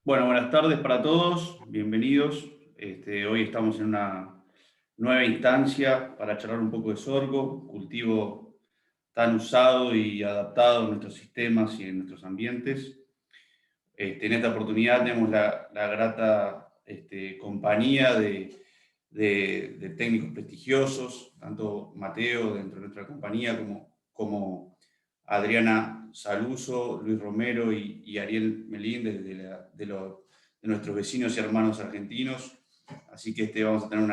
Bueno, buenas tardes para todos, bienvenidos. Hoy estamos en una nueva instancia para charlar un poco de sorgo, cultivo tan usado y adaptado en nuestros sistemas y en nuestros ambientes. En esta oportunidad tenemos la grata compañía de técnicos prestigiosos, tanto Mateo dentro de nuestra compañía como Adriana Saluso, Luis Romero y Ariel Melín de nuestros vecinos y hermanos argentinos. Así que vamos a tener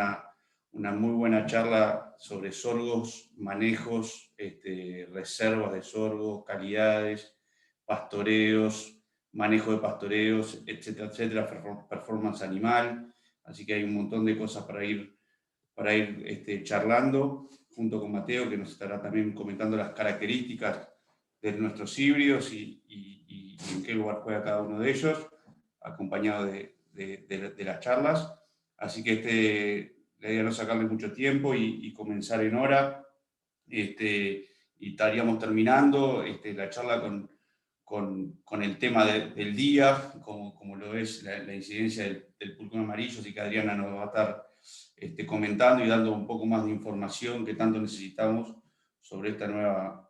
una muy buena charla sobre sorgos, manejos, reservas de sorgo, calidades, pastoreos, manejo de pastoreos, etcétera, etcétera, performance animal. Así que hay un montón de cosas para ir charlando junto con Mateo, que nos estará también comentando las características de nuestros híbridos y en qué lugar juega cada uno de ellos, acompañado de las charlas. Así que la idea no sacarle mucho tiempo y comenzar en hora. Y estaríamos terminando la charla con el tema del día, como lo es la incidencia del pulgón amarillo, así que Adriana nos va a estar comentando y dando un poco más de información que tanto necesitamos sobre esta nueva,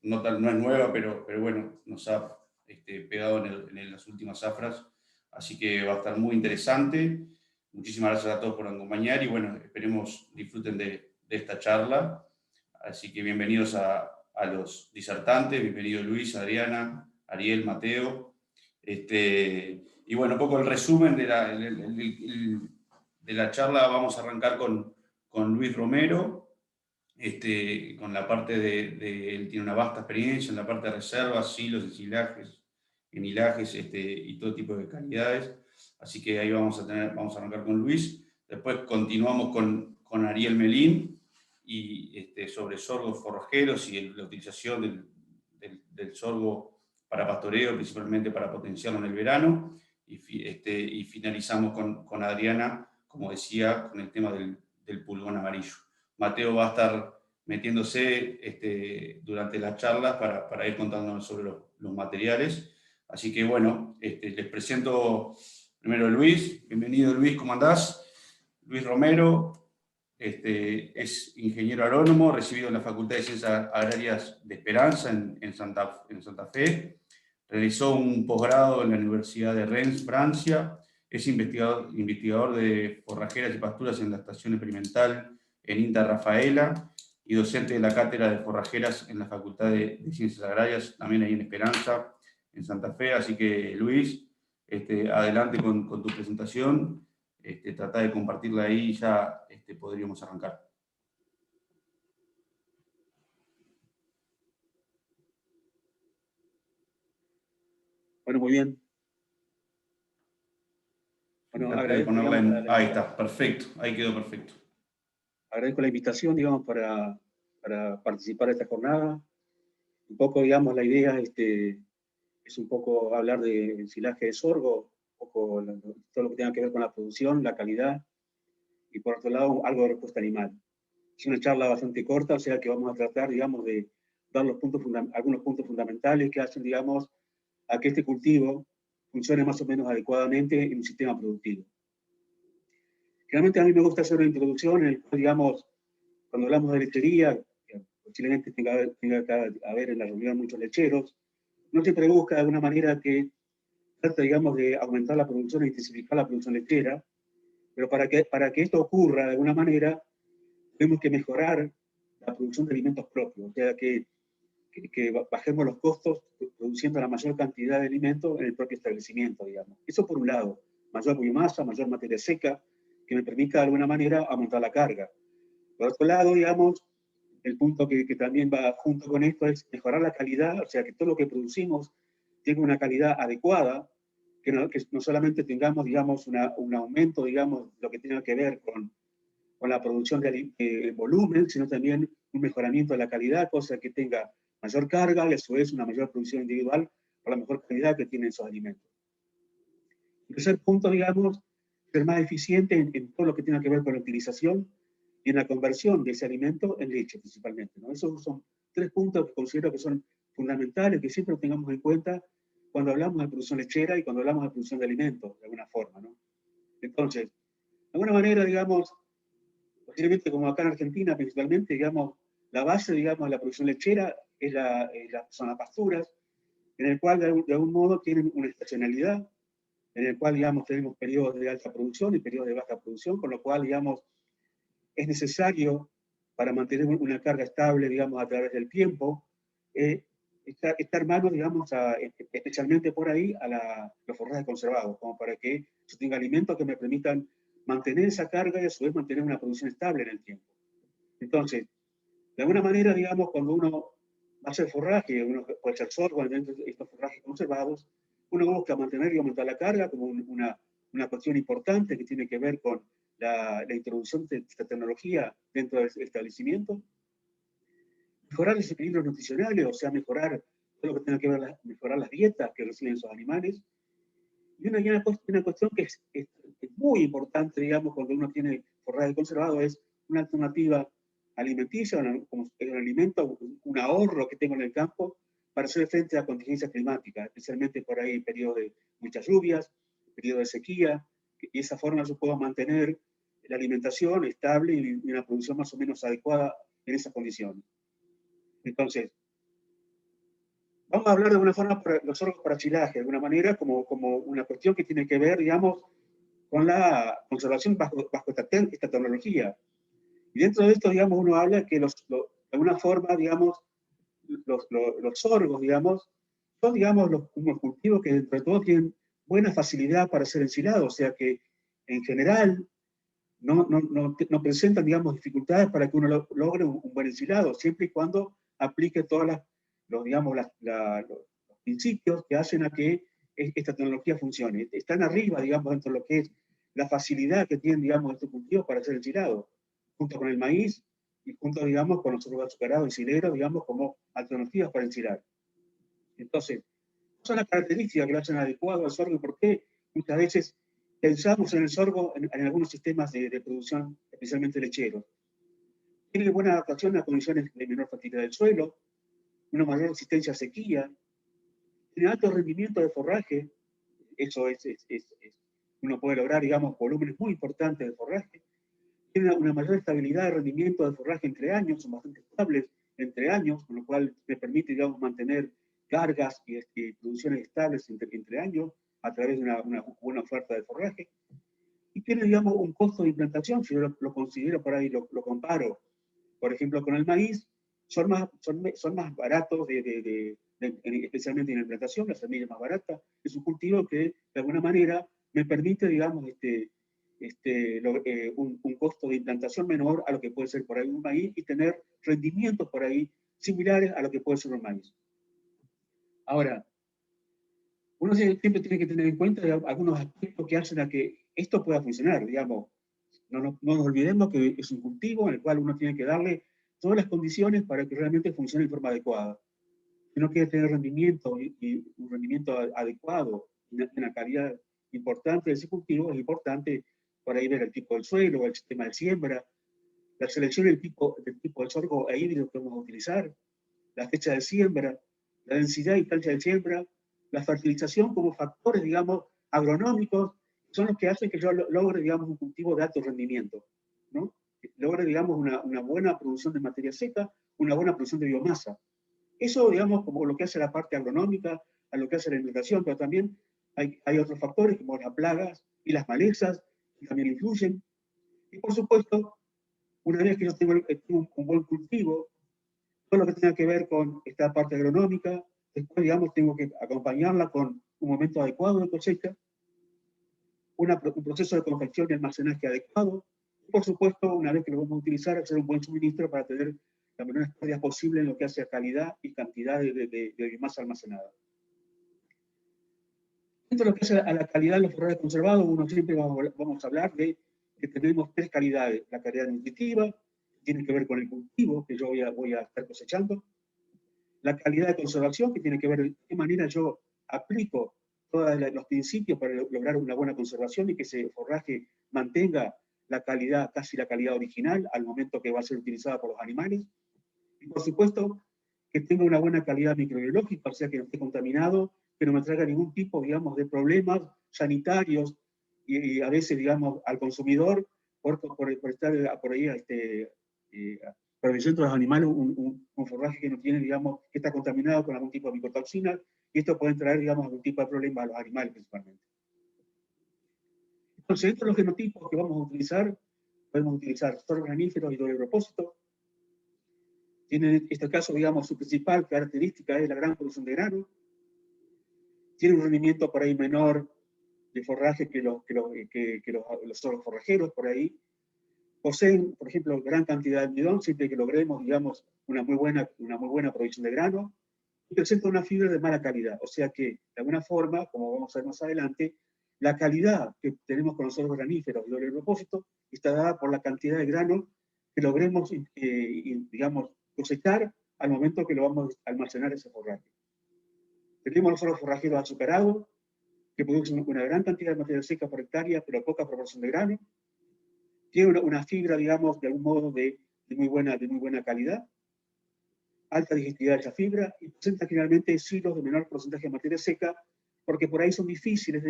no es nueva, pero bueno, nos ha pegado en las últimas zafras, así que va a estar muy interesante. Muchísimas gracias a todos por acompañar y bueno, esperemos disfruten de esta charla. Así que bienvenidos a los disertantes, bienvenido Luis, Adriana, Ariel, Mateo. Y bueno, un poco el resumen de la charla, vamos a arrancar con Luis Romero, con la parte él tiene una vasta experiencia en la parte de reservas, silos, enilajes y todo tipo de calidades. Así que ahí vamos a arrancar con Luis. Después continuamos con Ariel Melín y sobre sorgos forrajeros y la utilización del sorgo para pastoreo, principalmente para potenciarlo en el verano. Y finalizamos con Adriana, como decía, con el tema del pulgón amarillo. Mateo va a estar metiéndose durante las charlas para ir contándonos sobre los materiales. Así que bueno, les presento primero a Luis. Bienvenido Luis, ¿cómo andás? Luis Romero es ingeniero agrónomo, recibido en la Facultad de Ciencias Agrarias de Esperanza en Santa Fe. Realizó un posgrado en la Universidad de Rennes, Francia. Es investigador de forrajeras y pasturas en la Estación Experimental en INTA Rafaela y docente de la Cátedra de Forrajeras en la Facultad de Ciencias Agrarias, también ahí en Esperanza, en Santa Fe. Así que, Luis, adelante con tu presentación. Trata de compartirla ahí y ya podríamos arrancar. Bueno, muy bien. Bueno, Trata de agradezco, ponerla digamos, en... Ahí está, perfecto, ahí quedó perfecto. agradezco la invitación, digamos, para participar de esta jornada. Un poco, digamos, la idea es un poco hablar de ensilaje de sorgo, un poco todo lo que tenga que ver con la producción, la calidad, y por otro lado, algo de respuesta animal. Es una charla bastante corta, o sea que vamos a tratar, digamos, de dar algunos puntos fundamentales que hacen, digamos, a que este cultivo funcione más o menos adecuadamente en un sistema productivo. Realmente a mí me gusta hacer una introducción en el cual, digamos, cuando hablamos de lechería, posiblemente tenga que haber en la reunión muchos lecheros, no siempre busca de alguna manera que trata, digamos, de aumentar la producción e intensificar la producción lechera, pero para que esto ocurra de alguna manera, tenemos que mejorar la producción de alimentos propios, o sea, que bajemos los costos produciendo la mayor cantidad de alimentos en el propio establecimiento, digamos. Eso por un lado, mayor biomasa, mayor materia seca, que me permita de alguna manera aumentar la carga. Por otro lado, digamos, el punto que también va junto con esto es mejorar la calidad, o sea, que todo lo que producimos tenga una calidad adecuada, que no solamente tengamos, digamos, un aumento, digamos, lo que tenga que ver con la producción de volumen, sino también un mejoramiento de la calidad, cosa que tenga mayor carga y a su vez una mayor producción individual por la mejor calidad que tienen esos alimentos. El tercer punto, digamos, ser más eficiente en todo lo que tenga que ver con la utilización y en la conversión de ese alimento en leche principalmente, ¿no? Esos son tres puntos que considero que son fundamentales, que siempre tengamos en cuenta cuando hablamos de producción lechera y cuando hablamos de producción de alimentos, de alguna forma, ¿no? Entonces, de alguna manera, digamos, posiblemente como acá en Argentina principalmente, digamos, la base, digamos, de la producción lechera son las pasturas, en el cual de algún modo tienen una estacionalidad, en el cual, digamos, tenemos periodos de alta producción y periodos de baja producción, con lo cual, digamos, es necesario para mantener una carga estable, digamos, a través del tiempo, estar manos, digamos, especialmente por ahí, a los forrajes conservados, como para que yo tenga alimentos que me permitan mantener esa carga y a su vez mantener una producción estable en el tiempo. Entonces, de alguna manera, digamos, cuando uno va a hacer forraje, uno puede hacer sorgo dentro de estos forrajes conservados, uno busca mantener y aumentar la carga como una cuestión importante que tiene que ver con la introducción de esta tecnología dentro del establecimiento, mejorar los equilibrios nutricionales, o sea, mejorar todo lo que tenga que ver, mejorar las dietas que reciben esos animales. Y una cuestión que es muy importante, digamos, cuando uno tiene forraje conservado, es una alternativa alimenticia, como un alimento, un ahorro que tengo en el campo para hacer frente a contingencias climáticas, especialmente por ahí periodos de muchas lluvias, periodos de sequía, y de esa forma yo puedo mantener la alimentación estable y una producción más o menos adecuada en esas condiciones. Entonces, vamos a hablar de alguna forma de los sorgos para chilaje, de alguna manera, como una cuestión que tiene que ver, digamos, con la conservación bajo esta tecnología. Y dentro de esto, digamos, uno habla que de alguna forma, digamos, los sorgos, digamos, son, digamos, unos cultivos que, entre todo, tienen buena facilidad para ser ensilados, o sea que, en general, no presentan, digamos, dificultades para que uno logre un buen ensilado, siempre y cuando aplique todos digamos, los principios que hacen a que esta tecnología funcione. Están arriba, digamos, dentro de lo que es la facilidad que tienen, digamos, estos cultivos para ser ensilado, junto con el maíz y junto, digamos, con los sorgos azucarados y sileros, digamos, como alternativas para ensilar. Entonces, son las características que lo hacen adecuado al sorgo y por qué muchas veces pensamos en el sorgo en algunos sistemas de producción, especialmente lecheros. Tiene buena adaptación a condiciones de menor fertilidad del suelo, una mayor resistencia a sequía, tiene alto rendimiento de forraje, eso uno puede lograr, digamos, volúmenes muy importantes de forraje, tiene una mayor estabilidad de rendimiento de forraje entre años, son bastante estables entre años, con lo cual me permite, digamos, mantener cargas y producciones estables entre años a través de una buena oferta de forraje. Y tiene, digamos, un costo de implantación, si yo lo considero por ahí, lo comparo, por ejemplo, con el maíz, son más baratos, especialmente en la implantación, la semilla es más barata, es un cultivo que de alguna manera me permite, digamos, un costo de implantación menor a lo que puede ser por ahí un maíz y tener rendimientos por ahí similares a lo que puede ser un maíz. Ahora, uno siempre tiene que tener en cuenta algunos aspectos que hacen a que esto pueda funcionar, digamos. No nos olvidemos que es un cultivo en el cual uno tiene que darle todas las condiciones para que realmente funcione de forma adecuada. Si uno quiere tener rendimiento y un rendimiento adecuado, una calidad importante de ese cultivo, es importante por ahí ver el tipo del suelo, el sistema de siembra, la selección del tipo de sorgo e híbrido que vamos a utilizar, la fecha de siembra, la densidad y cancha de siembra, la fertilización como factores, digamos, agronómicos, son los que hacen que yo logre, digamos, un cultivo de alto rendimiento, ¿no? Logre, digamos, una buena producción de materia seca, una buena producción de biomasa. Eso, digamos, como lo que hace la parte agronómica, a lo que hace la alimentación, pero también hay otros factores como las plagas y las malezas, que también influyen. Y por supuesto, una vez que yo tengo un buen cultivo, todo lo que tenga que ver con esta parte agronómica, después, digamos, tengo que acompañarla con un momento adecuado de cosecha, un proceso de confección y almacenaje adecuado, y por supuesto, una vez que lo vamos a utilizar, hacer un buen suministro para tener las menores pérdidas posible en lo que hace a calidad y cantidad de biomasa almacenada. Dentro de lo que hace a la calidad de los forrajes conservados, uno siempre vamos a hablar de que tenemos tres calidades. La calidad nutritiva, que tiene que ver con el cultivo que yo voy a estar cosechando. La calidad de conservación, que tiene que ver de qué manera yo aplico todos los principios para lograr una buena conservación y que ese forraje mantenga la calidad, casi la calidad original al momento que va a ser utilizada por los animales. Y por supuesto, que tenga una buena calidad microbiológica, o sea, que no esté contaminado que no me traiga ningún tipo, digamos, de problemas sanitarios y a veces, digamos, al consumidor por estar por ahí proveyendo a los animales un forraje que no tiene, digamos, que está contaminado con algún tipo de micotoxina, y esto puede traer, digamos, algún tipo de problema a los animales principalmente. Entonces, estos son los genotipos que vamos a utilizar. Podemos utilizar sorgo granífero y doble propósito. Tiene, en este caso, digamos, su principal característica es la gran producción de grano. Tiene un rendimiento por ahí menor de forraje que los sorgos forrajeros por ahí. Poseen, por ejemplo, gran cantidad de almidón, siempre que logremos, digamos, una muy buena producción de grano. Y presenta una fibra de mala calidad. O sea que, de alguna forma, como vamos a ver más adelante, la calidad que tenemos con los sorgos graníferos y doble propósito está dada por la cantidad de grano que logremos, digamos, cosechar al momento que lo vamos a almacenar ese forraje. Tenemos los sorgos forrajeros azucarados, que producen una gran cantidad de materia seca por hectárea, pero poca proporción de grano. Tiene una fibra, digamos, de algún modo de muy buena calidad, alta digestibilidad de esa fibra, y presenta generalmente silos de menor porcentaje de materia seca, porque por ahí son difíciles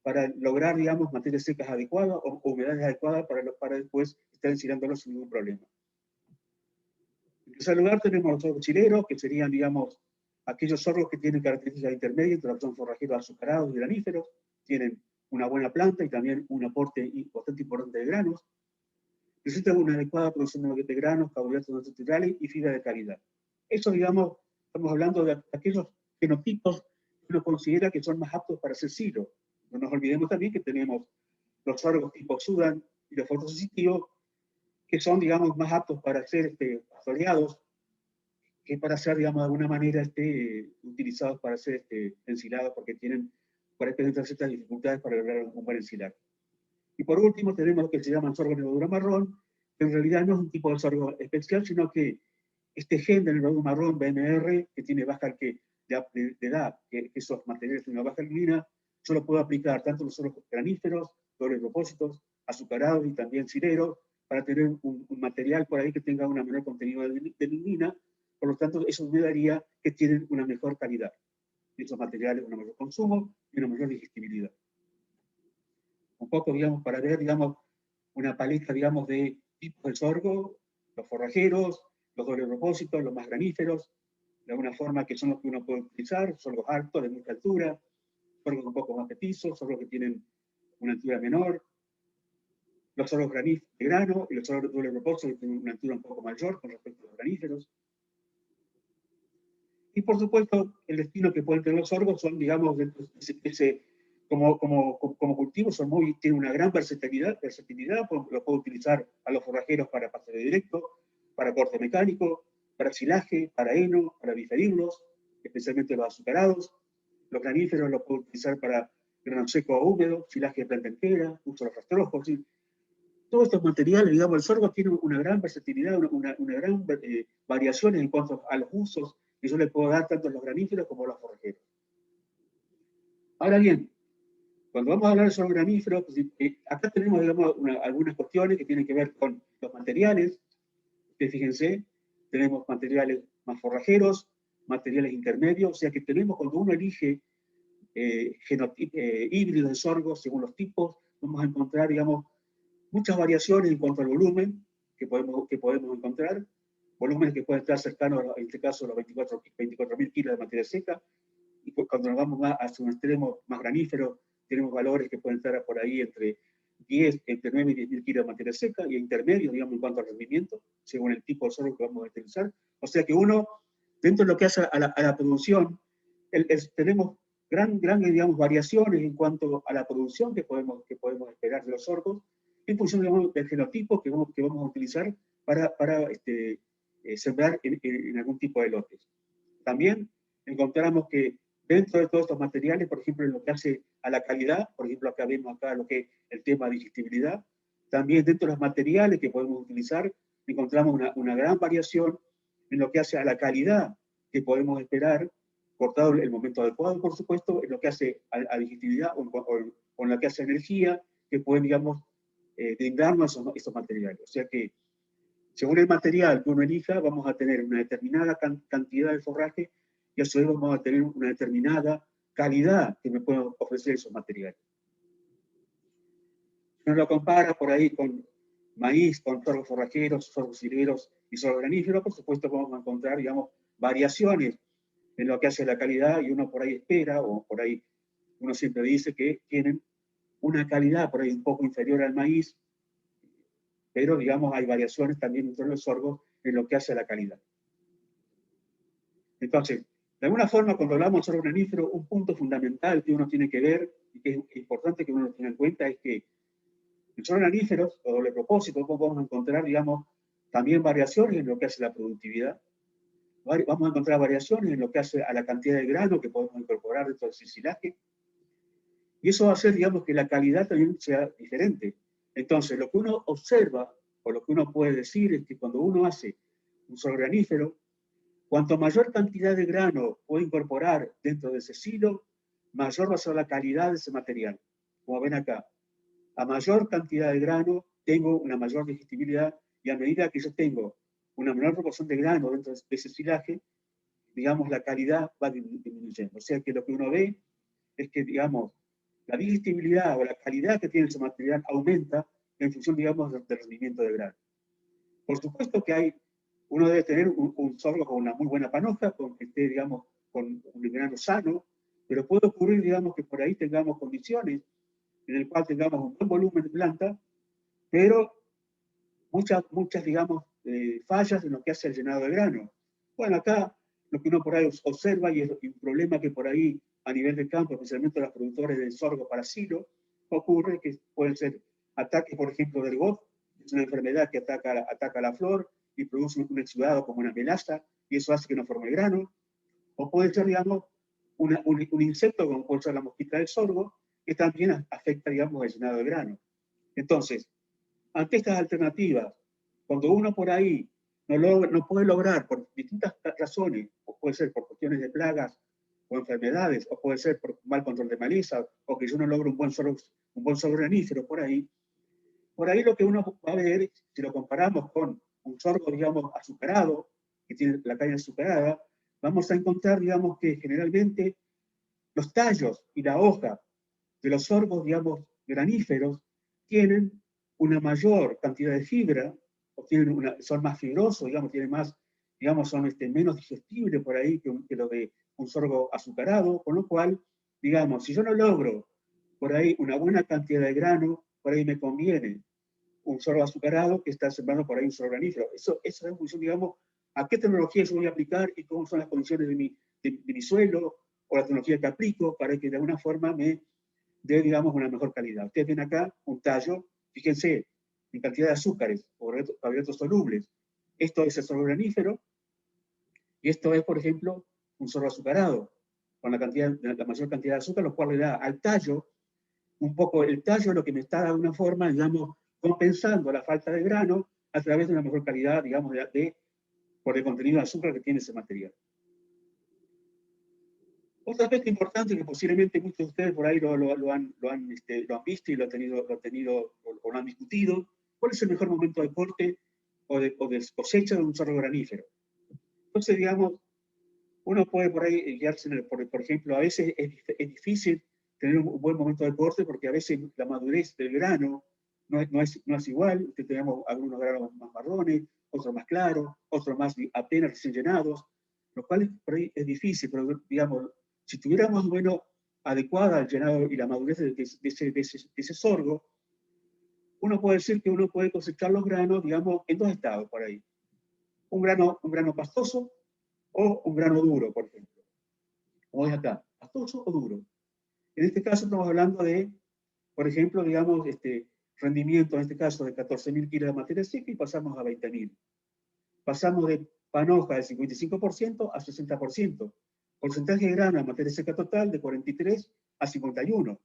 para lograr, digamos, materias secas adecuadas o humedades adecuadas para después estar ensilándolos sin ningún problema. En tercer lugar tenemos los sorgos chileros, que serían, digamos, aquellos sorgos que tienen características intermedias entre los que son forrajeros azucarados y graníferos, tienen una buena planta y también un aporte bastante importante de granos, presentan una adecuada producción de granos, carbohidratos naturales y fibra de calidad. Eso, digamos, estamos hablando de aquellos genotipos que uno considera que son más aptos para ser silo. No nos olvidemos también que tenemos los sorgos tipo Sudan y los fotosensitivos, que son, digamos, más aptos para ser pastoreados que para ser, digamos, de alguna manera utilizados para ser ensilados, porque para presentar ciertas dificultades para lograr un buen ensilado. Y por último tenemos lo que se llama sorgo de levadura marrón, que en realidad no es un tipo de sorgo especial, sino que este gen de levadura marrón, BMR, que tiene baja de edad, que esos materiales tienen una baja albumina, solo puedo aplicar tanto los sorgos graníferos, doble propósitos, azucarados y también cireros, para tener un material por ahí que tenga un menor contenido de albumina. Por lo tanto, eso me daría que tienen una mejor calidad. Esos materiales, un mayor consumo y una mayor digestibilidad. Un poco, digamos, para ver, digamos, una paleta, digamos, de tipos de sorgo, los forrajeros, los doble propósitos, los más graníferos, de alguna forma que son los que uno puede utilizar, sorgos altos, de mucha altura, sorgos un poco más petizos, sorgos que tienen una altura menor, los sorgos de grano y los sorgos de doble propósito que tienen una altura un poco mayor con respecto a los graníferos. Y por supuesto, el destino que pueden tener los sorgos son, digamos, como cultivos, tienen una gran versatilidad, lo puedo utilizar a los forrajeros para pastoreo directo, para corte mecánico, para silaje, para heno, para biferirlos, especialmente los azucarados. Los graníferos los puedo utilizar para grano seco o húmedo, silaje de planta entera, uso los rastrojos. ¿Sí? Todos estos materiales, digamos, el sorgo tiene una gran versatilidad, una gran variación en cuanto a los usos que yo le puedo dar tanto a los graníferos como a los forrajeros. Ahora bien, cuando vamos a hablar sobre graníferos, pues, acá tenemos, digamos, algunas cuestiones que tienen que ver con los materiales. Fíjense, tenemos materiales más forrajeros, materiales intermedios, o sea que tenemos, cuando uno elige híbridos de sorgo según los tipos, vamos a encontrar, digamos, muchas variaciones en cuanto al volumen que podemos encontrar, volúmenes que pueden estar cercanos, en este caso, a los 24.000 kilos de materia seca, y cuando nos vamos hacia un extremo más granífero, tenemos valores que pueden estar por ahí entre 9 y 10.000 kilos de materia seca, y intermedios, digamos, en cuanto al rendimiento, según el tipo de sorgo que vamos a utilizar. O sea que uno, dentro de lo que hace a la producción, tenemos digamos, variaciones en cuanto a la producción que podemos esperar de los sorgos, en función, digamos, del genotipo que vamos a utilizar para sembrar en algún tipo de lotes. También encontramos que dentro de todos estos materiales, por ejemplo, en lo que hace a la calidad, por ejemplo, acá vemos lo que es el tema de digestibilidad, también dentro de los materiales que podemos utilizar, encontramos una gran variación en lo que hace a la calidad que podemos esperar, cortado el momento adecuado, por supuesto, en lo que hace a digestibilidad o en lo que hace a energía, que pueden, digamos, brindarnos esos materiales. O sea que, según el material que uno elija, vamos a tener una determinada cantidad de forraje y a su vez vamos a tener una determinada calidad que me pueden ofrecer esos materiales. Si uno lo compara por ahí con maíz, con sorgos forrajeros, sorgos cireros y sorgos graníferos, por supuesto vamos a encontrar, digamos, variaciones en lo que hace la calidad, y uno por ahí espera, o por ahí uno siempre dice que tienen una calidad por ahí un poco inferior al maíz, pero digamos hay variaciones también entre los sorgos en lo que hace a la calidad. Entonces, de alguna forma, cuando hablamos de sorgo granífero, un punto fundamental que uno tiene que ver y que es importante que uno lo tenga en cuenta es que en sorgo graníferos, o doble propósito, vamos a encontrar, digamos, también variaciones en lo que hace la productividad. Vamos a encontrar variaciones en lo que hace a la cantidad de grano que podemos incorporar dentro del silsilaje. Y eso va a hacer, digamos, que la calidad también sea diferente. Entonces, lo que uno observa, o lo que uno puede decir, es que cuando uno hace un sorgo granífero, cuanto mayor cantidad de grano puede incorporar dentro de ese silo, mayor va a ser la calidad de ese material. Como ven acá, a mayor cantidad de grano tengo una mayor digestibilidad, y a medida que yo tengo una menor proporción de grano dentro de ese silaje, digamos, la calidad va disminuyendo. O sea que lo que uno ve es que, digamos, la digestibilidad o la calidad que tiene ese material aumenta en función, digamos, del rendimiento de grano. Por supuesto que uno debe tener un sorgo con una muy buena panoja, con que esté, digamos, con un grano sano, pero puede ocurrir, digamos, que por ahí tengamos condiciones en el cual tengamos un buen volumen de planta, pero muchas digamos, fallas en lo que hace el llenado de grano. Bueno, acá lo que uno por ahí observa, y es un problema que por ahí a nivel de campo, especialmente los productores de sorgo para silo, ocurre que pueden ser ataques, por ejemplo, del GOT, que es una enfermedad que ataca la flor y produce un exudado como una melaza, y eso hace que no forme grano. O puede ser, digamos, un insecto como puede ser la mosquita del sorgo, que también afecta, digamos, el llenado de grano. Entonces, ante estas alternativas, cuando uno por ahí no puede lograr por distintas razones, o puede ser por cuestiones de plagas o enfermedades, o puede ser por mal control de maleza, o que yo no logro un buen sorgo granífero por ahí lo que uno va a ver, si lo comparamos con un sorgo, digamos, azucarado, que tiene la caña azucarada, vamos a encontrar, digamos, que generalmente los tallos y la hoja de los sorgos, digamos, graníferos, tienen una mayor cantidad de fibra, o son más fibrosos, digamos, tienen más, digamos, son menos digestibles por ahí que lo de un sorgo azucarado, con lo cual, digamos, si yo no logro por ahí una buena cantidad de grano, por ahí me conviene un sorgo azucarado que está sembrando por ahí un sorgo granífero. Eso es en función, digamos, a qué tecnología yo voy a aplicar y cómo son las condiciones de mi suelo, o la tecnología que aplico, para que de alguna forma me de, digamos, una mejor calidad. Ustedes ven acá un tallo, fíjense, en cantidad de azúcares o carbohidratos solubles. Esto es el sorgo granífero, y esto es, por ejemplo, un sorgo azucarado, con la mayor cantidad de azúcar, lo cual le da al tallo, un poco el tallo lo que me está de alguna forma, digamos, compensando la falta de grano a través de una mejor calidad, digamos, por el contenido de azúcar que tiene ese material. Otro aspecto importante que posiblemente muchos de ustedes por ahí lo han visto y lo han discutido: ¿cuál es el mejor momento de corte o de cosecha de un sorgo granífero? Entonces, digamos, uno puede por ahí guiarse, por ejemplo, a veces es difícil tener un buen momento de corte, porque a veces la madurez del grano no es igual. Tenemos algunos granos más marrones, otros más claros, otros más apenas recién llenados, lo cual por ahí es difícil, pero digamos, si tuviéramos más o menos adecuada el llenado y la madurez de ese sorgo, uno puede decir que uno puede cosechar los granos, digamos, en dos estados por ahí. Un grano pastoso o un grano duro, por ejemplo. Como es acá, pastoso o duro. En este caso estamos hablando de, por ejemplo, digamos, rendimiento, en este caso, de 14.000 kilos de materia seca, y pasamos a 20.000. Pasamos de panoja del 55% a 60%. Porcentaje de grano en materia seca total de 43 a 51.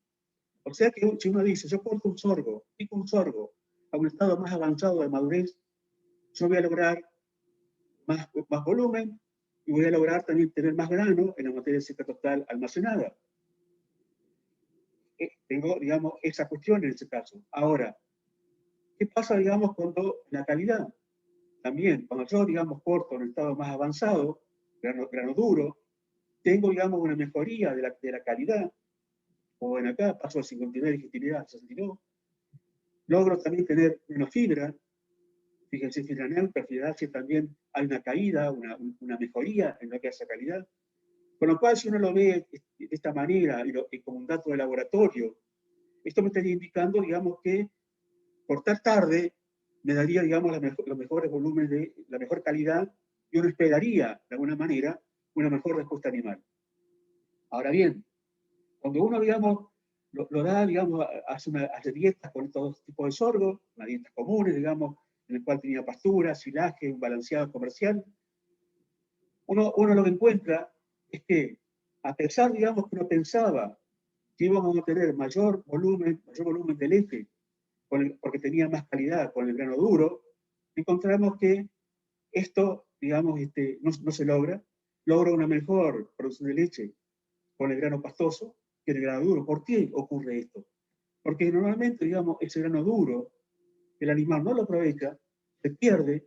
O sea que si uno dice, yo corto un sorgo, pico un sorgo a un estado más avanzado de madurez, yo voy a lograr más volumen, y voy a lograr también tener más grano en la materia seca total almacenada. Tengo, digamos, esa cuestión en ese caso. Ahora, ¿qué pasa, digamos, cuando la calidad? También, cuando yo, digamos, corto en el estado más avanzado, grano duro, tengo, digamos, una mejoría de la calidad, como ven acá, paso de 59 de digestibilidad a 62, logro también tener menos fibra, fíjense, fibra neutra, fibra ácida, también hay una caída, una mejoría en lo que hace a calidad, con lo cual si uno lo ve de esta manera y como un dato de laboratorio, esto me estaría indicando, digamos, que cortar tarde me daría, digamos, los mejores volúmenes de la mejor calidad y uno esperaría, de alguna manera, una mejor respuesta animal. Ahora bien, cuando uno, digamos, lo da, digamos, hace dietas con estos tipos de sorgo, unas dietas comunes, digamos, en el cual tenía pastura, silaje, un balanceado comercial, uno lo que encuentra es que, a pesar, digamos, que uno pensaba que íbamos a tener mayor volumen de leche, porque tenía más calidad con el grano duro, encontramos que esto, digamos, no se logra una mejor producción de leche con el grano pastoso que el grano duro. ¿Por qué ocurre esto? Porque normalmente, digamos, ese grano duro, el animal no lo aprovecha, se pierde,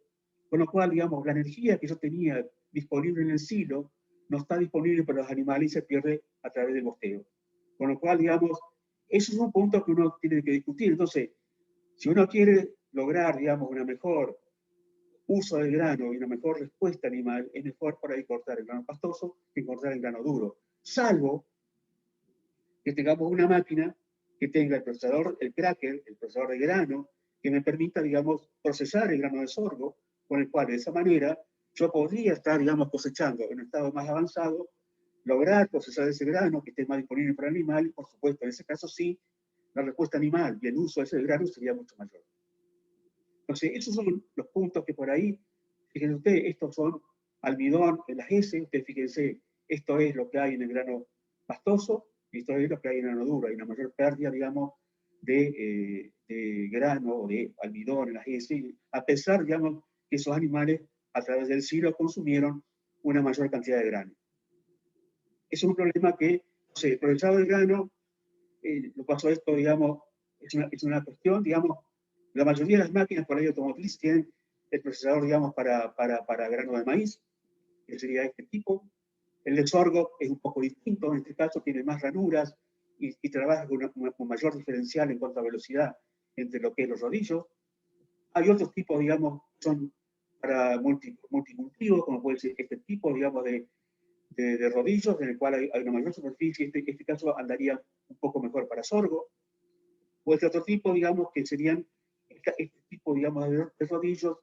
con lo cual, digamos, la energía que yo tenía disponible en el silo no está disponible para los animales y se pierde a través del bosteo. Con lo cual, digamos, eso es un punto que uno tiene que discutir. Entonces, si uno quiere lograr, digamos, una mejor uso del grano y una mejor respuesta animal, es mejor por ahí cortar el grano pastoso que cortar el grano duro. Salvo que tengamos una máquina que tenga el procesador, el cracker, el procesador de grano, que me permita, digamos, procesar el grano de sorgo, con el cual de esa manera yo podría estar, digamos, cosechando en un estado más avanzado, lograr procesar ese grano que esté más disponible para el animal, y por supuesto, en ese caso sí, la respuesta animal y el uso de ese grano sería mucho mayor. Entonces, esos son los puntos que por ahí, fíjense ustedes, estos son almidón en las S, ustedes fíjense, esto es lo que hay en el grano pastoso, y esto es lo que hay en el grano duro. Hay una mayor pérdida, digamos, de grano o de almidón en las S, a pesar, digamos, que esos animales a través del silo consumieron una mayor cantidad de grano. Es un problema que, no sé, aprovechado el grano, lo pasó esto, digamos, es una cuestión, digamos, la mayoría de las máquinas por ahí automotrices tienen el procesador, digamos, para grano de maíz, que sería este tipo. El de sorgo es un poco distinto, en este caso tiene más ranuras y trabaja con mayor diferencial en cuanto a velocidad entre lo que es los rodillos. Hay otros tipos, digamos, son para multicultivo, como puede ser este tipo, digamos, de rodillos, en el cual hay una mayor superficie. Este caso andaría un poco mejor para sorgo. O este otro tipo, digamos, que serían este tipo, digamos, de rodillos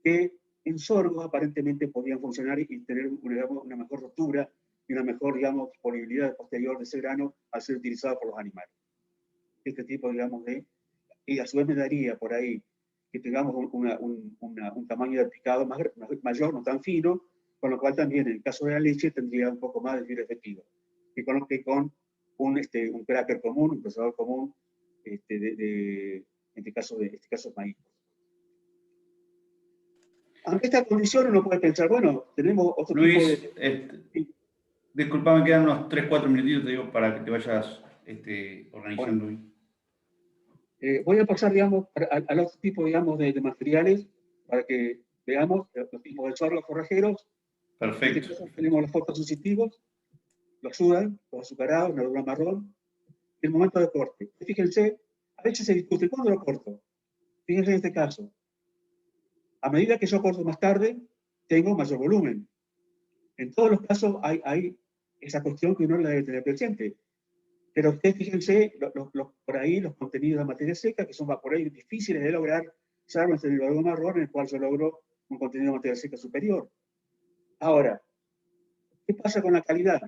que en sorgos aparentemente podían funcionar y tener, digamos, una mejor rotura y una mejor, digamos, disponibilidad posterior de ese grano al ser utilizado por los animales. Este tipo, digamos, y a su vez me daría por ahí que tengamos un tamaño de picado mayor, no tan fino, con lo cual también en el caso de la leche tendría un poco más de fibra efectiva, que con un cracker común, un procesador común, en este caso es maíz. Ante esta condición uno puede pensar, bueno, tenemos otro Luis, tipo de... disculpame, quedan unos 3-4 minutitos, te digo, para que te vayas Bueno, organizando. voy a pasar, digamos, al otro tipo, digamos, de materiales para que veamos los tipos de sorgos forrajeros. En este Perfecto, caso perfecto. tenemos los fotosensitivos, los sudan, los azucarados, la levadura marrón, y el momento de corte. Fíjense, a veces se discute, ¿cuándo lo corto? Fíjense en este caso. A medida que yo corto más tarde, tengo mayor volumen. En todos los casos hay esa cuestión que uno la debe tener presente. Pero ustedes fíjense, por ahí los contenidos de materia seca, que son por ahí difíciles de lograr, salvo el levadura marrón, en el cual yo logro un contenido de materia seca superior. Ahora, ¿qué pasa con la calidad?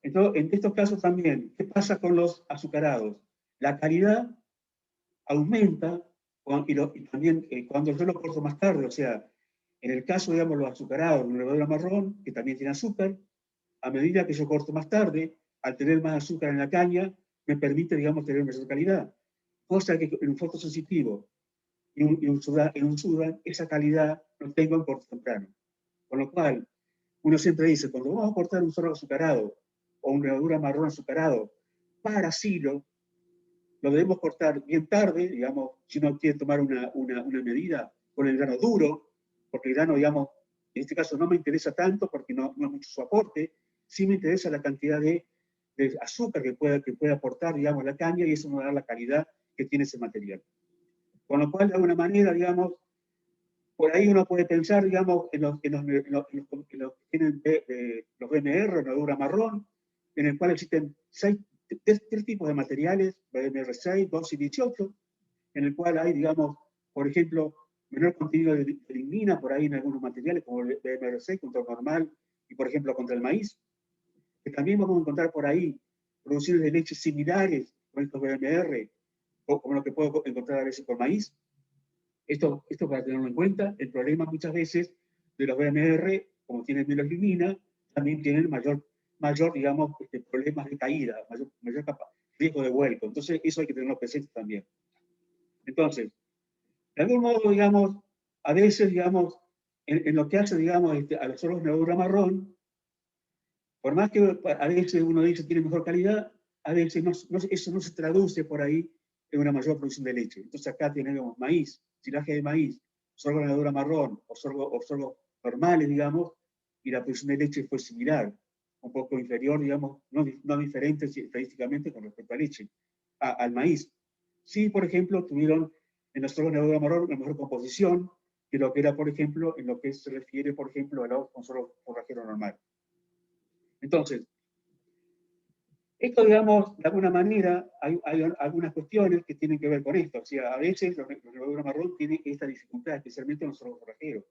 Entonces, en estos casos también, ¿qué pasa con los azucarados? La calidad aumenta y también cuando yo lo corto más tarde, o sea, en el caso, digamos, los azucarados, una levadura marrón, que también tiene azúcar, a medida que yo corto más tarde, al tener más azúcar en la caña, me permite, digamos, tener mayor calidad. Cosa que en un fotosensitivo y en un sudan, esa calidad no tengo en corte temprano. Con lo cual, uno siempre dice, cuando vamos a cortar un sorgo azucarado o una levadura marrón azucarado para silo, lo debemos cortar bien tarde, digamos, si uno quiere tomar una medida con el grano duro, porque el grano, digamos, En este caso no me interesa tanto porque no es mucho su aporte, sí me interesa la cantidad de azúcar que puede aportar, digamos, la caña, y eso me va a dar la calidad que tiene ese material. Con lo cual, de alguna manera, digamos, por ahí uno puede pensar, digamos, en los que tienen los BMR, levadura marrón, en el cual existen tres tipos de materiales, BMR6, 2 y 18, en el cual hay, digamos, por ejemplo, menor contenido de lignina por ahí en algunos materiales, como el BMR6 contra el normal, y por ejemplo contra el maíz, que también vamos a encontrar por ahí producciones de leche similares con estos BMR, o como lo que puedo encontrar a veces con maíz. Esto para tenerlo en cuenta. El problema muchas veces de los BMR, como tienen menos lignina, también tienen mayor digamos, problemas de caída, mayor riesgo de vuelco. Entonces, eso hay que tenerlo presente también. Entonces, de algún modo, digamos, a veces, digamos, en lo que hace, digamos, a los sorgos de levadura marrón, por más que a veces uno dice que tiene mejor calidad, a veces eso no se traduce por ahí en una mayor producción de leche. Entonces acá tenemos maíz, silaje de maíz, sorgo de levadura marrón o sorgo normales, digamos, y la producción de leche fue similar, un poco inferior, digamos, no diferente estadísticamente con respecto a leche, al maíz. Sí, por ejemplo, tuvieron en los sorgos de levadura marrón una mejor composición que lo que era, por ejemplo, en lo que se refiere, por ejemplo, a los con sorgo forrajero normal. Entonces, esto, digamos, de alguna manera, hay algunas cuestiones que tienen que ver con esto. O sea, a veces los levadura marrón tienen esta dificultad, especialmente en los sorgos forrajeros.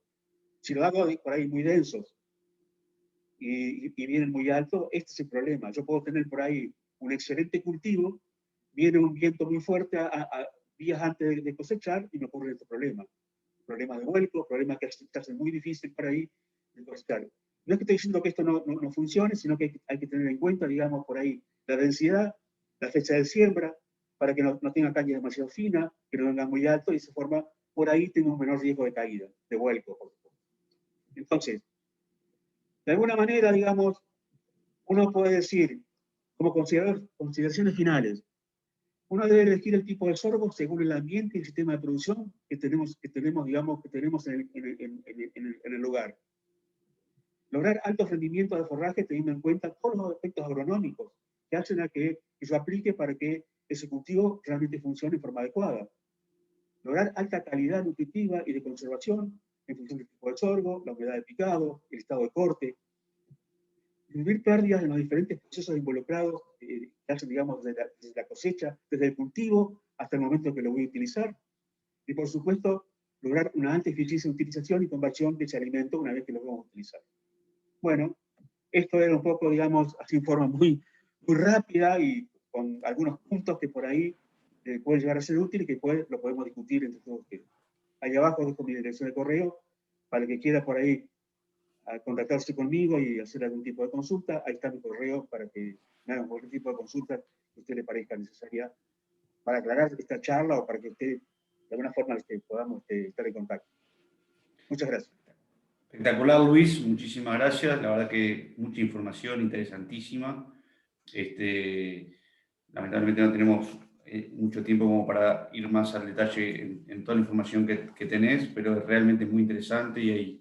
Si lo hago por ahí muy densos y vienen muy altos, este es el problema. Yo puedo tener por ahí un excelente cultivo, viene un viento muy fuerte días antes de cosechar y me ocurre este problema. Problemas de vuelco, problemas que hacen muy difícil para ahí de cosechar. No es que estoy diciendo que esto no funcione, sino que hay que tener en cuenta, digamos, por ahí la densidad, la fecha de siembra, para que no tenga caña demasiado fina, que no venga muy alto, y de esa forma, por ahí tengo un menor riesgo de caída, de vuelco, por supuesto. Entonces, de alguna manera, digamos, uno puede decir, como consideraciones finales, uno debe elegir el tipo de sorgo según el ambiente y el sistema de producción que tenemos en el lugar. Lograr altos rendimientos de forraje teniendo en cuenta todos los aspectos agronómicos que hacen a que eso aplique para que ese cultivo realmente funcione de forma adecuada. Lograr alta calidad nutritiva y de conservación en función del tipo de sorgo, la humedad de picado, el estado de corte. Disminuir pérdidas en los diferentes procesos involucrados que hacen, digamos, desde la cosecha, desde el cultivo hasta el momento que lo voy a utilizar. Y, por supuesto, lograr una alta eficiencia de utilización y conversión de ese alimento una vez que lo vamos a utilizar. Bueno, esto era un poco, digamos, así en forma muy rápida y con algunos puntos que por ahí pueden llegar a ser útiles y que después lo podemos discutir entre todos ustedes. Ahí abajo dejo mi dirección de correo para el que quiera por ahí contactarse conmigo y hacer algún tipo de consulta. Ahí está mi correo para que me hagan cualquier tipo de consulta que a usted le parezca necesaria para aclarar esta charla o para que usted, de alguna forma, podamos estar en contacto. Muchas gracias. Espectacular, Luis, muchísimas gracias. La verdad que mucha información interesantísima. Lamentablemente no tenemos mucho tiempo como para ir más al detalle en toda la información que tenés, pero realmente es muy interesante y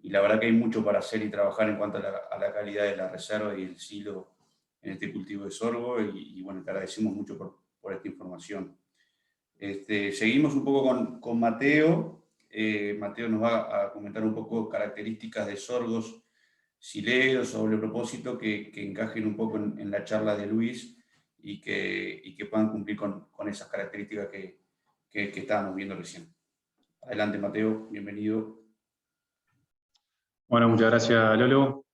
la verdad que hay mucho para hacer y trabajar en cuanto a la calidad de la reserva y el silo en este cultivo de sorgo y bueno, te agradecemos mucho por esta información. Seguimos un poco con Mateo. Mateo nos va a comentar un poco características de sorgos sileros o doble propósito que encajen un poco en la charla de Luis y que puedan cumplir con esas características que estábamos viendo recién. Adelante, Mateo, bienvenido. Bueno, muchas gracias, Lolo.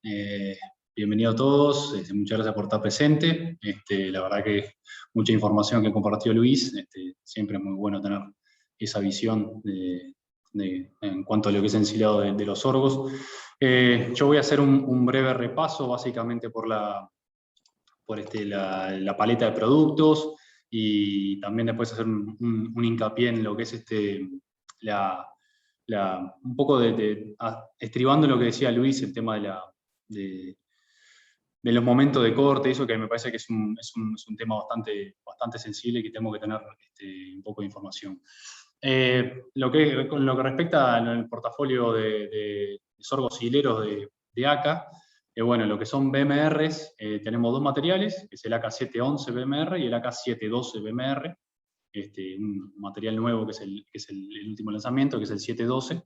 Bienvenido a todos, muchas gracias por estar presente. La verdad que mucha información que compartió Luis, siempre es muy bueno tener esa visión en cuanto a lo que es ensilado de los sorgos. Yo voy a hacer un breve repaso, básicamente por la paleta de productos y también después hacer un hincapié en lo que es un poco estribando lo que decía Luis, el tema de los momentos de corte, eso que me parece que es un tema bastante sensible y que tengo que tener un poco de información. Con lo que respecta al portafolio de sorgos hileros de ACA, bueno, lo que son BMRs, tenemos dos materiales, que es el AK711 BMR y el AK712 BMR, un material nuevo que es el último lanzamiento, que es el 712.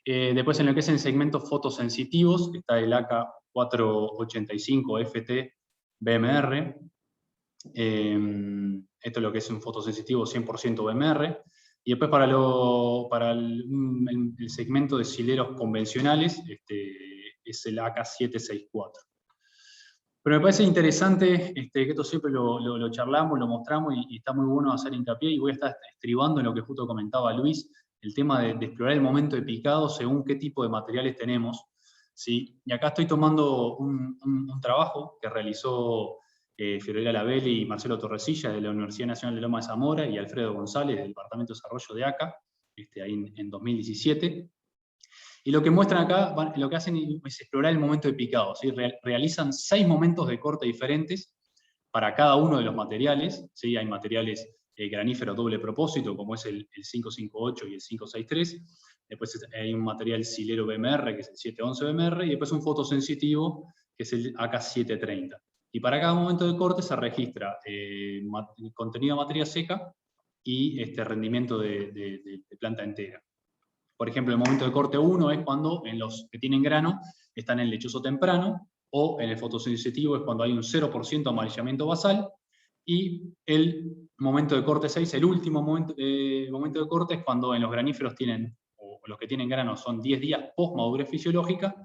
Después, en lo que es en segmentos fotosensitivos, está el AK485 FT BMR. Esto es lo que es un fotosensitivo 100% BMR. Y después para el segmento de sileros convencionales, es el AK764. Pero me parece interesante, que esto siempre lo charlamos, lo mostramos, y está muy bueno hacer hincapié, y voy a estar estribando en lo que justo comentaba Luis, el tema de explorar el momento de picado según qué tipo de materiales tenemos, ¿sí? Y acá estoy tomando un trabajo que realizó Fiorella Labelli y Marcelo Torresilla de la Universidad Nacional de Loma de Zamora y Alfredo González del Departamento de Desarrollo de ACA, ahí en 2017. Y lo que muestran acá, lo que hacen es explorar el momento de picado, ¿sí? Realizan 6 momentos de corte diferentes para cada uno de los materiales, ¿sí? Hay materiales graníferos doble propósito, como es el 558 y el 563, después hay un material silero BMR, que es el 711 BMR, y después un fotosensitivo, que es el AK730. Y para cada momento de corte se registra contenido de materia seca y rendimiento de planta entera. Por ejemplo, el momento de corte 1 es cuando en los que tienen grano están en lechoso temprano, o en el fotosensitivo es cuando hay un 0% amarillamiento basal, y el momento de corte 6, el último momento de corte, es cuando en los graníferos o los que tienen grano son 10 días post madurez fisiológica,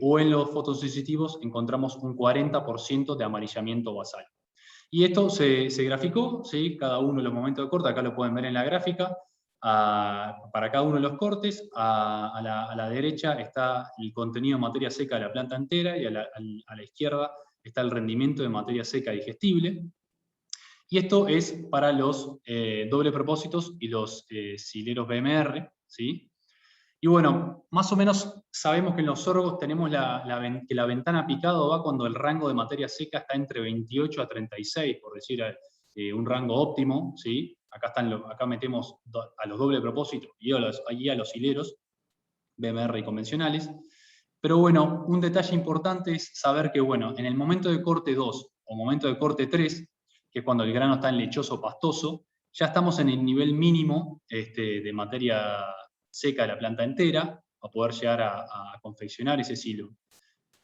o en los fotosensitivos encontramos un 40% de amarillamiento basal. Y esto se graficó, ¿sí? Cada uno de los momentos de corte, acá lo pueden ver en la gráfica. Para cada uno de los cortes, a la derecha está el contenido de materia seca de la planta entera, y a la izquierda está el rendimiento de materia seca digestible. Y esto es para los doble propósitos y los sileros BMR, ¿sí? Y bueno, más o menos sabemos que en los sorgos tenemos que la ventana picado va cuando el rango de materia seca está entre 28 a 36, por decir un rango óptimo, ¿sí? Acá metemos a los doble propósitos y a los hileros, BMR y convencionales. Pero bueno, un detalle importante es saber que, bueno, en el momento de corte 2 o momento de corte 3, que es cuando el grano está en lechoso pastoso, ya estamos en el nivel mínimo de materia seca de la planta entera, para poder llegar a confeccionar ese silo.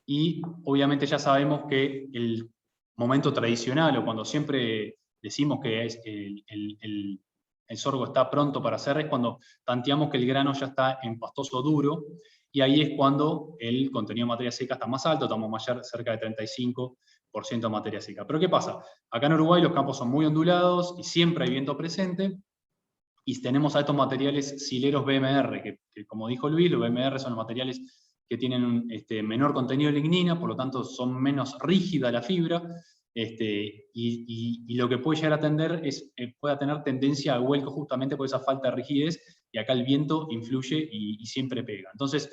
Y obviamente ya sabemos que el momento tradicional, o cuando siempre decimos que el sorgo está pronto para hacer, es cuando tanteamos que el grano ya está en pastoso duro, y ahí es cuando el contenido de materia seca está más alto, estamos más cerca de 35% de materia seca. Pero ¿qué pasa? Acá en Uruguay los campos son muy ondulados y siempre hay viento presente, y tenemos a estos materiales sileros BMR, que como dijo Luis, los BMR son los materiales que tienen un menor contenido de lignina, por lo tanto son menos rígida la fibra, y lo que puede llegar a tener puede tener tendencia al vuelco justamente por esa falta de rigidez, y acá el viento influye y siempre pega. Entonces,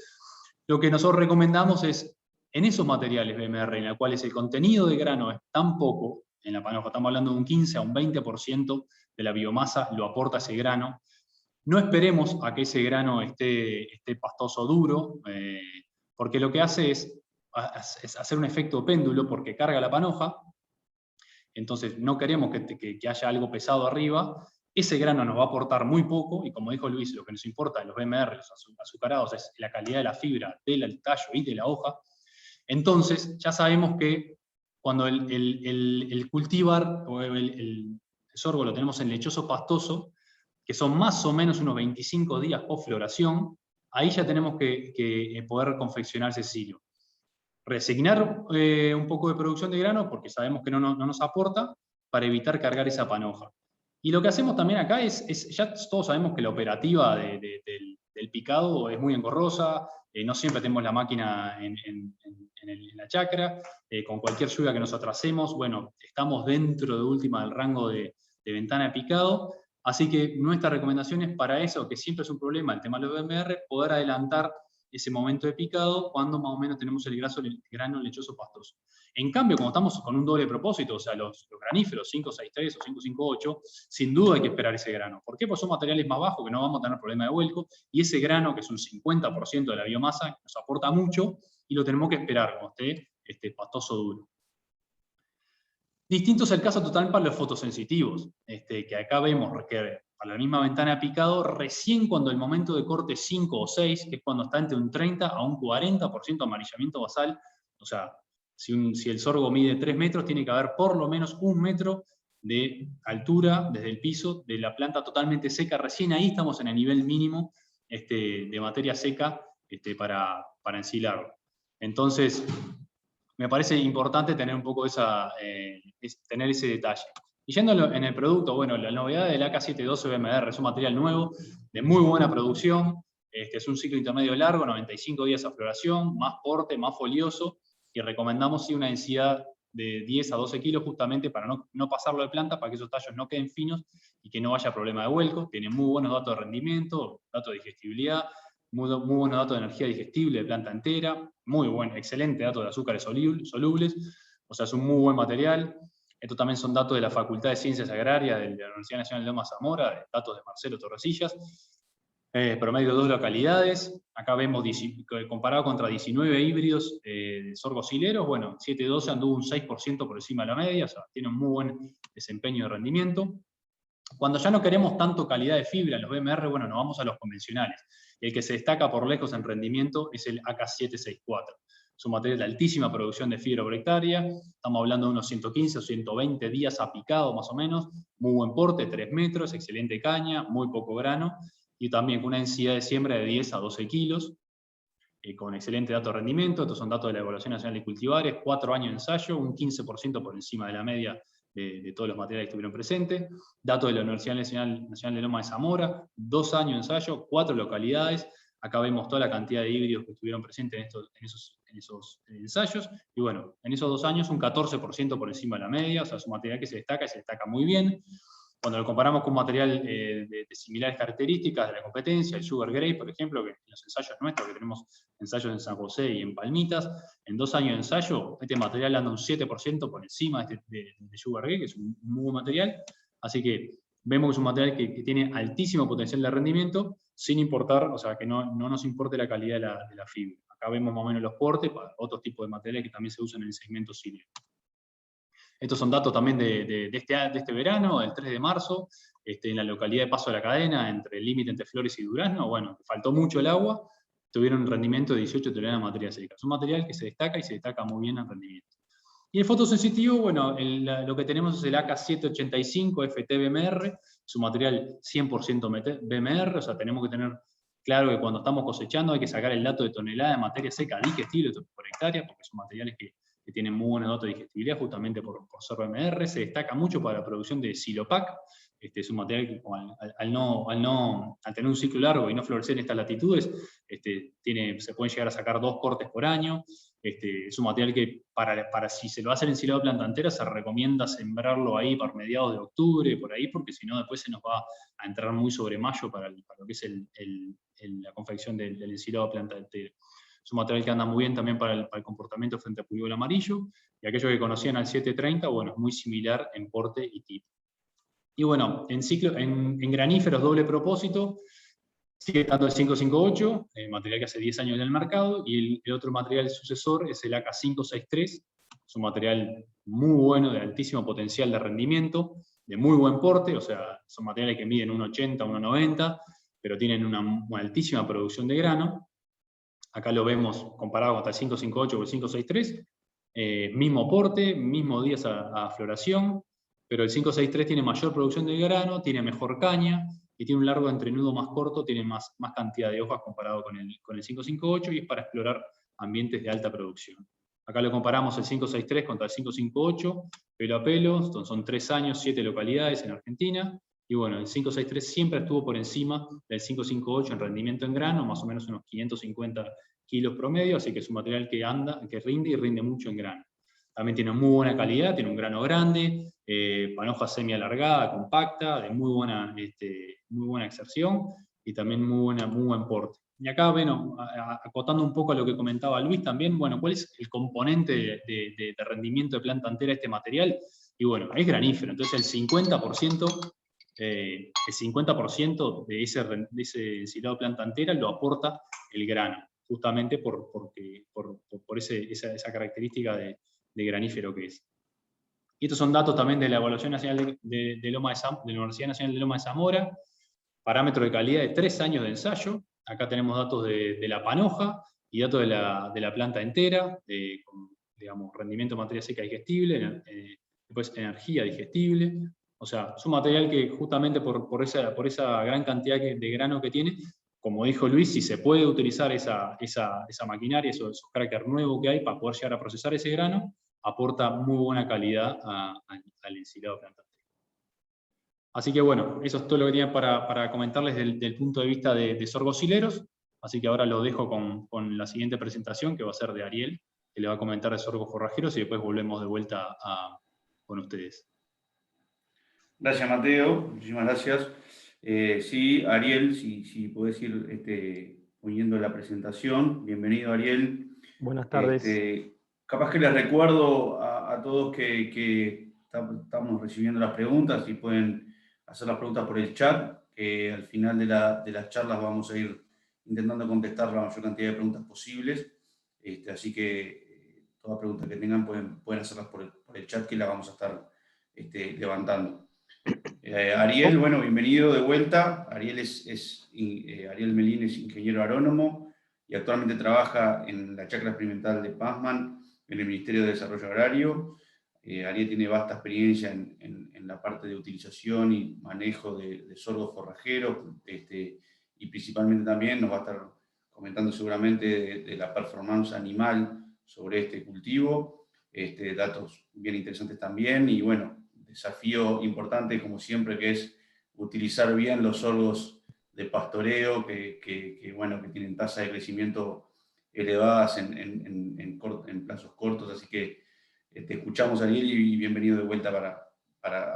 lo que nosotros recomendamos es, en esos materiales BMR, en los cuales el contenido de grano es tan poco, en la panoja estamos hablando de un 15 a un 20% de la biomasa lo aporta ese grano, no esperemos a que ese grano esté pastoso duro, porque lo que hace es hacer un efecto péndulo, porque carga la panoja. Entonces no queremos que haya algo pesado arriba. Ese grano nos va a aportar muy poco, y como dijo Luis, lo que nos importa en los BMR, los azucarados, es la calidad de la fibra del tallo y de la hoja. Entonces ya sabemos que cuando el cultivar o el sorgo lo tenemos en lechoso pastoso, que son más o menos unos 25 días post floración, ahí ya tenemos que poder confeccionar ese silo. Resignar un poco de producción de grano, porque sabemos que no nos aporta, para evitar cargar esa panoja. Y lo que hacemos también acá ya todos sabemos que la operativa del picado es muy engorrosa, no siempre tenemos la máquina en la chacra, con cualquier lluvia que nos atrasemos, bueno, estamos dentro de última del rango de ventana de picado. Así que nuestra recomendación es para eso, que siempre es un problema, el tema de los BMR, poder adelantar ese momento de picado cuando más o menos tenemos el grano lechoso pastoso. En cambio, como estamos con un doble propósito, o sea, los graníferos 563 o 558, sin duda hay que esperar ese grano. ¿Por qué? Pues son materiales más bajos que no vamos a tener problema de vuelco, y ese grano, que es un 50% de la biomasa, nos aporta mucho, y lo tenemos que esperar cuando esté pastoso duro. Distinto es el caso total para los fotosensitivos, que acá vemos que para la misma ventana de picado, recién cuando el momento de corte 5 o 6, que es cuando está entre un 30 a un 40% amarillamiento basal, o sea, si el sorgo mide 3 metros, tiene que haber por lo menos 1 metro de altura desde el piso de la planta totalmente seca. Recién ahí estamos en el nivel mínimo de materia seca para ensilarlo. Entonces, me parece importante tener un poco tener ese detalle. Y yendo en el producto, bueno, la novedad del AK712 BMR es un material nuevo, de muy buena producción, es un ciclo intermedio largo, 95 días a floración, más porte, más folioso, y recomendamos sí, una densidad de 10 a 12 kilos justamente para no pasarlo de planta, para que esos tallos no queden finos y que no haya problema de vuelco. Tiene muy buenos datos de rendimiento, datos de digestibilidad, muy buenos datos de energía digestible de planta entera, excelente datos de azúcares solubles, o sea, es un muy buen material. Estos también son datos de la Facultad de Ciencias Agrarias de la Universidad Nacional de Loma Zamora, datos de Marcelo Torresillas. Promedio de 2 localidades, acá vemos comparado contra 19 híbridos de sorgos hileros, bueno, 712 anduvo un 6% por encima de la media, o sea, tiene un muy buen desempeño de rendimiento. Cuando ya no queremos tanto calidad de fibra en los BMR, bueno, nos vamos a los convencionales. El que se destaca por lejos en rendimiento es el AK764. Es un material de altísima producción de fibra por hectárea, estamos hablando de unos 115 o 120 días a picado más o menos, muy buen porte, 3 metros, excelente caña, muy poco grano, y también con una densidad de siembra de 10 a 12 kilos, con excelente dato de rendimiento. Estos son datos de la Evaluación Nacional de Cultivares, 4 años de ensayo, un 15% por encima de la media de todos los materiales que estuvieron presentes. Datos de la Universidad Nacional de Loma de Zamora, 2 años de ensayo, 4 localidades. Acá vemos toda la cantidad de híbridos que estuvieron presentes en esos ensayos. Y bueno, en esos 2 años un 14% por encima de la media, o sea, es un material que se destaca y se destaca muy bien. Cuando lo comparamos con material de similares características de la competencia, el Sugar Grade, por ejemplo, que en los ensayos nuestros, que tenemos ensayos en San José y en Palmitas, en 2 años de ensayo, este material anda un 7% por encima de Sugar Grade, que es un muy buen material. Así que vemos que es un material que tiene altísimo potencial de rendimiento, sin importar, o sea, que no nos importe la calidad de la fibra. Acá vemos más o menos los portes para otros tipos de materiales que también se usan en el segmento silero. Estos son datos también de este verano, el 3 de marzo, en la localidad de Paso de la Cadena, entre el límite entre Flores y Durazno. Bueno, faltó mucho el agua, tuvieron un rendimiento de 18 toneladas de materia seca. Es un material que se destaca y se destaca muy bien en rendimiento. Y el fotosensitivo, bueno, lo que tenemos es el AK785 FT-BMR, es un material 100% BMR, o sea, tenemos que tener claro que cuando estamos cosechando hay que sacar el dato de tonelada de materia seca digestible por hectárea, porque son materiales que tienen muy buenos datos de digestibilidad justamente por ser BMR. Se destaca mucho para la producción de Silopac. Es un material que al tener un ciclo largo y no florecer en estas latitudes, se pueden llegar a sacar 2 cortes por año. Es un material que para si se lo va a hacer ensilado de planta entera, se recomienda sembrarlo ahí para mediados de octubre, por ahí, porque si no después se nos va a entrar muy sobre mayo para lo que es la confección del ensilado de planta entera. Es un material que anda muy bien también para el comportamiento frente a pulgón amarillo, y aquellos que conocían al 730, bueno, es muy similar en porte y tipo. Y bueno, en graníferos doble propósito, sigue estando el 558, material que hace 10 años en el mercado, y el otro material sucesor es el AK563, es un material muy bueno, de altísimo potencial de rendimiento, de muy buen porte, o sea, son materiales que miden 1,80, 1,90, pero tienen una altísima producción de grano. Acá lo vemos comparado contra el 558 o el 563, mismo porte, mismos días a floración, pero el 563 tiene mayor producción de grano, tiene mejor caña, y tiene un largo de entrenudo más corto, tiene más cantidad de hojas comparado con el 558, y es para explorar ambientes de alta producción. Acá lo comparamos el 563 contra el 558, pelo a pelo, son 3 años, 7 localidades en Argentina, y bueno, el 563 siempre estuvo por encima del 558 en rendimiento en grano, más o menos unos 550 kilos promedio, así que es un material que rinde y rinde mucho en grano. También tiene muy buena calidad, tiene un grano grande, panoja semi-alargada, compacta, de muy buena exerción, y también muy buen porte. y acá, bueno, acotando un poco a lo que comentaba Luis también, bueno, ¿cuál es el componente de rendimiento de planta entera de este material? Y bueno, es granífero, entonces el 50% de ese ensilado de planta entera lo aporta el grano, justamente por esa característica de granífero que es. Y estos son datos también de la Evaluación Nacional de la Universidad Nacional de Loma de Zamora, parámetro de calidad de 3 años de ensayo. Acá tenemos datos de la panoja y datos de la planta entera, con, digamos, rendimiento de materia seca digestible, después energía digestible. O sea, es un material que justamente por esa gran cantidad de grano que tiene, como dijo Luis, si se puede utilizar esa maquinaria, esos crackers nuevos que hay para poder llegar a procesar ese grano, aporta muy buena calidad al ensilado de planta. Así que bueno, eso es todo lo que tenía para comentarles del punto de vista de sorgos hileros. Así que ahora lo dejo con la siguiente presentación, que va a ser de Ariel, que le va a comentar de sorgos forrajeros, y después volvemos de vuelta con ustedes. Gracias, Mateo. Muchísimas gracias. Sí, Ariel, si podés ir poniendo la presentación. Bienvenido, Ariel. Buenas tardes. Capaz que les recuerdo a todos que estamos recibiendo las preguntas y pueden hacer las preguntas por el chat, que al final de las charlas vamos a ir intentando contestar la mayor cantidad de preguntas posibles. Así que toda pregunta que tengan pueden hacerlas por el chat, que la vamos a estar levantando. Ariel, bueno, bienvenido de vuelta. Ariel Ariel Melín es ingeniero agrónomo y actualmente trabaja en la chacra experimental de Pazman, en el Ministerio de Desarrollo Agrario. Ariel tiene vasta experiencia en la parte de utilización y manejo de sorgos forrajeros, y principalmente también nos va a estar comentando seguramente de la performance animal sobre este cultivo, datos bien interesantes también, y bueno, desafío importante como siempre, que es utilizar bien los sorgos de pastoreo que tienen tasas de crecimiento elevadas en plazos cortos. Así que te escuchamos, Ariel, y bienvenido de vuelta para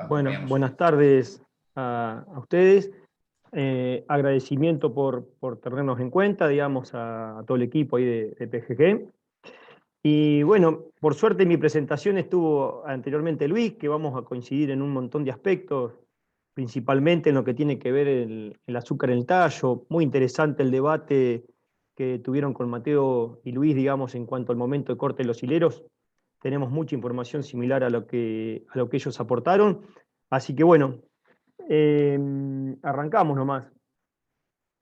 bueno, buenas tardes a ustedes. Agradecimiento por tenernos en cuenta, digamos, a todo el equipo ahí de PGG. Y bueno, por suerte en mi presentación estuvo anteriormente Luis, que vamos a coincidir en un montón de aspectos, principalmente en lo que tiene que ver el azúcar en el tallo. Muy interesante el debate que tuvieron con Mateo y Luis, digamos, en cuanto al momento de corte de los hileros. Tenemos mucha información similar a lo que ellos aportaron. Así que bueno, arrancamos nomás.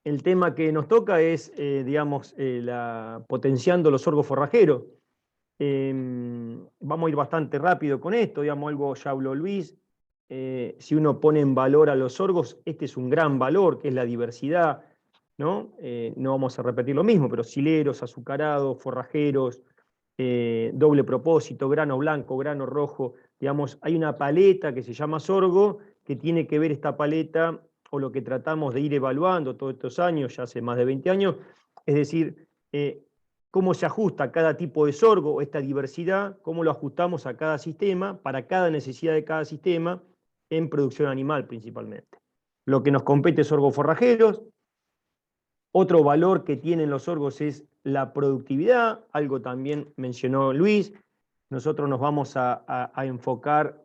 El tema que nos toca es, digamos, potenciando los sorgos forrajeros. Vamos a ir bastante rápido con esto, digamos, algo ya habló Luis. Si uno pone en valor a los sorgos, este es un gran valor, que es la diversidad, ¿no? No vamos a repetir lo mismo, pero sileros, azucarados, forrajeros, doble propósito, grano blanco, grano rojo, digamos, hay una paleta que se llama sorgo, que tiene que ver esta paleta, o lo que tratamos de ir evaluando todos estos años, ya hace más de 20 años, es decir, cómo se ajusta a cada tipo de sorgo, esta diversidad, cómo lo ajustamos a cada sistema, para cada necesidad de cada sistema, en producción animal principalmente. Lo que nos compete es sorgos forrajeros. Otro valor que tienen los sorgos es la productividad, algo también mencionó Luis. Nosotros nos vamos a enfocar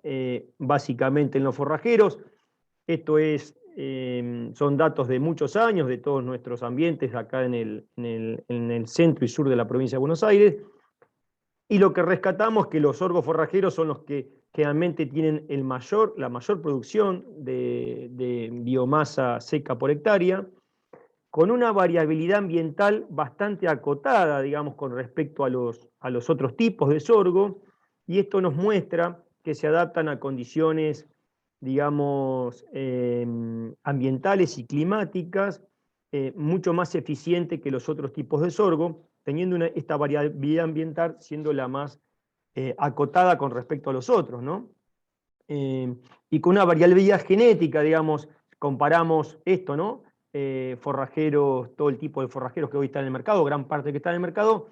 básicamente en los forrajeros. Esto son datos de muchos años, de todos nuestros ambientes acá en el centro y sur de la provincia de Buenos Aires. Y lo que rescatamos es que los sorgos forrajeros son los que generalmente tienen la mayor producción de biomasa seca por hectárea, con una variabilidad ambiental bastante acotada, digamos, con respecto a los otros tipos de sorgo, y esto nos muestra que se adaptan a condiciones, digamos, ambientales y climáticas mucho más eficiente que los otros tipos de sorgo, teniendo esta variabilidad ambiental siendo la más acotada con respecto a los otros, ¿no? Y con una variabilidad genética, digamos, comparamos esto, ¿no? Forrajeros, todo el tipo de forrajeros que hoy están en el mercado, gran parte que está en el mercado,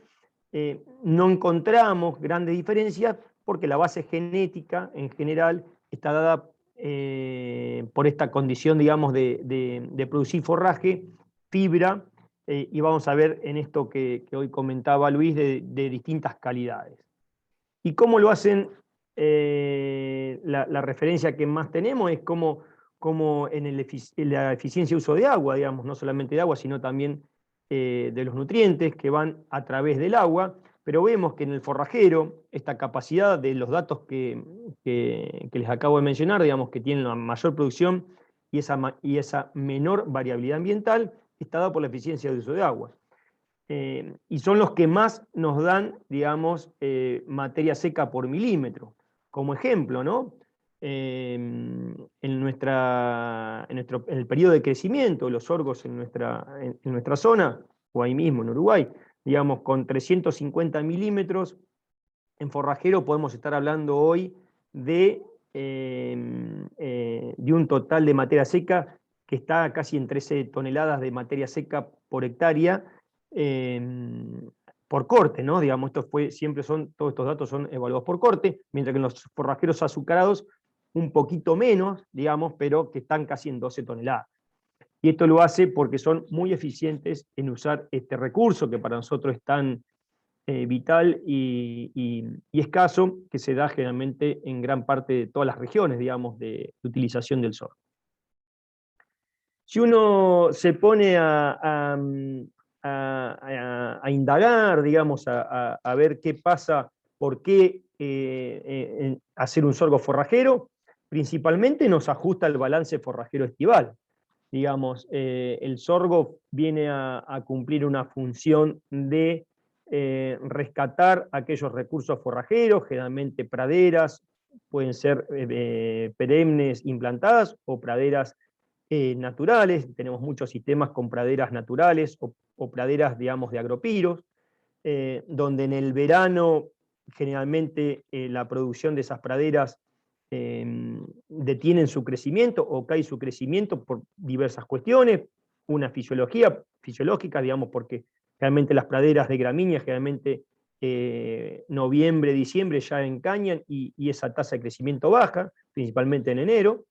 no encontramos grandes diferencias porque la base genética en general está dada por esta condición, digamos, de producir forraje, fibra y vamos a ver en esto que hoy comentaba Luis de distintas calidades. ¿Y cómo lo hacen? La referencia que más tenemos es como en la eficiencia de uso de agua, digamos, no solamente de agua, sino también de los nutrientes que van a través del agua, pero vemos que en el forrajero, esta capacidad de los datos que les acabo de mencionar, digamos, que tienen la mayor producción y esa menor variabilidad ambiental, está dada por la eficiencia de uso de agua. Y son los que más nos dan, digamos, materia seca por milímetro. Como ejemplo, ¿no? En el periodo de crecimiento, los sorgos en nuestra zona, o ahí mismo en Uruguay, digamos, con 350 milímetros, en forrajero podemos estar hablando hoy de un total de materia seca que está casi en 13 toneladas de materia seca por hectárea, por corte, ¿no? Digamos, todos estos datos son evaluados por corte, mientras que en los forrajeros azucarados un poquito menos, digamos, pero que están casi en 12 toneladas. Y esto lo hace porque son muy eficientes en usar este recurso que para nosotros es tan vital y escaso, que se da generalmente en gran parte de todas las regiones, digamos, de utilización del sorgo. Si uno se pone a indagar, digamos, a ver qué pasa, por qué hacer un sorgo forrajero, principalmente nos ajusta el balance forrajero estival. Digamos, el sorgo viene a cumplir una función de rescatar aquellos recursos forrajeros, generalmente praderas, pueden ser perennes implantadas o praderas naturales. Tenemos muchos sistemas con praderas naturales o praderas, digamos, de agropiros, donde en el verano generalmente la producción de esas praderas detienen su crecimiento o cae su crecimiento por diversas cuestiones, una fisiológica, digamos, porque realmente las praderas de gramíneas generalmente noviembre, diciembre ya encañan y esa tasa de crecimiento baja, principalmente en enero.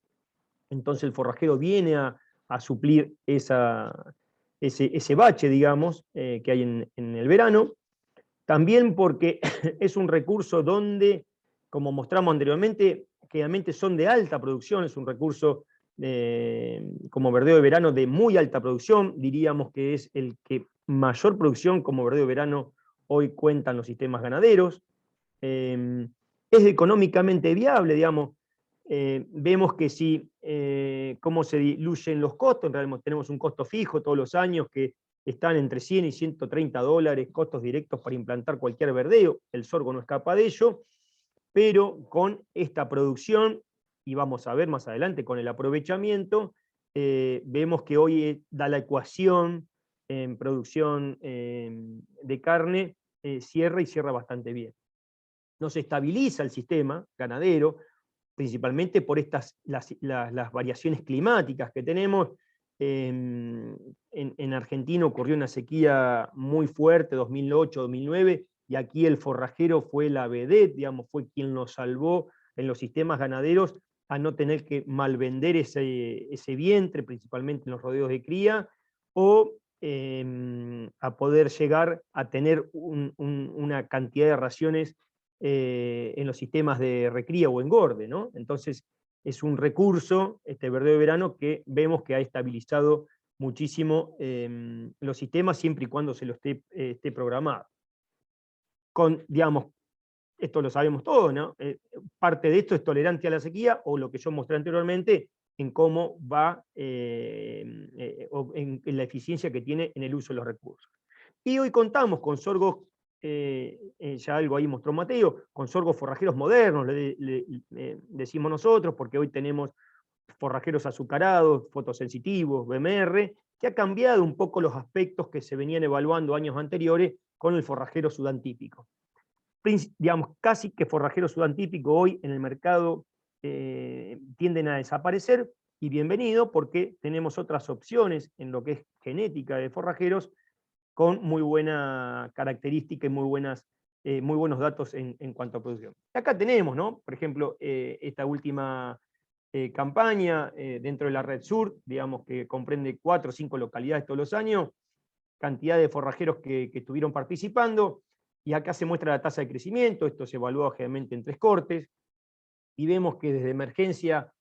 Entonces el forrajero viene a suplir ese bache, digamos, que hay en el verano. También porque es un recurso donde, como mostramos anteriormente, generalmente son de alta producción, es un recurso como verdeo de verano de muy alta producción, diríamos que es el que mayor producción como verdeo de verano hoy cuentan los sistemas ganaderos. Es económicamente viable, digamos. Vemos que si, cómo se diluyen los costos, realmente tenemos un costo fijo todos los años que están entre 100 y 130 dólares, costos directos para implantar cualquier verdeo, el sorgo no escapa de ello, pero con esta producción, y vamos a ver más adelante con el aprovechamiento, vemos que hoy da la ecuación en producción de carne, cierra bastante bien. No se estabiliza el sistema ganadero, principalmente por las variaciones climáticas que tenemos. En Argentina ocurrió una sequía muy fuerte, 2008-2009, y aquí el forrajero fue la vedette, digamos, fue quien nos salvó en los sistemas ganaderos a no tener que malvender ese vientre, principalmente en los rodeos de cría, o a poder llegar a tener una cantidad de raciones en los sistemas de recría o engorde, ¿no? Entonces, es un recurso, este verdeo de verano, que vemos que ha estabilizado muchísimo los sistemas siempre y cuando se lo esté programado. Digamos, esto lo sabemos todos, ¿no? Parte de esto es tolerancia a la sequía, o lo que yo mostré anteriormente, en cómo va, en la eficiencia que tiene en el uso de los recursos. Y hoy contamos con sorgos, ya algo ahí mostró Mateo, con sorgos forrajeros modernos, decimos nosotros, porque hoy tenemos forrajeros azucarados, fotosensitivos, BMR, que ha cambiado un poco los aspectos que se venían evaluando años anteriores con el forrajero Sudán típico. Digamos, casi que forrajero Sudán típico hoy en el mercado tienden a desaparecer, y bienvenido, porque tenemos otras opciones en lo que es genética de forrajeros con muy buena característica y muy buenos datos en cuanto a producción. Acá tenemos, ¿no? Por ejemplo, esta última campaña dentro de la Red Sur, digamos que comprende 4 o 5 localidades todos los años, cantidad de forrajeros que estuvieron participando, y acá se muestra la tasa de crecimiento. Esto se evalúa generalmente en 3 cortes, y vemos que desde emergencia,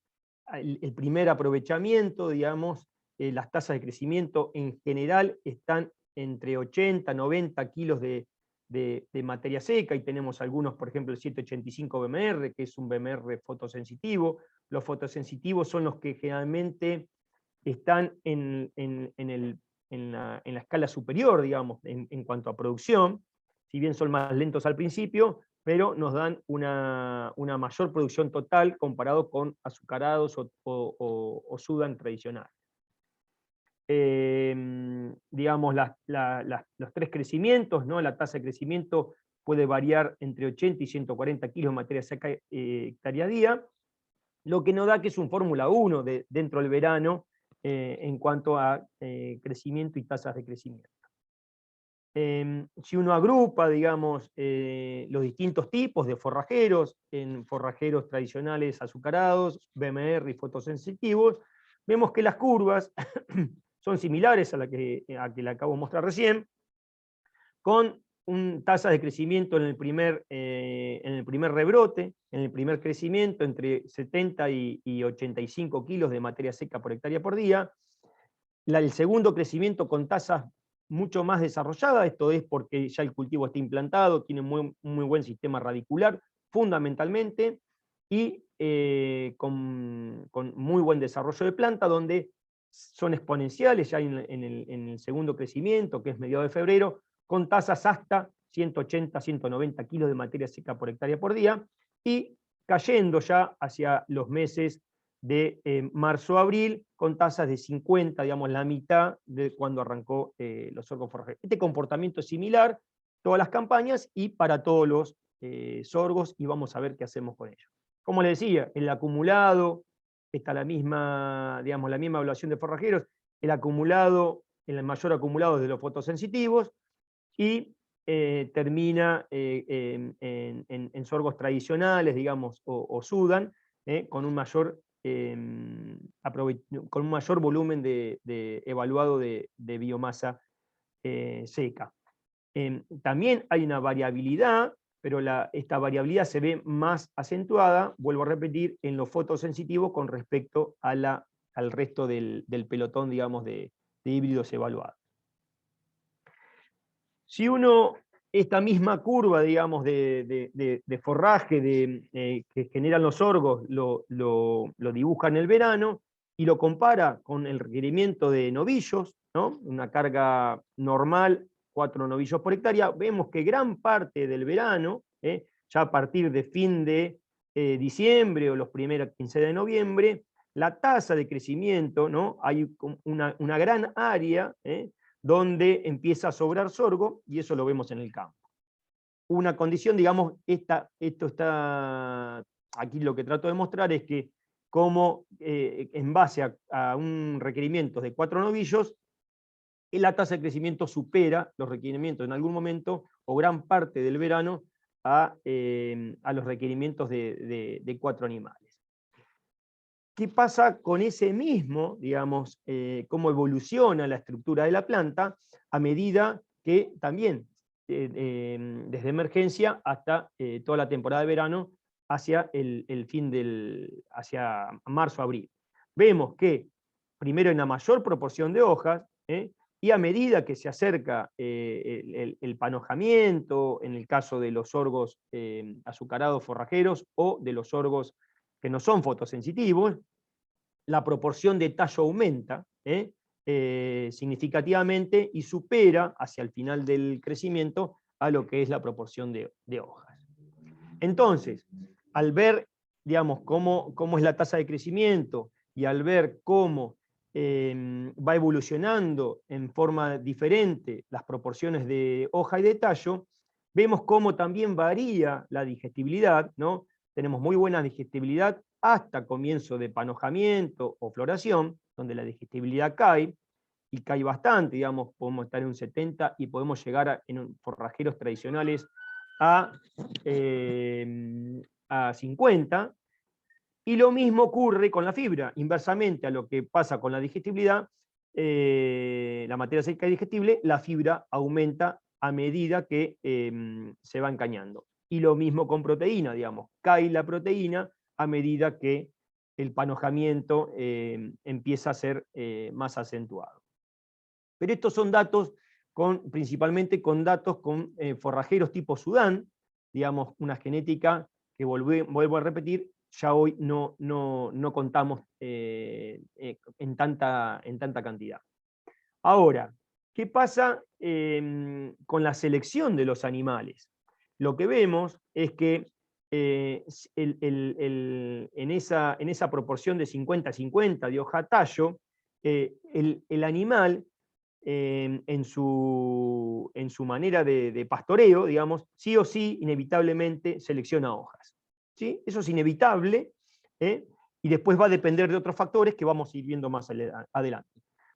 el primer aprovechamiento, digamos, las tasas de crecimiento en general están entre 80 90 kilos de materia seca, y tenemos algunos, por ejemplo, el 785 BMR, que es un BMR fotosensitivo. Los fotosensitivos son los que generalmente están en la escala superior, digamos, en cuanto a producción, si bien son más lentos al principio, pero nos dan una mayor producción total comparado con azucarados o Sudan tradicional. Digamos, los 3 crecimientos, ¿no? La tasa de crecimiento puede variar entre 80 y 140 kilos de materia seca hectárea día, lo que nos da que es un Fórmula 1 dentro del verano en cuanto a crecimiento y tasas de crecimiento. Si uno agrupa, digamos, los distintos tipos de forrajeros, en forrajeros tradicionales azucarados, BMR y fotosensitivos, vemos que las curvas son similares a la que le acabo de mostrar recién, con tasas de crecimiento en el primer rebrote, en el primer crecimiento, entre 70 y 85 kilos de materia seca por hectárea por día. El segundo crecimiento con tasas mucho más desarrolladas, esto es porque ya el cultivo está implantado, tiene muy buen sistema radicular, fundamentalmente, y con muy buen desarrollo de planta, donde son exponenciales ya en el segundo crecimiento, que es mediados de febrero, con tasas hasta 180, 190 kilos de materia seca por hectárea por día, y cayendo ya hacia los meses de marzo-abril, con tasas de 50, digamos, la mitad de cuando arrancó los sorgos forrajeros. Este comportamiento es similar todas las campañas y para todos los sorgos, y vamos a ver qué hacemos con ellos. Como les decía, el acumulado, está la misma, digamos, la misma evaluación de forrajeros, el acumulado, el mayor acumulado de los fotosensitivos, y termina en sorgos tradicionales, digamos, o Sudan, con un mayor volumen evaluado de biomasa seca. También hay una variabilidad, pero esta variabilidad se ve más acentuada, vuelvo a repetir, en los fotosensitivos con respecto al resto del pelotón, digamos, de híbridos evaluados. Si uno, esta misma curva, digamos, de forraje que generan los sorgos, lo dibuja en el verano, y lo compara con el requerimiento de novillos, ¿no? Una carga normal, 4 novillos por hectárea, vemos que gran parte del verano, ya a partir de fin de diciembre o los primeros 15 de noviembre, la tasa de crecimiento, ¿no? Hay una gran área, donde empieza a sobrar sorgo, y eso lo vemos en el campo. Una condición, digamos, esto está, aquí lo que trato de mostrar es que como en base a un requerimiento de 4 novillos, la tasa de crecimiento supera los requerimientos en algún momento, o gran parte del verano, a los requerimientos de 4 animales. ¿Qué pasa con ese mismo, digamos, cómo evoluciona la estructura de la planta a medida que también, desde emergencia hasta toda la temporada de verano, hacia el fin hacia marzo-abril? Vemos que primero hay una mayor proporción de hojas, y a medida que se acerca el panojamiento, en el caso de los sorgos azucarados forrajeros o de los sorgos que no son fotosensitivos, la proporción de tallo aumenta significativamente y supera hacia el final del crecimiento a lo que es la proporción de hojas. Entonces, al ver, digamos, cómo es la tasa de crecimiento, y al ver cómo va evolucionando en forma diferente las proporciones de hoja y de tallo, vemos cómo también varía la digestibilidad, ¿no? Tenemos muy buena digestibilidad hasta comienzo de panojamiento o floración, donde la digestibilidad cae, y cae bastante, digamos, podemos estar en un 70 y podemos llegar en forrajeros tradicionales a 50, y lo mismo ocurre con la fibra, inversamente a lo que pasa con la digestibilidad, la materia seca y digestible, la fibra aumenta a medida que se va encañando. Y lo mismo con proteína, digamos, cae la proteína a medida que el panojamiento empieza a ser más acentuado. Pero estos son datos principalmente con datos con forrajeros tipo Sudán, digamos, una genética que vuelvo a repetir, ya hoy no contamos en tanta cantidad. Ahora, ¿qué pasa con la selección de los animales? Lo que vemos es que en esa proporción de 50-50 de hoja-tallo, el animal en su manera de pastoreo, digamos, sí o sí, inevitablemente selecciona hojas. ¿Sí? Eso es inevitable, y después va a depender de otros factores que vamos a ir viendo más adelante.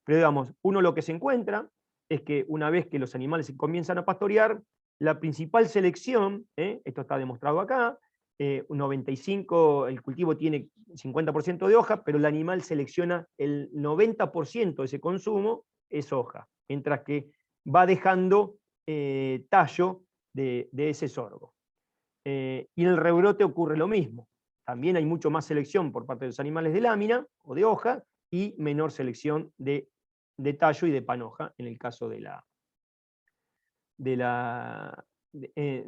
Pero digamos, uno lo que se encuentra es que una vez que los animales se comienzan a pastorear, la principal selección, esto está demostrado acá, 95, el cultivo tiene 50% de hoja, pero el animal selecciona el 90% de ese consumo, es hoja, mientras que va dejando tallo de ese sorgo. Y en el rebrote ocurre lo mismo. También hay mucho más selección por parte de los animales de lámina o de hoja y menor selección de tallo y de panoja en el caso en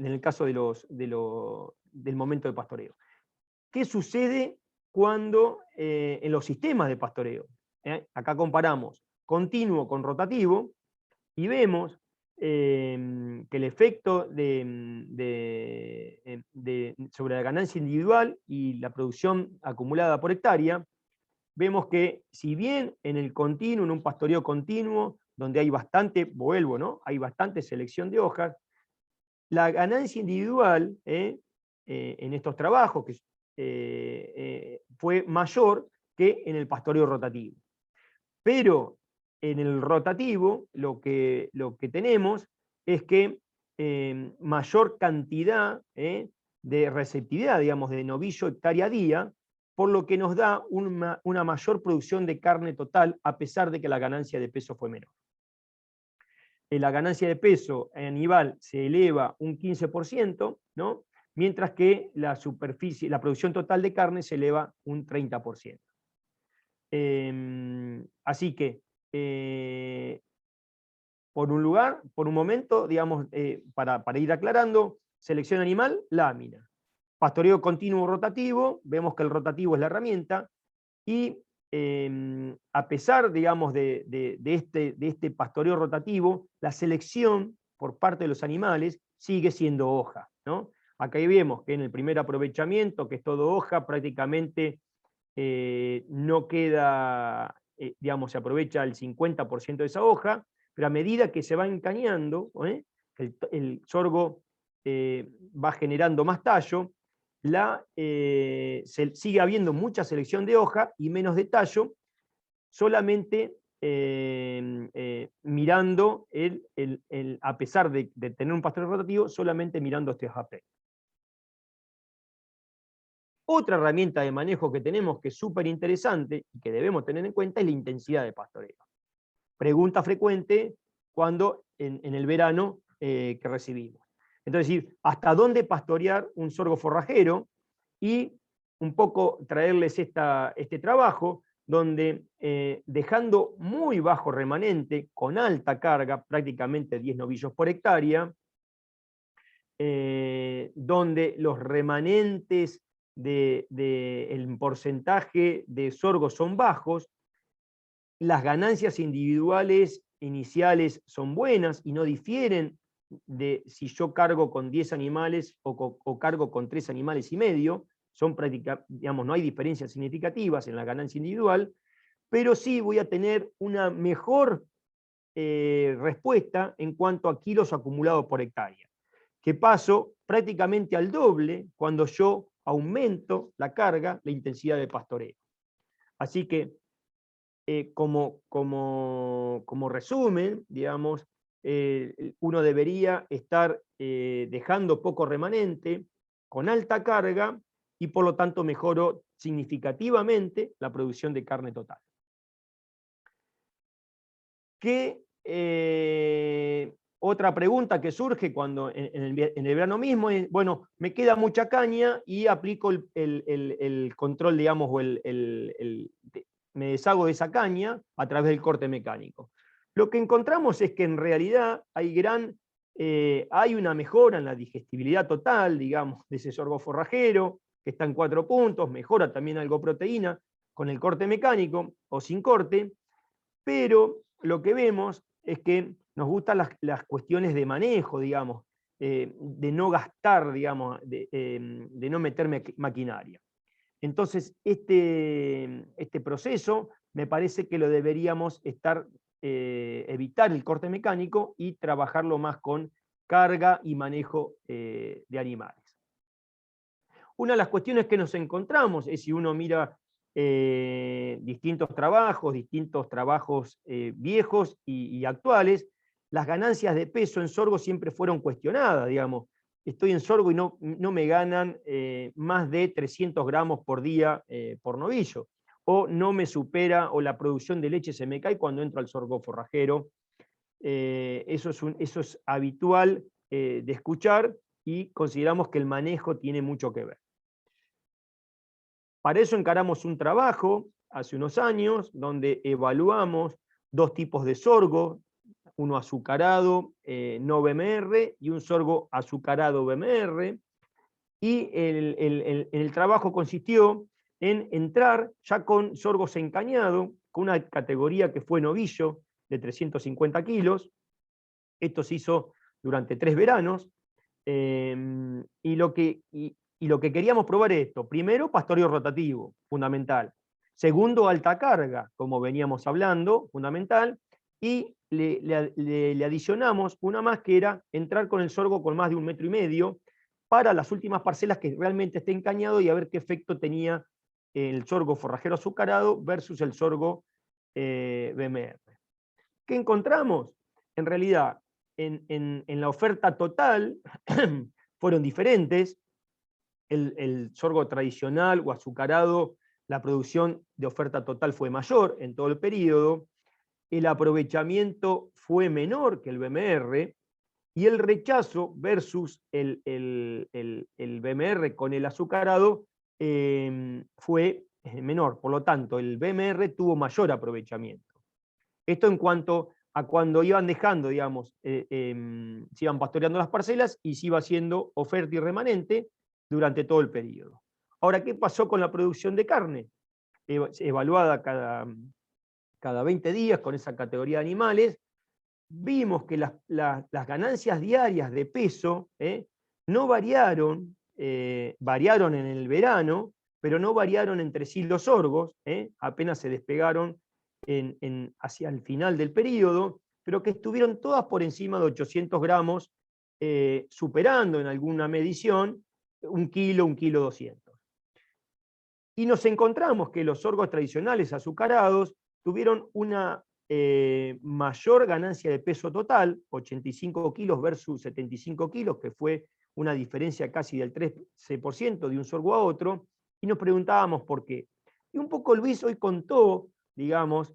el caso del momento de pastoreo. ¿Qué sucede cuando en los sistemas de pastoreo? Acá comparamos continuo con rotativo y vemos que el efecto sobre la ganancia individual y la producción acumulada por hectárea, vemos que si bien en el continuo, en un pastoreo continuo, donde hay bastante, ¿no? Hay bastante selección de hojas, la ganancia individual en estos trabajos fue mayor que en el pastoreo rotativo. Pero en el rotativo lo que tenemos es que mayor cantidad de receptividad, digamos, de novillo hectárea día, por lo que nos da una mayor producción de carne total, a pesar de que la ganancia de peso fue menor. La ganancia de peso animal se eleva un 15%, ¿no? Mientras que la producción total de carne se eleva un 30%. Así que, por un momento, digamos, para ir aclarando, selección animal, lámina. Pastoreo continuo rotativo, vemos que el rotativo es la herramienta, y a pesar, digamos, de este pastoreo rotativo, la selección por parte de los animales sigue siendo hoja, ¿no? Acá vemos que en el primer aprovechamiento, que es todo hoja, prácticamente no queda, digamos, se aprovecha el 50% de esa hoja, pero a medida que se va encañando, el sorgo va generando más tallo, sigue habiendo mucha selección de hoja y menos de tallo, solamente mirando, a pesar de tener un pastoreo rotativo, solamente mirando este aspecto. Otra herramienta de manejo que tenemos que es súper interesante y que debemos tener en cuenta es la intensidad de pastoreo. Pregunta frecuente cuando en el verano que recibimos. Entonces, ¿hasta dónde pastorear un sorgo forrajero? Y un poco traerles este trabajo donde dejando muy bajo remanente, con alta carga, prácticamente 10 novillos por hectárea, donde los remanentes el porcentaje de sorgo son bajos, las ganancias individuales iniciales son buenas y no difieren de si yo cargo con 10 animales o cargo con 3 animales y medio, son digamos, no hay diferencias significativas en la ganancia individual, pero sí voy a tener una mejor respuesta en cuanto a kilos acumulados por hectárea, que paso prácticamente al doble cuando yo aumento la carga, la intensidad de pastoreo. Así que, como resumen, digamos, uno debería estar dejando poco remanente, con alta carga, y por lo tanto mejoró significativamente la producción de carne total. que otra pregunta que surge cuando en el verano mismo es, bueno, me queda mucha caña y aplico el control, digamos, o me deshago de esa caña a través del corte mecánico. Lo que encontramos es que en realidad hay una mejora en la digestibilidad total, digamos, de ese sorgo forrajero, que está en 4 puntos, mejora también algo proteína con el corte mecánico o sin corte, pero lo que vemos es que nos gustan las cuestiones de manejo, digamos, de no gastar, digamos, de no meter maquinaria. Entonces, este proceso me parece que lo deberíamos evitar el corte mecánico y trabajarlo más con carga y manejo de animales. Una de las cuestiones que nos encontramos es, si uno mira distintos trabajos viejos y actuales, las ganancias de peso en sorgo siempre fueron cuestionadas, digamos. Estoy en sorgo y no me ganan más de 300 gramos por día por novillo, o no me supera, o la producción de leche se me cae cuando entro al sorgo forrajero. Eso es habitual de escuchar, y consideramos que el manejo tiene mucho que ver. Para eso encaramos un trabajo hace unos años donde evaluamos 2 tipos de sorgo, uno azucarado no BMR y un sorgo azucarado BMR, y el trabajo consistió en entrar ya con sorgos encañados, con una categoría que fue novillo de 350 kilos. Esto se hizo durante 3 veranos, y lo que queríamos probar es esto: primero, pastoreo rotativo, fundamental; segundo, alta carga, como veníamos hablando, fundamental; y le adicionamos una más, que era entrar con el sorgo con más de 1,5 metros para las últimas parcelas que realmente esté encañado, y a ver qué efecto tenía el sorgo forrajero azucarado versus el sorgo BMR. ¿Qué encontramos? En realidad, en la oferta total fueron diferentes. El sorgo tradicional o azucarado, la producción de oferta total fue mayor en todo el periodo, el aprovechamiento fue menor que el BMR, y el rechazo versus el BMR con el azucarado fue menor. Por lo tanto, el BMR tuvo mayor aprovechamiento. Esto en cuanto a cuando iban dejando, digamos, se iban pastoreando las parcelas y se iba haciendo oferta y remanente durante todo el periodo. Ahora, ¿qué pasó con la producción de carne? Evaluada cada 20 días con esa categoría de animales, vimos que las ganancias diarias de peso no variaron, variaron en el verano, pero no variaron entre sí los sorgos, apenas se despegaron hacia el final del periodo, pero que estuvieron todas por encima de 800 gramos, superando en alguna medición 1 kilo, 1,2 kilos. Y nos encontramos que los sorgos tradicionales azucarados tuvieron una mayor ganancia de peso total, 85 kilos versus 75 kilos, que fue una diferencia casi del 13% de un sorgo a otro, y nos preguntábamos por qué. Y un poco Luis hoy contó, digamos,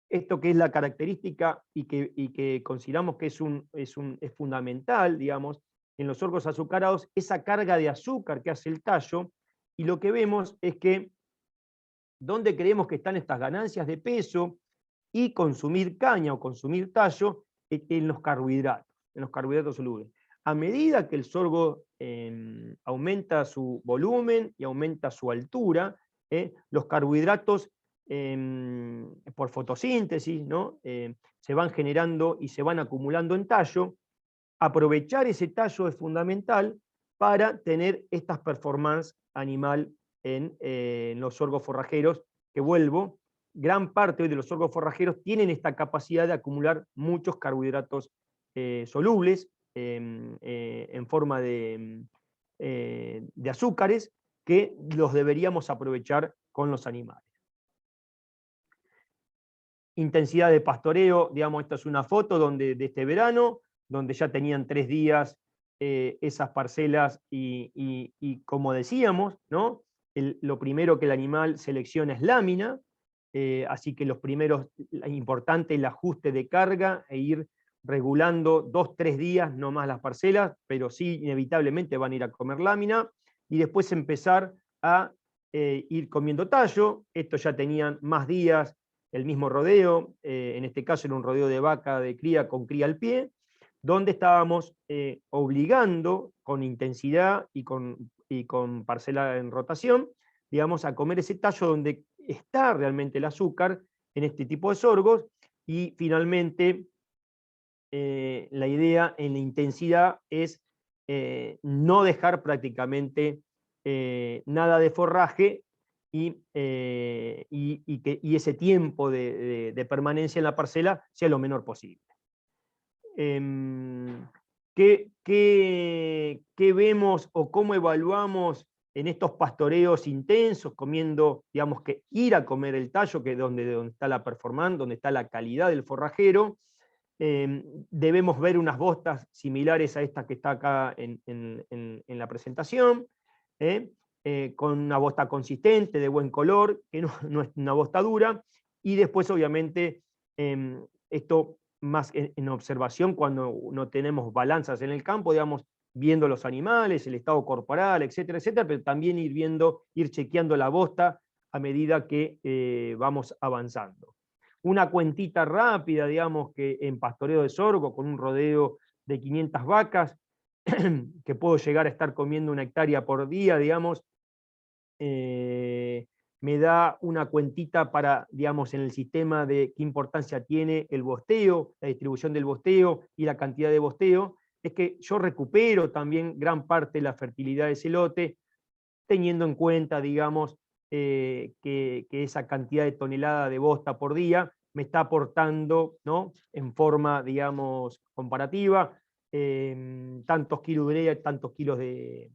esto que es la característica y que consideramos que es fundamental, digamos, en los sorgos azucarados, esa carga de azúcar que hace el tallo, y lo que vemos es que ¿dónde creemos que están estas ganancias de peso y consumir caña o consumir tallo? En los carbohidratos solubles. A medida que el sorgo aumenta su volumen y aumenta su altura, los carbohidratos por fotosíntesis, ¿no? Se van generando y se van acumulando en tallo. Aprovechar ese tallo es fundamental para tener estas performances animal en los sorgos forrajeros, que vuelvo, gran parte hoy de los sorgos forrajeros tienen esta capacidad de acumular muchos carbohidratos solubles en forma de azúcares, que los deberíamos aprovechar con los animales. Intensidad de pastoreo, digamos, esta es una foto de este verano, donde ya tenían 3 días esas parcelas, y como decíamos, ¿no? Lo primero que el animal selecciona es lámina, así que lo importante el ajuste de carga e ir regulando 2-3 días, no más las parcelas, pero sí inevitablemente van a ir a comer lámina, y después empezar a ir comiendo tallo. Estos ya tenían más días el mismo rodeo, en este caso era un rodeo de vaca de cría con cría al pie, donde estábamos obligando con intensidad y con parcela en rotación, digamos, a comer ese tallo donde está realmente el azúcar en este tipo de sorgos, y finalmente la idea en la intensidad es no dejar prácticamente nada de forraje, y ese tiempo de permanencia en la parcela sea lo menor posible. ¿Qué vemos o cómo evaluamos en estos pastoreos intensos, comiendo, digamos, que ir a comer el tallo, que es donde está la performance, donde está la calidad del forrajero? Debemos ver unas bostas similares a esta que está acá en la presentación, con una bosta consistente, de buen color, que no es una bosta dura, y después obviamente esto más en observación cuando no tenemos balanzas en el campo, digamos, viendo los animales, el estado corporal, etcétera, etcétera, pero también ir chequeando la bosta a medida que vamos avanzando. Una cuentita rápida, digamos, que en pastoreo de sorgo, con un rodeo de 500 vacas, que puedo llegar a estar comiendo 1 hectárea por día, digamos, me da una cuentita para, digamos, en el sistema de qué importancia tiene el bosteo, la distribución del bosteo y la cantidad de bosteo. Es que yo recupero también gran parte de la fertilidad de ese lote, teniendo en cuenta, digamos, que esa cantidad de tonelada de bosta por día me está aportando, ¿no?, en forma, digamos, comparativa, tantos kilos de urea y tantos kilos de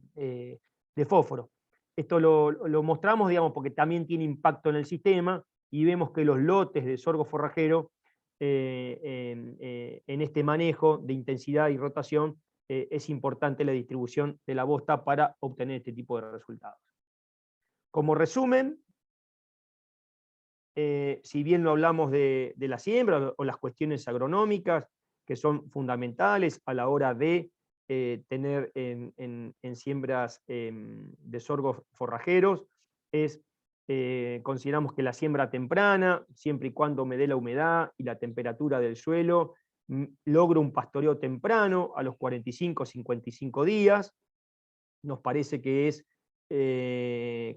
fósforo. Esto lo mostramos, digamos, porque también tiene impacto en el sistema, y vemos que los lotes de sorgo forrajero en este manejo de intensidad y rotación es importante la distribución de la bosta para obtener este tipo de resultados. Como resumen, si bien no hablamos de la siembra o las cuestiones agronómicas, que son fundamentales a la hora de tener en siembras de sorgos forrajeros, consideramos que la siembra temprana, siempre y cuando me dé la humedad y la temperatura del suelo, logro un pastoreo temprano a los 45-55 días. Nos parece que es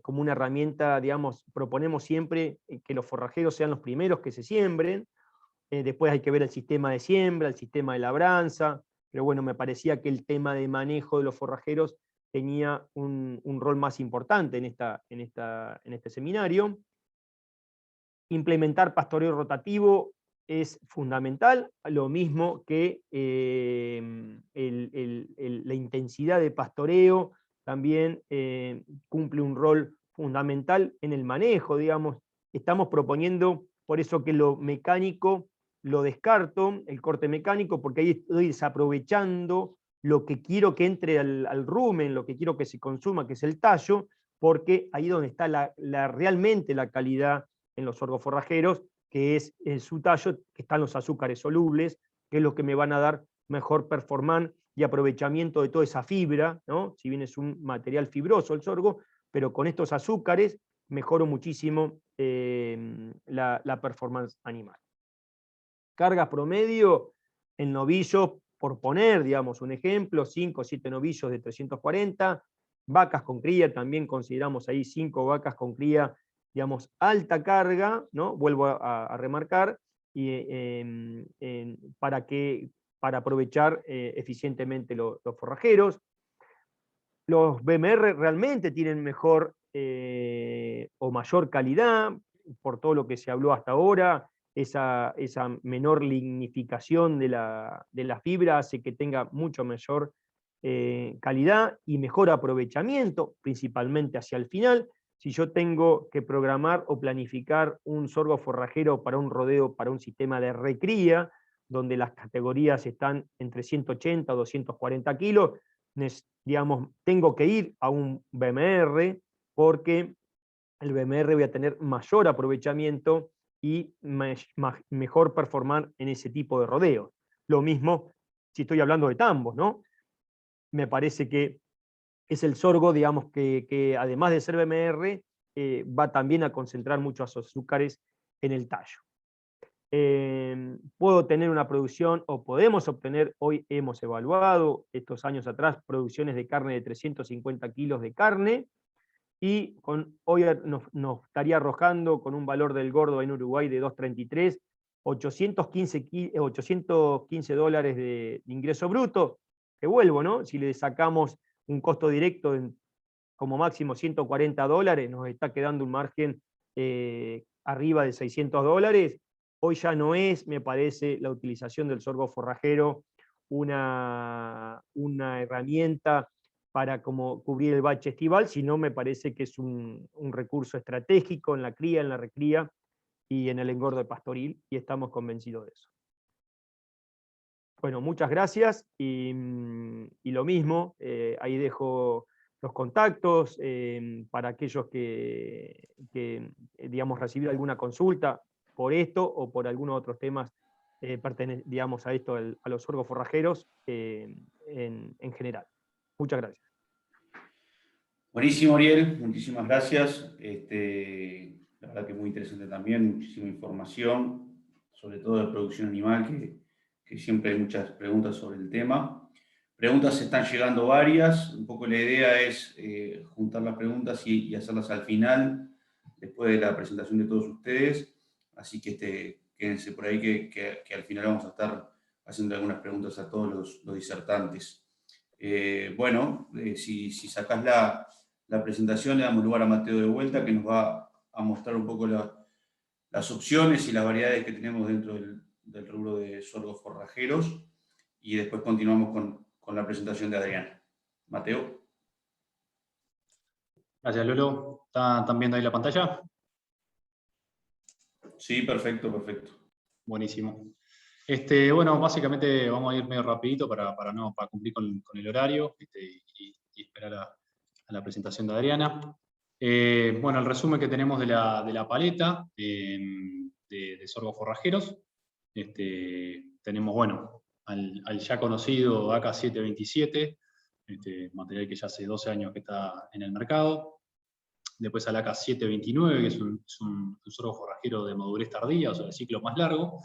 como una herramienta, digamos, proponemos siempre que los forrajeros sean los primeros que se siembren. Después hay que ver el sistema de siembra, el sistema de labranza, pero bueno, me parecía que el tema de manejo de los forrajeros tenía un rol más importante en este seminario. Implementar pastoreo rotativo es fundamental, lo mismo que la intensidad de pastoreo también cumple un rol fundamental en el manejo, digamos. Estamos proponiendo, por eso que lo mecánico lo descarto, el corte mecánico, porque ahí estoy desaprovechando lo que quiero que entre al rumen, lo que quiero que se consuma, que es el tallo, porque ahí es donde está realmente la calidad en los sorgos forrajeros, que es en su tallo, que están los azúcares solubles, que es lo que me van a dar mejor performance y aprovechamiento de toda esa fibra, ¿no? Si bien es un material fibroso el sorgo, pero con estos azúcares mejoro muchísimo la performance animal. Cargas promedio en novillos, por poner, digamos, un ejemplo, 5 o 7 novillos de 340, vacas con cría, también consideramos ahí 5 vacas con cría, digamos, alta carga, ¿no? Vuelvo a remarcar, para aprovechar eficientemente los forrajeros. Los BMR realmente tienen mejor o mayor calidad, por todo lo que se habló hasta ahora. Esa menor lignificación de la fibra hace que tenga mucho mayor calidad y mejor aprovechamiento, principalmente hacia el final. Si yo tengo que programar o planificar un sorgo forrajero para un rodeo, para un sistema de recría, donde las categorías están entre 180 o 240 kilos, digamos, tengo que ir a un BMR, porque el BMR voy a tener mayor aprovechamiento y mejor performar en ese tipo de rodeos. Lo mismo si estoy hablando de tambos, ¿no? Me parece que es el sorgo, digamos, que además de ser BMR, va también a concentrar muchos azúcares en el tallo. Puedo tener una producción, o podemos obtener, hoy hemos evaluado, estos años atrás, producciones de carne de 350 kilos de carne, y hoy nos estaría arrojando con un valor del gordo en Uruguay de 2.33, 815 dólares de ingreso bruto, que vuelvo, ¿no? Si le sacamos un costo directo como máximo 140 dólares, nos está quedando un margen arriba de 600 dólares. Hoy ya no es, me parece, la utilización del sorgo forrajero una herramienta para como cubrir el bache estival, sino me parece que es un recurso estratégico en la cría, en la recría y en el engorde pastoril, y estamos convencidos de eso. Bueno, muchas gracias, y lo mismo, ahí dejo los contactos para aquellos que digamos, recibir alguna consulta por esto o por algunos otros temas, digamos, a esto, a los sorgos forrajeros en general. Muchas gracias. Buenísimo, Ariel, muchísimas gracias. La verdad que muy interesante también, muchísima información, sobre todo de producción animal, que siempre hay muchas preguntas sobre el tema. Preguntas están llegando varias, un poco la idea es juntar las preguntas y hacerlas al final, después de la presentación de todos ustedes, así que quédense por ahí que al final vamos a estar haciendo algunas preguntas a todos los disertantes. Si sacás la presentación, le damos lugar a Mateo de vuelta, que nos va a mostrar un poco las opciones y las variedades que tenemos dentro del rubro de sorgos forrajeros, y después continuamos con la presentación de Adriana. Mateo. Gracias, Lolo. ¿Están viendo ahí la pantalla? Sí, perfecto. Buenísimo. Bueno, básicamente vamos a ir medio rapidito para cumplir con el horario y esperar a la presentación de Adriana. Bueno, el resumen que tenemos de la paleta de sorgos forrajeros. Tenemos, bueno, al ya conocido AK 727, material que ya hace 12 años que está en el mercado. Después al AK 729, que es un sorgo forrajero de madurez tardía, o sea, el ciclo más largo.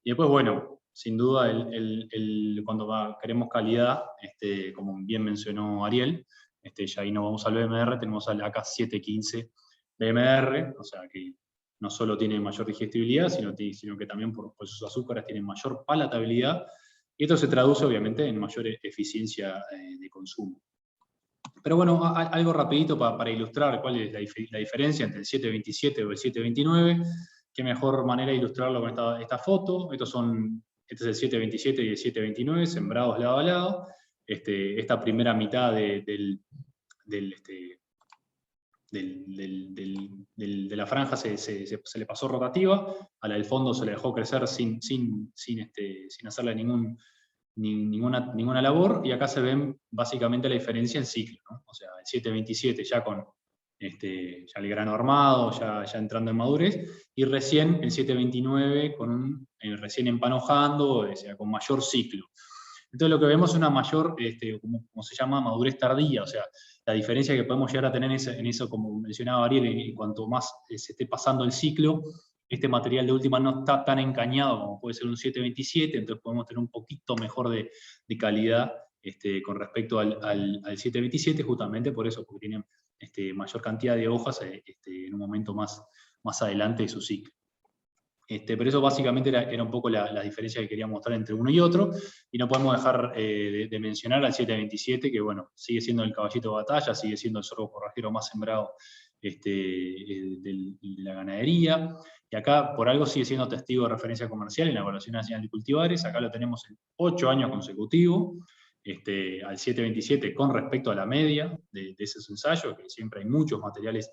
Y después, bueno, sin duda, cuando queremos calidad, como bien mencionó Ariel, ya ahí no vamos al BMR, tenemos al AK 715 BMR, o sea que no solo tiene mayor digestibilidad, sino que también por sus azúcares tienen mayor palatabilidad, y esto se traduce obviamente en mayor eficiencia de consumo. Pero bueno, algo rapidito para ilustrar cuál es la diferencia entre el 727 o el 729. Qué mejor manera de ilustrarlo con esta foto. Este es el 727 y el 729, sembrados lado a lado. Esta primera mitad de la franja se le pasó rotativa, a la del fondo se le dejó crecer sin hacerle ninguna labor, y acá se ven básicamente la diferencia en ciclo, ¿no? O sea, el 727 ya con ya el grano armado, ya entrando en madurez, y recién el 729 recién empanojando, o sea, con mayor ciclo. Entonces lo que vemos es una mayor, como se llama, madurez tardía, o sea, la diferencia que podemos llegar a tener en eso, como mencionaba Ariel, en cuanto más se esté pasando el ciclo, este material de última no está tan encañado como puede ser un 727, entonces podemos tener un poquito mejor de calidad con respecto al 727, justamente por eso, porque tienen mayor cantidad de hojas en un momento más adelante de su ciclo. Pero eso básicamente era un poco la diferencia que quería mostrar entre uno y otro, y no podemos dejar de mencionar al 727, que bueno, sigue siendo el caballito de batalla, sigue siendo el sorgo forrajero más sembrado de la ganadería, y acá por algo sigue siendo testigo de referencia comercial en la Evaluación Nacional de Cultivares. Acá lo tenemos en 8 años consecutivos, al 727 con respecto a la media de esos ensayos, que siempre hay muchos materiales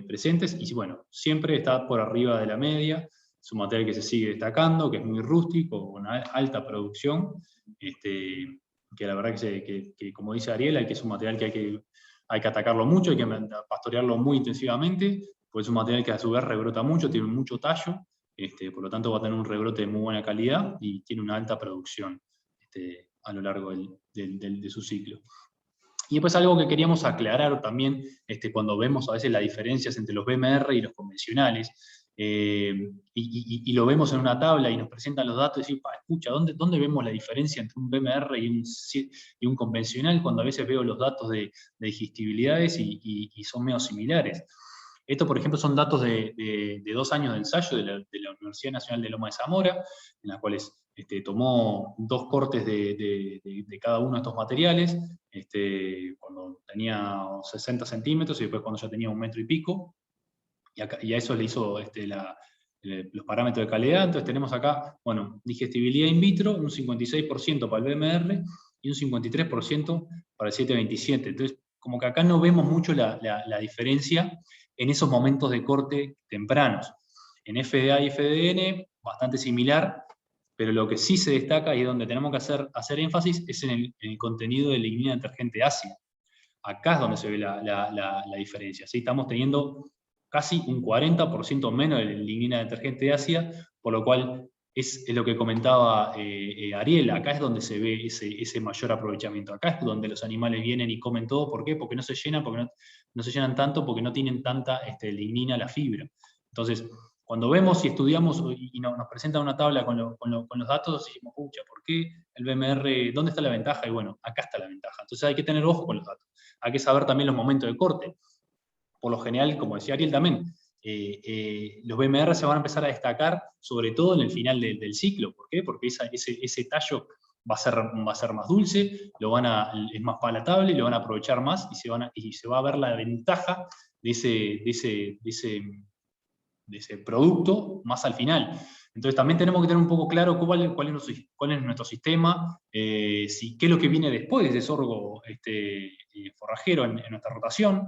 presentes, y bueno, siempre está por arriba de la media. Es un material que se sigue destacando, que es muy rústico, con alta producción, que la verdad que como dice Ariel, es un material que hay que atacarlo mucho, hay que pastorearlo muy intensivamente, pues es un material que a su vez rebrota mucho, tiene mucho tallo, por lo tanto va a tener un rebrote de muy buena calidad y tiene una alta producción a lo largo de su ciclo. Y después algo que queríamos aclarar también, cuando vemos a veces las diferencias entre los BMR y los convencionales, y lo vemos en una tabla y nos presentan los datos y decimos, escucha, ¿dónde vemos la diferencia entre un BMR y un convencional? Cuando a veces veo los datos de digestibilidades y son medio similares. Esto, por ejemplo, son datos de 2 años de ensayo de la Universidad Nacional de Loma de Zamora, en las cuales tomó 2 cortes de cada uno de estos materiales, cuando tenía 60 centímetros y después cuando ya tenía 1 metro y pico, y a eso le hizo los parámetros de calidad. Entonces tenemos acá, bueno, digestibilidad in vitro, un 56% para el BMR y un 53% para el 727. Entonces, como que acá no vemos mucho la diferencia en esos momentos de corte tempranos. En FDA y FDN, bastante similar, pero lo que sí se destaca y es donde tenemos que hacer énfasis es en el contenido de lignina detergente ácida. Acá es donde se ve la diferencia. ¿Sí? Estamos teniendo casi un 40% menos de lignina detergente ácida, por lo cual es lo que comentaba Ariel, acá es donde se ve ese mayor aprovechamiento. Acá es donde los animales vienen y comen todo. ¿Por qué? Porque no se llenan, porque no se llenan tanto, porque no tienen tanta lignina, la fibra. Entonces, cuando vemos y estudiamos y nos presentan una tabla con los datos, decimos, pucha, ¿por qué el BMR? ¿Dónde está la ventaja? Y bueno, acá está la ventaja. Entonces hay que tener ojo con los datos. Hay que saber también los momentos de corte. Por lo general, como decía Ariel también, los BMR se van a empezar a destacar, sobre todo en el final del ciclo. ¿Por qué? Porque ese tallo va a ser más dulce, es más palatable, lo van a aprovechar más y se va a ver la ventaja de ese producto más al final. Entonces también tenemos que tener un poco claro cuál es nuestro sistema, qué es lo que viene después de ese sorgo forrajero en nuestra rotación.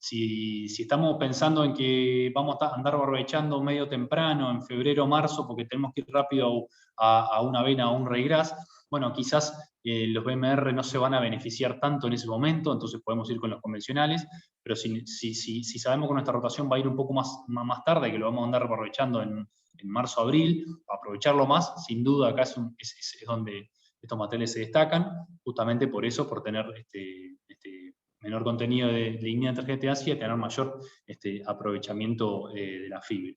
Si estamos pensando en que vamos a andar barbechando medio temprano, en febrero o marzo, porque tenemos que ir rápido a una avena o un ryegrass, bueno, quizás los BMR no se van a beneficiar tanto en ese momento, entonces podemos ir con los convencionales, pero si sabemos que nuestra rotación va a ir un poco más tarde, que lo vamos a andar aprovechando en marzo, abril, aprovecharlo más, sin duda acá es donde estos materiales se destacan, justamente por eso, por tener menor contenido de lignina detergente ácida y tener mayor aprovechamiento de la fibra.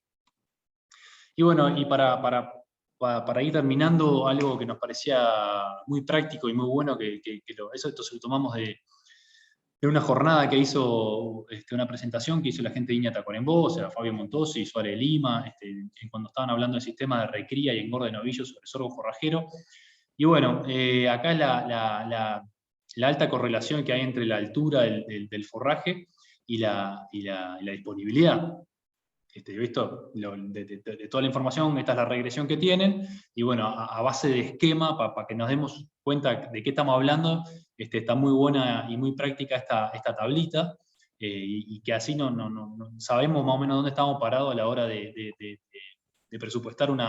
Y bueno, y para ir terminando, algo que nos parecía muy práctico y muy bueno, esto se lo tomamos de una jornada que hizo, una presentación que hizo la gente de Iña Tacuarembó, o sea, Fabio Montosi y Suárez de Lima, cuando estaban hablando del sistema de recría y engorde de novillos sobre sorgo forrajero. Y bueno, acá es la alta correlación que hay entre la altura del forraje y la disponibilidad. ¿Visto? De toda la información, esta es la regresión que tienen, y bueno, a base de esquema, para que nos demos cuenta de qué estamos hablando, está muy buena y muy práctica esta tablita, y que así no sabemos más o menos dónde estamos parados a la hora de presupuestar un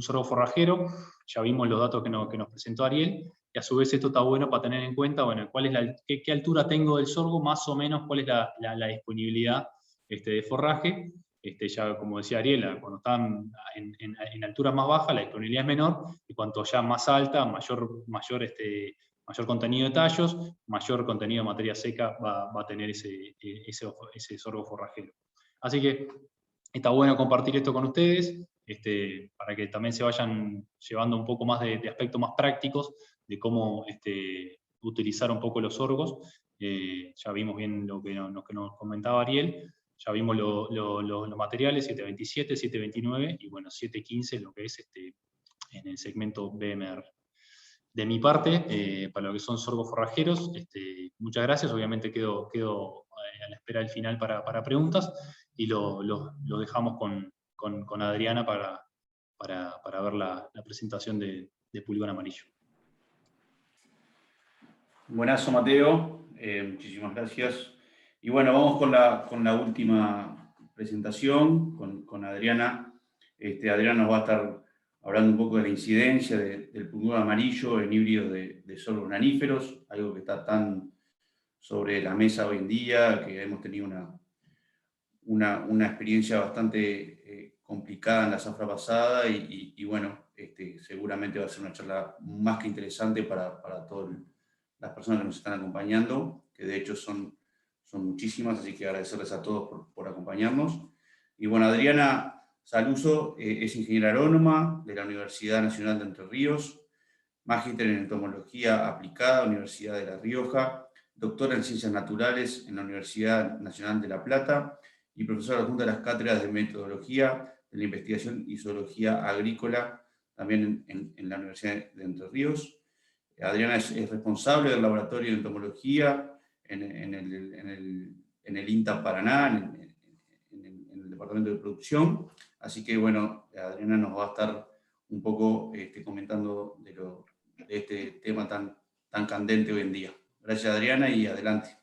sorgo forrajero. Ya vimos los datos que nos presentó Ariel, y a su vez esto está bueno para tener en cuenta, bueno, qué altura tengo del sorgo, más o menos cuál es la disponibilidad de forraje. Ya como decía Ariela, cuando están en altura más baja, la disponibilidad es menor, y cuanto ya más alta, mayor contenido de tallos, mayor contenido de materia seca va a tener ese sorgo forrajero. Así que está bueno compartir esto con ustedes, para que también se vayan llevando un poco más de aspectos más prácticos de cómo utilizar un poco los sorgos. Ya vimos bien lo que nos comentaba Ariel, ya vimos los materiales, 727, 729 y bueno, 715, lo que es en el segmento BMR. De mi parte, para lo que son sorgos forrajeros, muchas gracias. Obviamente quedo a la espera del final para preguntas, y lo dejamos con Adriana para ver la presentación de Pulgón Amarillo. Buenazo, Mateo. Muchísimas gracias. Y bueno, vamos con la última presentación, con Adriana. Adriana nos va a estar hablando un poco de la incidencia del pulgón amarillo en híbridos de sorgo naníferos, algo que está tan sobre la mesa hoy en día, que hemos tenido una experiencia bastante complicada en la zafra pasada y bueno, seguramente va a ser una charla más que interesante para todas las personas que nos están acompañando, que de hecho son muchísimas, así que agradecerles a todos por acompañarnos. Y bueno, Adriana Saluso es ingeniera agrónoma de la Universidad Nacional de Entre Ríos, magíster en entomología aplicada, Universidad de La Rioja, doctora en ciencias naturales en la Universidad Nacional de La Plata y profesora adjunta de las cátedras de metodología de la investigación y zoología agrícola también en la Universidad de Entre Ríos. Adriana es responsable del laboratorio de entomología en el INTA Paraná, en el departamento de producción. Así que bueno, Adriana nos va a estar un poco comentando de este tema tan candente hoy en día. Gracias, Adriana, y adelante.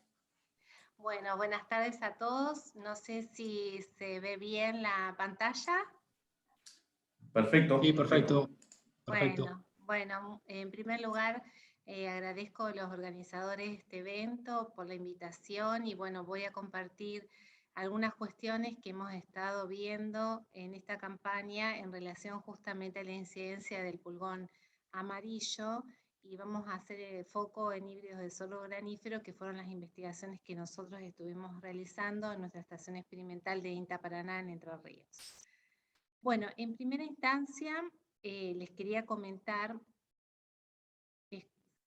Bueno, buenas tardes a todos. No sé si se ve bien la pantalla. Perfecto. Sí, perfecto. Bueno, en primer lugar, agradezco a los organizadores de este evento por la invitación y bueno, voy a compartir algunas cuestiones que hemos estado viendo en esta campaña en relación justamente a la incidencia del pulgón amarillo y vamos a hacer foco en híbridos de sorgo granífero, que fueron las investigaciones que nosotros estuvimos realizando en nuestra estación experimental de INTA Paraná en Entre Ríos. Bueno, en primera instancia les quería comentar,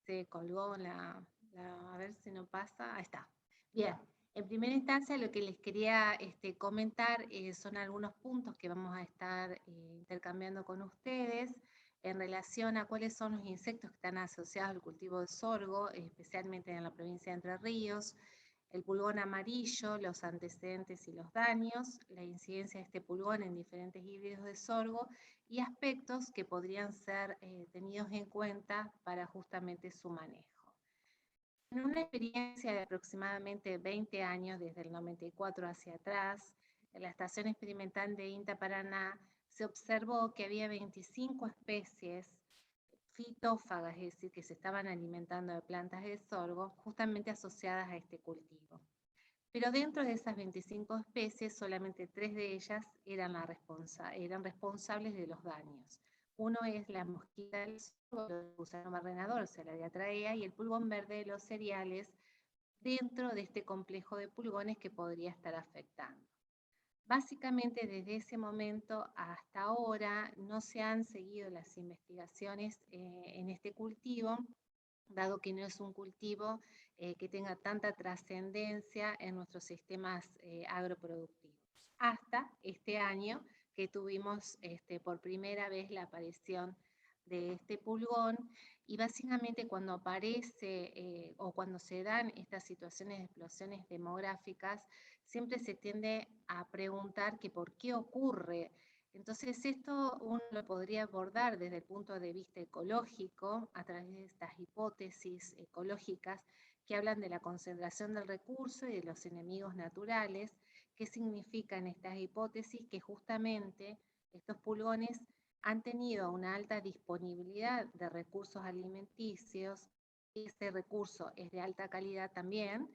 se colgó a ver si no pasa, ahí está. Bien, en primera instancia lo que les quería comentar son algunos puntos que vamos a estar intercambiando con ustedes en relación a cuáles son los insectos que están asociados al cultivo de sorgo, especialmente en la provincia de Entre Ríos, el pulgón amarillo, los antecedentes y los daños, la incidencia de este pulgón en diferentes híbridos de sorgo y aspectos que podrían ser tenidos en cuenta para justamente su manejo. En una experiencia de aproximadamente 20 años, desde el 94 hacia atrás, en la estación experimental de INTA Paraná se observó que había 25 especies fitófagas, es decir, que se estaban alimentando de plantas de sorgo, justamente asociadas a este cultivo. Pero dentro de esas 25 especies, solamente 3 de ellas eran responsables de los daños. Uno es la mosquita del sorgo, el gusano barrenador, o sea, la diatraea, y el pulgón verde de los cereales, dentro de este complejo de pulgones que podría estar afectando. Básicamente, desde ese momento hasta ahora no se han seguido las investigaciones en este cultivo, dado que no es un cultivo que tenga tanta trascendencia en nuestros sistemas agroproductivos. Hasta este año que tuvimos por primera vez la aparición de este pulgón, y básicamente cuando aparece o cuando se dan estas situaciones de explosiones demográficas, siempre se tiende a preguntar que por qué ocurre. Entonces esto uno lo podría abordar desde el punto de vista ecológico, a través de estas hipótesis ecológicas que hablan de la concentración del recurso y de los enemigos naturales. ¿Qué significan estas hipótesis? Que justamente estos pulgones han tenido una alta disponibilidad de recursos alimenticios, ese recurso es de alta calidad también,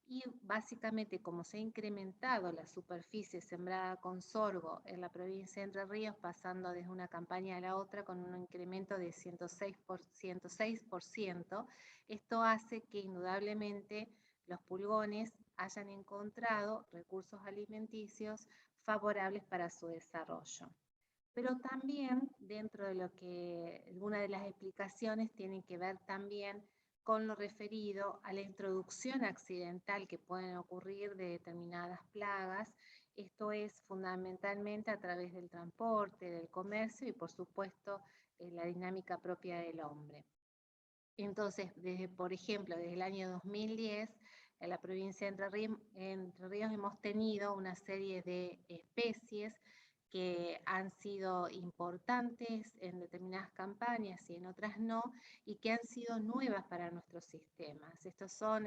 y básicamente como se ha incrementado la superficie sembrada con sorgo en la provincia de Entre Ríos, pasando desde una campaña a la otra con un incremento de 106%, esto hace que indudablemente los pulgones hayan encontrado recursos alimenticios favorables para su desarrollo. Pero también dentro de lo que alguna de las explicaciones tienen que ver también con lo referido a la introducción accidental que pueden ocurrir de determinadas plagas. Esto es fundamentalmente a través del transporte, del comercio y por supuesto la dinámica propia del hombre. Entonces, por ejemplo, desde el año 2010, en la provincia de Entre Ríos hemos tenido una serie de especies que han sido importantes en determinadas campañas y en otras no, y que han sido nuevas para nuestros sistemas. Estos son,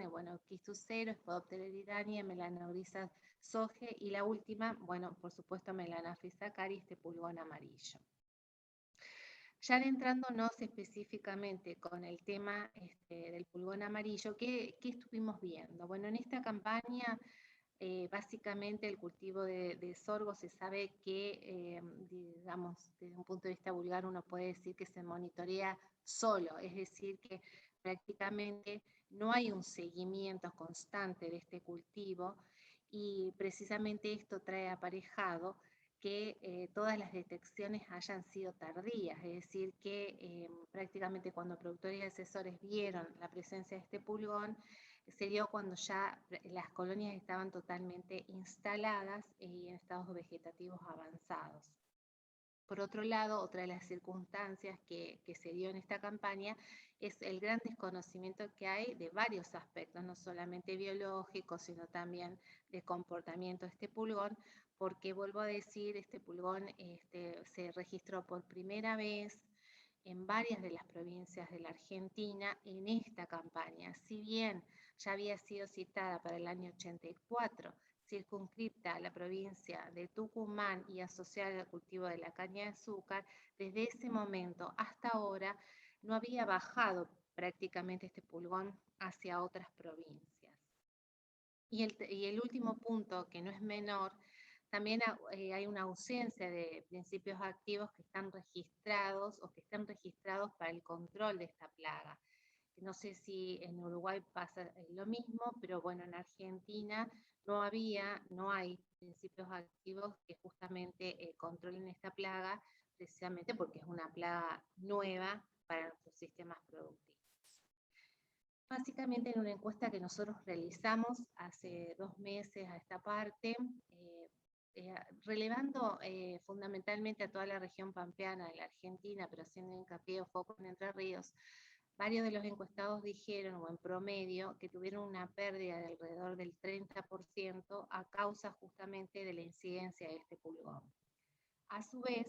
Quistucero, Spodoptera eridania, Melanogrisa soje, y la última, por supuesto, Melanaphysa cari, este pulgón amarillo. Ya adentrándonos específicamente con el tema del pulgón amarillo, ¿qué estuvimos viendo? Bueno, en esta campaña, básicamente el cultivo de sorgo se sabe que, digamos, desde un punto de vista vulgar uno puede decir que se monitorea solo, es decir, que prácticamente no hay un seguimiento constante de este cultivo y precisamente esto trae aparejado que todas las detecciones hayan sido tardías, es decir, que prácticamente cuando productores y asesores vieron la presencia de este pulgón, se dio cuando ya las colonias estaban totalmente instaladas y en estados vegetativos avanzados. Por otro lado, otra de las circunstancias que se dio en esta campaña es el gran desconocimiento que hay de varios aspectos, no solamente biológicos, sino también de comportamiento de este pulgón, porque vuelvo a decir, este pulgón se registró por primera vez en varias de las provincias de la Argentina en esta campaña. Si bien ya había sido citada para el año 84, circunscripta a la provincia de Tucumán y asociada al cultivo de la caña de azúcar, desde ese momento hasta ahora no había bajado prácticamente este pulgón hacia otras provincias. Y el último punto, que no es menor, también hay una ausencia de principios activos que están registrados o que están registrados para el control de esta plaga. No sé si en Uruguay pasa lo mismo, pero bueno, en Argentina no hay principios activos que justamente controlen esta plaga, precisamente porque es una plaga nueva para nuestros sistemas productivos. Básicamente en una encuesta que nosotros realizamos hace 2 meses a esta parte, relevando fundamentalmente a toda la región pampeana de la Argentina, pero haciendo hincapié o foco en Entre Ríos, varios de los encuestados dijeron, o en promedio, que tuvieron una pérdida de alrededor del 30% a causa justamente de la incidencia de este pulgón. A su vez,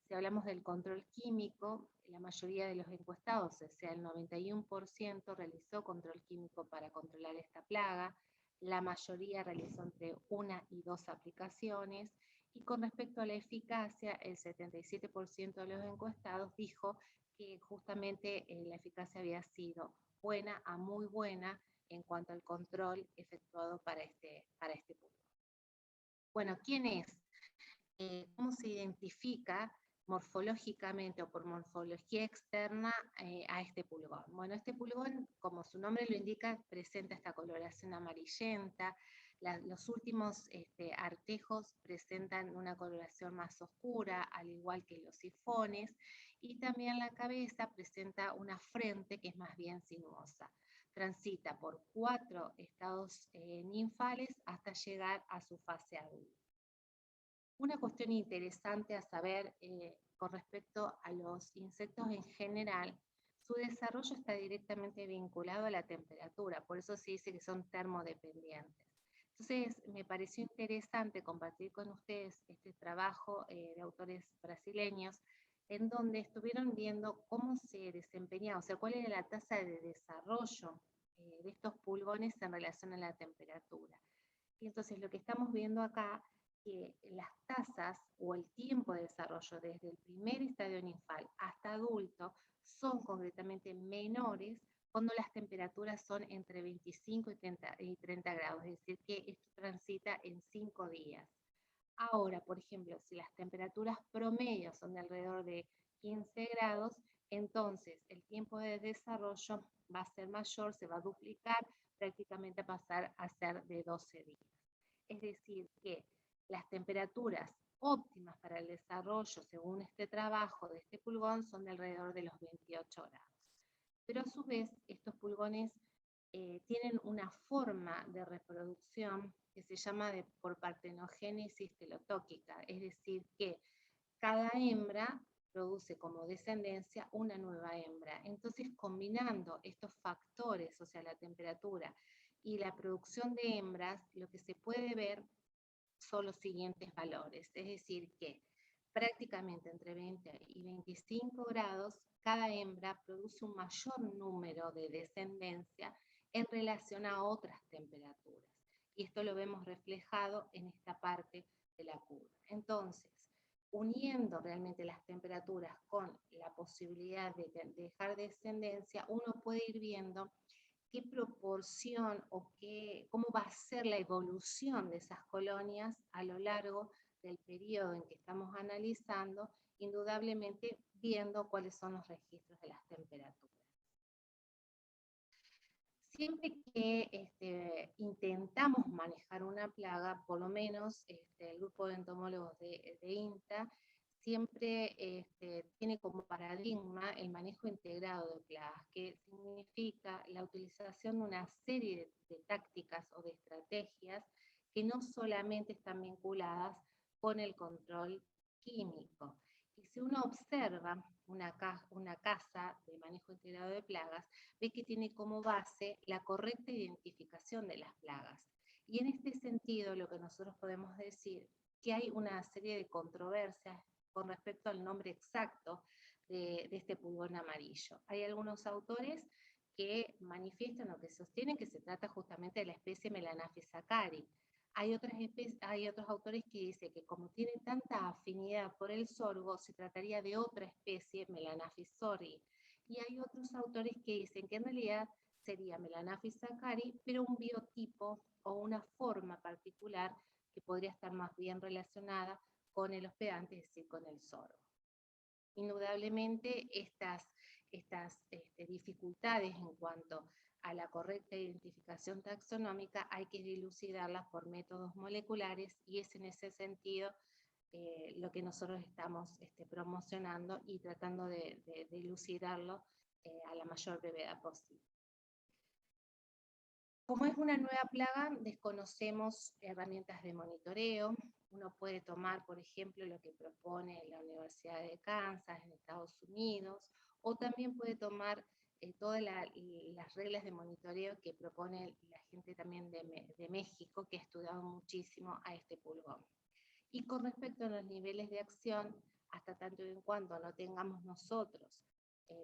si hablamos del control químico, la mayoría de los encuestados, o sea, el 91%, realizó control químico para controlar esta plaga, la mayoría realizó entre 1 y 2 aplicaciones, y con respecto a la eficacia, el 77% de los encuestados dijo que justamente la eficacia había sido buena a muy buena en cuanto al control efectuado para este pulgón. Bueno, ¿quién es? ¿Cómo se identifica morfológicamente o por morfología externa a este pulgón? Bueno, este pulgón, como su nombre lo indica, presenta esta coloración amarillenta. Los últimos artejos presentan una coloración más oscura, al igual que los sifones, y también la cabeza presenta una frente que es más bien sinuosa. Transita por 4 estados ninfales hasta llegar a su fase adulta. Una cuestión interesante a saber con respecto a los insectos en general, su desarrollo está directamente vinculado a la temperatura, por eso se dice que son termodependientes. Entonces, me pareció interesante compartir con ustedes este trabajo de autores brasileños, en donde estuvieron viendo cómo se desempeñaba, o sea, cuál era la tasa de desarrollo de estos pulgones en relación a la temperatura. Y entonces lo que estamos viendo acá que las tasas o el tiempo de desarrollo desde el primer estadio ninfal hasta adulto son concretamente menores cuando las temperaturas son entre 25 y 30 grados, es decir, que esto transita en 5 días. Ahora, por ejemplo, si las temperaturas promedio son de alrededor de 15 grados, entonces el tiempo de desarrollo va a ser mayor, se va a duplicar, prácticamente a pasar a ser de 12 días. Es decir, que las temperaturas óptimas para el desarrollo, según este trabajo de este pulgón, son de alrededor de los 28 grados. Pero a su vez, estos pulgones tienen una forma de reproducción que se llama por partenogénesis telotóquica, es decir, que cada hembra produce como descendencia una nueva hembra. Entonces, combinando estos factores, o sea, la temperatura y la producción de hembras, lo que se puede ver son los siguientes valores, es decir, que prácticamente entre 20 y 25 grados, cada hembra produce un mayor número de descendencia en relación a otras temperaturas. Y esto lo vemos reflejado en esta parte de la curva. Entonces, uniendo realmente las temperaturas con la posibilidad de dejar descendencia, uno puede ir viendo qué proporción o cómo va a ser la evolución de esas colonias a lo largo del periodo en que estamos analizando, indudablemente viendo cuáles son los registros de las temperaturas. Siempre que intentamos manejar una plaga, por lo menos el grupo de entomólogos de INTA siempre tiene como paradigma el manejo integrado de plagas, que significa la utilización de una serie de tácticas o de estrategias que no solamente están vinculadas con el control químico. Y si uno observa una casa de manejo integrado de plagas, ve que tiene como base la correcta identificación de las plagas. Y en este sentido, lo que nosotros podemos decir, que hay una serie de controversias con respecto al nombre exacto de este pulgón amarillo. Hay algunos autores que manifiestan o que sostienen que se trata justamente de la especie Melanaphis zacchari. Hay otros autores que dicen que como tiene tanta afinidad por el sorgo, se trataría de otra especie, Melanaphis sorgi. Y hay otros autores que dicen que en realidad sería Melanaphis zacchari, pero un biotipo o una forma particular que podría estar más bien relacionada con el hospedante, es decir, con el sorgo. Indudablemente estas dificultades en cuanto a la correcta identificación taxonómica hay que dilucidarlas por métodos moleculares, y es en ese sentido lo que nosotros estamos promocionando y tratando de dilucidarlo a la mayor brevedad posible. Como es una nueva plaga, desconocemos herramientas de monitoreo. Uno puede tomar, por ejemplo, lo que propone la Universidad de Kansas en Estados Unidos, o también puede tomar todas las reglas de monitoreo que propone la gente también de México, que ha estudiado muchísimo a este pulgón. Y con respecto a los niveles de acción, hasta tanto en cuanto no tengamos nosotros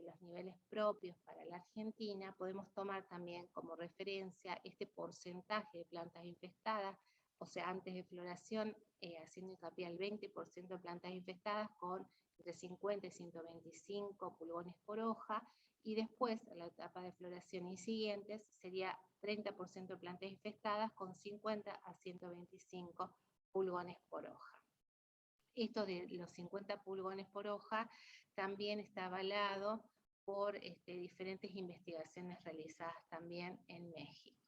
los niveles propios para la Argentina, podemos tomar también como referencia este porcentaje de plantas infestadas, o sea, antes de floración, haciendo hincapié al 20% de plantas infestadas con entre 50 y 125 pulgones por hoja, y después, en la etapa de floración y siguientes, sería 30% de plantas infestadas con 50 a 125 pulgones por hoja. Esto de los 50 pulgones por hoja también está avalado por diferentes investigaciones realizadas también en México.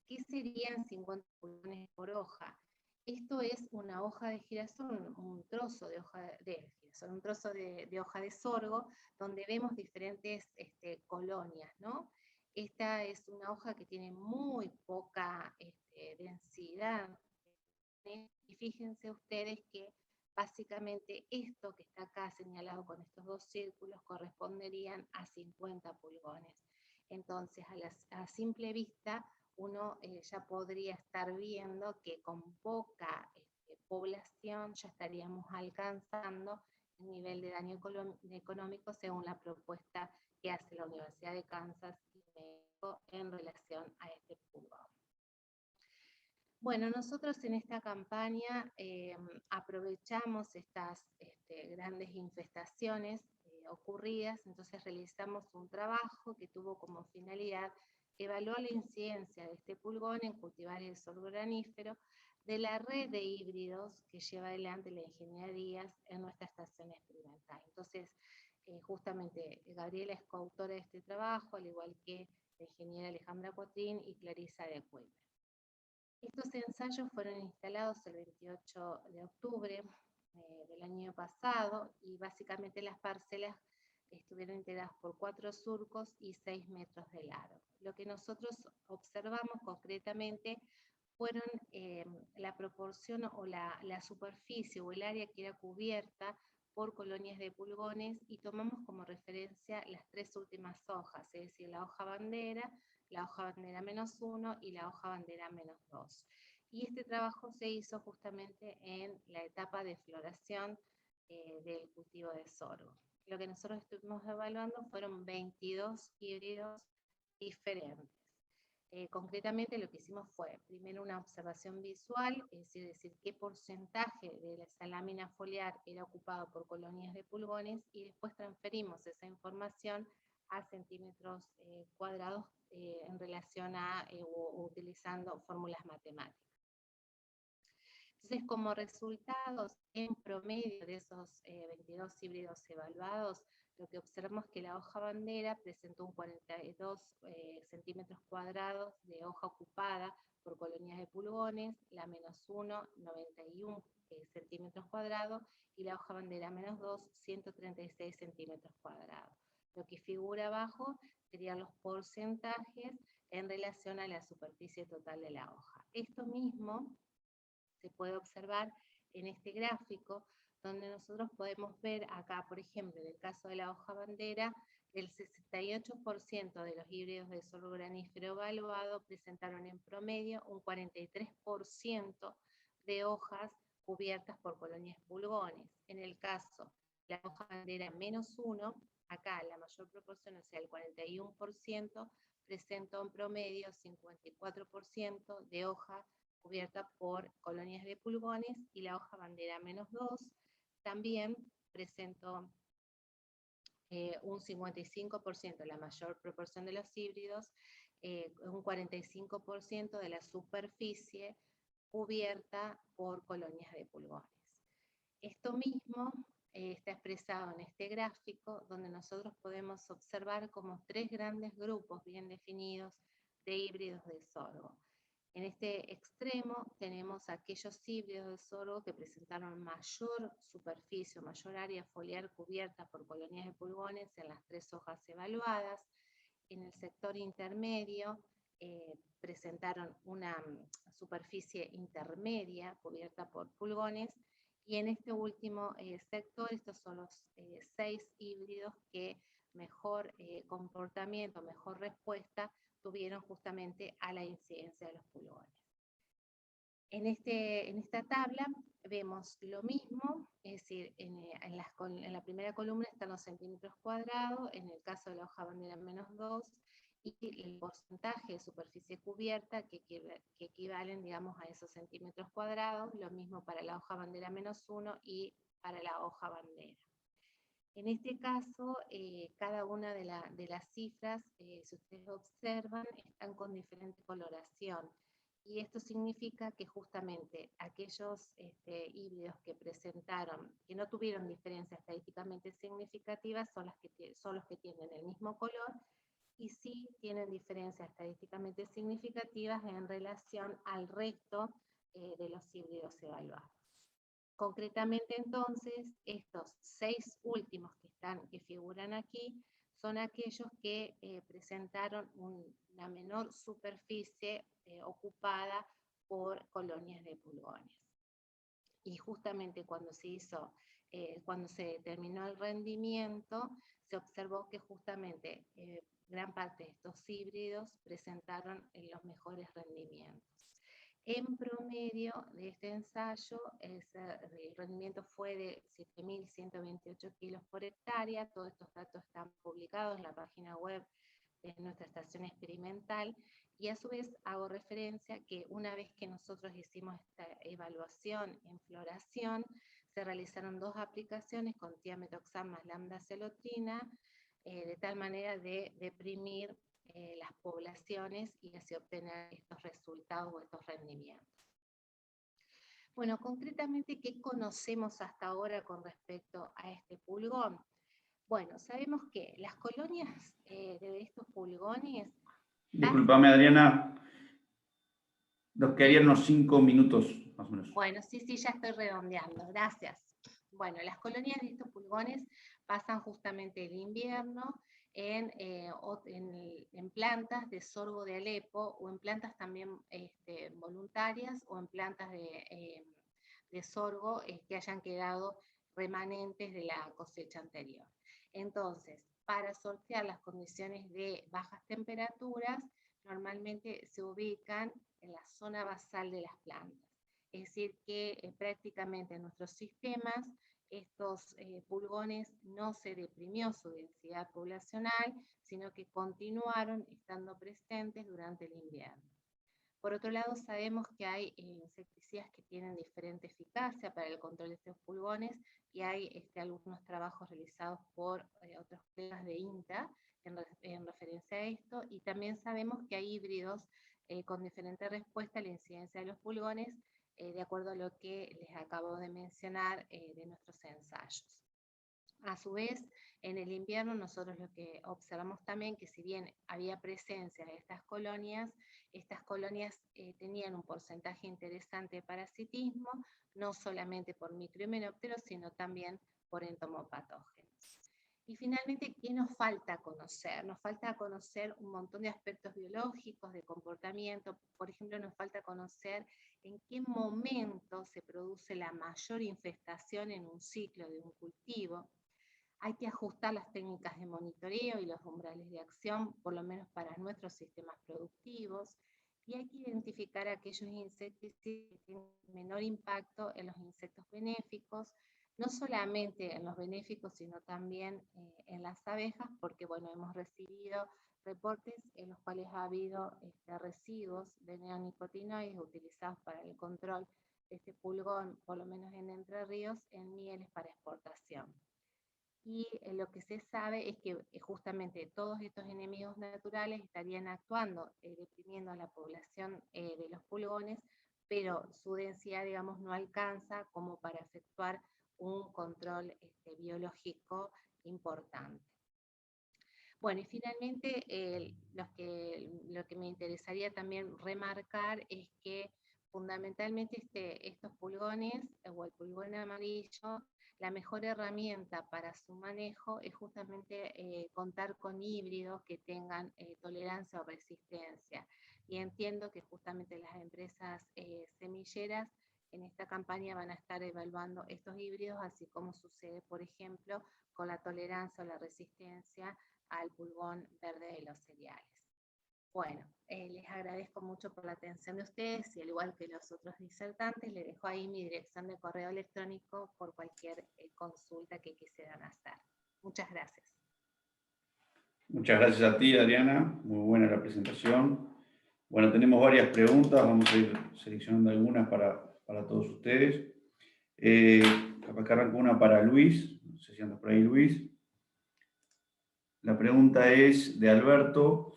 ¿Qué serían 50 pulgones por hoja? Esto es una hoja de girasol, un trozo de hoja de girasol, un trozo de hoja de sorgo, donde vemos diferentes colonias, ¿no? Esta es una hoja que tiene muy poca densidad. Y fíjense ustedes que básicamente esto que está acá señalado con estos dos círculos corresponderían a 50 pulgones. Entonces, a simple vista, uno ya podría estar viendo que con poca población ya estaríamos alcanzando el nivel de daño económico según la propuesta que hace la Universidad de Kansas y México en relación a este pulgón. Bueno, nosotros en esta campaña aprovechamos estas grandes infestaciones ocurridas, entonces realizamos un trabajo que tuvo como finalidad evaluar la incidencia de este pulgón en cultivar el sorgo granífero de la red de híbridos que lleva adelante la ingeniería Díaz en nuestra estación experimental. Entonces, justamente Gabriela es coautora de este trabajo, al igual que la ingeniera Alejandra Cotín y Clarisa de Cuellar. Estos ensayos fueron instalados el 28 de octubre del año pasado, y básicamente las parcelas estuvieron integradas por 4 surcos y 6 metros de largo. Lo que nosotros observamos concretamente fueron la proporción o la superficie o el área que era cubierta por colonias de pulgones, y tomamos como referencia las 3 últimas hojas, es decir, la hoja bandera, la hoja bandera -1 y la hoja bandera -2. Y este trabajo se hizo justamente en la etapa de floración del cultivo de sorgo. Lo que nosotros estuvimos evaluando fueron 22 híbridos diferentes. Concretamente lo que hicimos fue, primero una observación visual, es decir, qué porcentaje de esa lámina foliar era ocupado por colonias de pulgones, y después transferimos esa información a centímetros cuadrados en relación a, o utilizando fórmulas matemáticas. Entonces, como resultados, en promedio de esos 22 híbridos evaluados, lo que observamos es que la hoja bandera presentó un 42 centímetros cuadrados de hoja ocupada por colonias de pulgones, la -1, 91 centímetros cuadrados, y la hoja bandera -2, 136 centímetros cuadrados. Lo que figura abajo serían los porcentajes en relación a la superficie total de la hoja. Esto mismo se puede observar en este gráfico, donde nosotros podemos ver acá, por ejemplo, en el caso de la hoja bandera, el 68% de los híbridos de sorgo granífero evaluado presentaron en promedio un 43% de hojas cubiertas por colonias de pulgones. En el caso de la hoja bandera -1, acá la mayor proporción, o sea el 41%, presentó en promedio 54% de hojas cubierta por colonias de pulgones, y la hoja bandera -2 también presentó un 55%, la mayor proporción de los híbridos, un 45% de la superficie cubierta por colonias de pulgones. Esto mismo está expresado en este gráfico, donde nosotros podemos observar como 3 grandes grupos bien definidos de híbridos de sorgo. En este extremo tenemos aquellos híbridos de sorgo que presentaron mayor superficie, mayor área foliar cubierta por colonias de pulgones en las 3 hojas evaluadas. En el sector intermedio presentaron una superficie intermedia cubierta por pulgones, y en este último sector, estos son los 6 híbridos que mejor comportamiento, mejor respuesta tuvieron justamente a la incidencia de los pulgones. En esta tabla vemos lo mismo, es decir, en la primera columna están los centímetros cuadrados, en el caso de la hoja bandera -2, y el porcentaje de superficie cubierta que equivalen, digamos, a esos centímetros cuadrados, lo mismo para la hoja bandera -1 y para la hoja bandera. En este caso, cada una de las cifras, si ustedes observan, están con diferente coloración. Y esto significa que justamente aquellos híbridos que presentaron, que no tuvieron diferencias estadísticamente significativas, son los que tienen el mismo color, y sí tienen diferencias estadísticamente significativas en relación al resto de los híbridos evaluados. Concretamente, entonces, estos 6 últimos que figuran aquí son aquellos que presentaron una menor superficie ocupada por colonias de pulgones. Y justamente cuando se determinó el rendimiento, se observó que justamente gran parte de estos híbridos presentaron los mejores rendimientos. En promedio de este ensayo, el rendimiento fue de 7.128 kilos por hectárea. Todos estos datos están publicados en la página web de nuestra estación experimental, y a su vez hago referencia que una vez que nosotros hicimos esta evaluación en floración, se realizaron 2 aplicaciones con tiametoxam más lambda-celotrina, de tal manera de deprimir las poblaciones y así obtener estos resultados o estos rendimientos. Bueno, concretamente, ¿qué conocemos hasta ahora con respecto a este pulgón? Bueno, sabemos que las colonias de estos pulgones... Disculpame, Adriana, nos quedarían unos 5 minutos más o menos. Bueno, sí, ya estoy redondeando, gracias. Bueno, las colonias de estos pulgones pasan justamente el invierno en plantas de sorgo de Alepo, o en plantas también voluntarias, o en plantas de sorgo que hayan quedado remanentes de la cosecha anterior. Entonces, para sortear las condiciones de bajas temperaturas, normalmente se ubican en la zona basal de las plantas. es decir, que prácticamente en nuestros sistemas estos pulgones no se deprimió su densidad poblacional, sino que continuaron estando presentes durante el invierno. Por otro lado, sabemos que hay insecticidas que tienen diferente eficacia para el control de estos pulgones y hay algunos trabajos realizados por otros colegas de INTA en referencia a esto, y también sabemos que hay híbridos con diferente respuesta a la incidencia de los pulgones, de acuerdo a lo que les acabo de mencionar de nuestros ensayos. A su vez, en el invierno nosotros lo que observamos también que si bien había presencia de estas colonias tenían un porcentaje interesante de parasitismo, no solamente por microhimenópteros, sino también por entomopatógenos. Y finalmente, ¿qué nos falta conocer? Nos falta conocer un montón de aspectos biológicos, de comportamiento. Por ejemplo, nos falta conocer en qué momento se produce la mayor infestación en un ciclo de un cultivo. Hay que ajustar las técnicas de monitoreo y los umbrales de acción, por lo menos para nuestros sistemas productivos, y hay que identificar aquellos insecticidas que tienen menor impacto en los insectos benéficos, no solamente en los benéficos, sino también en las abejas, porque bueno, hemos recibido reportes en los cuales ha habido residuos de neonicotinoides utilizados para el control de este pulgón, por lo menos en Entre Ríos, en mieles para exportación. Y lo que se sabe es que justamente todos estos enemigos naturales estarían actuando, deprimiendo a la población de los pulgones, pero su densidad, digamos, no alcanza como para efectuar un control biológico importante. Bueno, y finalmente lo que me interesaría también remarcar es que fundamentalmente estos pulgones, o el pulgón amarillo, la mejor herramienta para su manejo es justamente contar con híbridos que tengan tolerancia o resistencia. Y entiendo que justamente las empresas semilleras en esta campaña van a estar evaluando estos híbridos, así como sucede, por ejemplo, con la tolerancia o la resistencia al pulgón verde de los cereales. Bueno, les agradezco mucho por la atención de ustedes y al igual que los otros disertantes, les dejo ahí mi dirección de correo electrónico por cualquier consulta que quisieran hacer. Muchas gracias. Muchas gracias a ti, Adriana. Muy buena la presentación. Bueno, tenemos varias preguntas. Vamos a ir seleccionando algunas para todos ustedes. Capaz que arranco una para Luis. No sé si anda por ahí, Luis. La pregunta es de Alberto.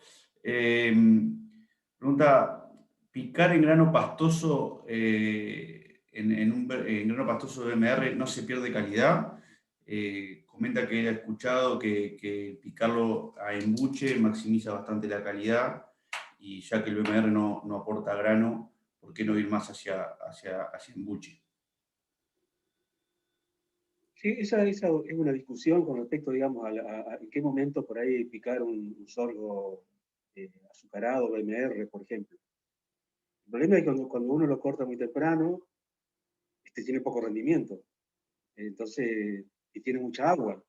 Pregunta, ¿picar en grano pastoso en grano pastoso de MR no se pierde calidad? Comenta que él ha escuchado que picarlo a embuche maximiza bastante la calidad, y ya que el BMR no aporta grano, ¿por qué no ir más hacia embuche? Sí, esa es una discusión con respecto, digamos, a en qué momento por ahí picar un sorgo azucarado, BMR, por ejemplo. El problema es que cuando uno lo corta muy temprano, tiene poco rendimiento. Entonces, y tiene mucha agua.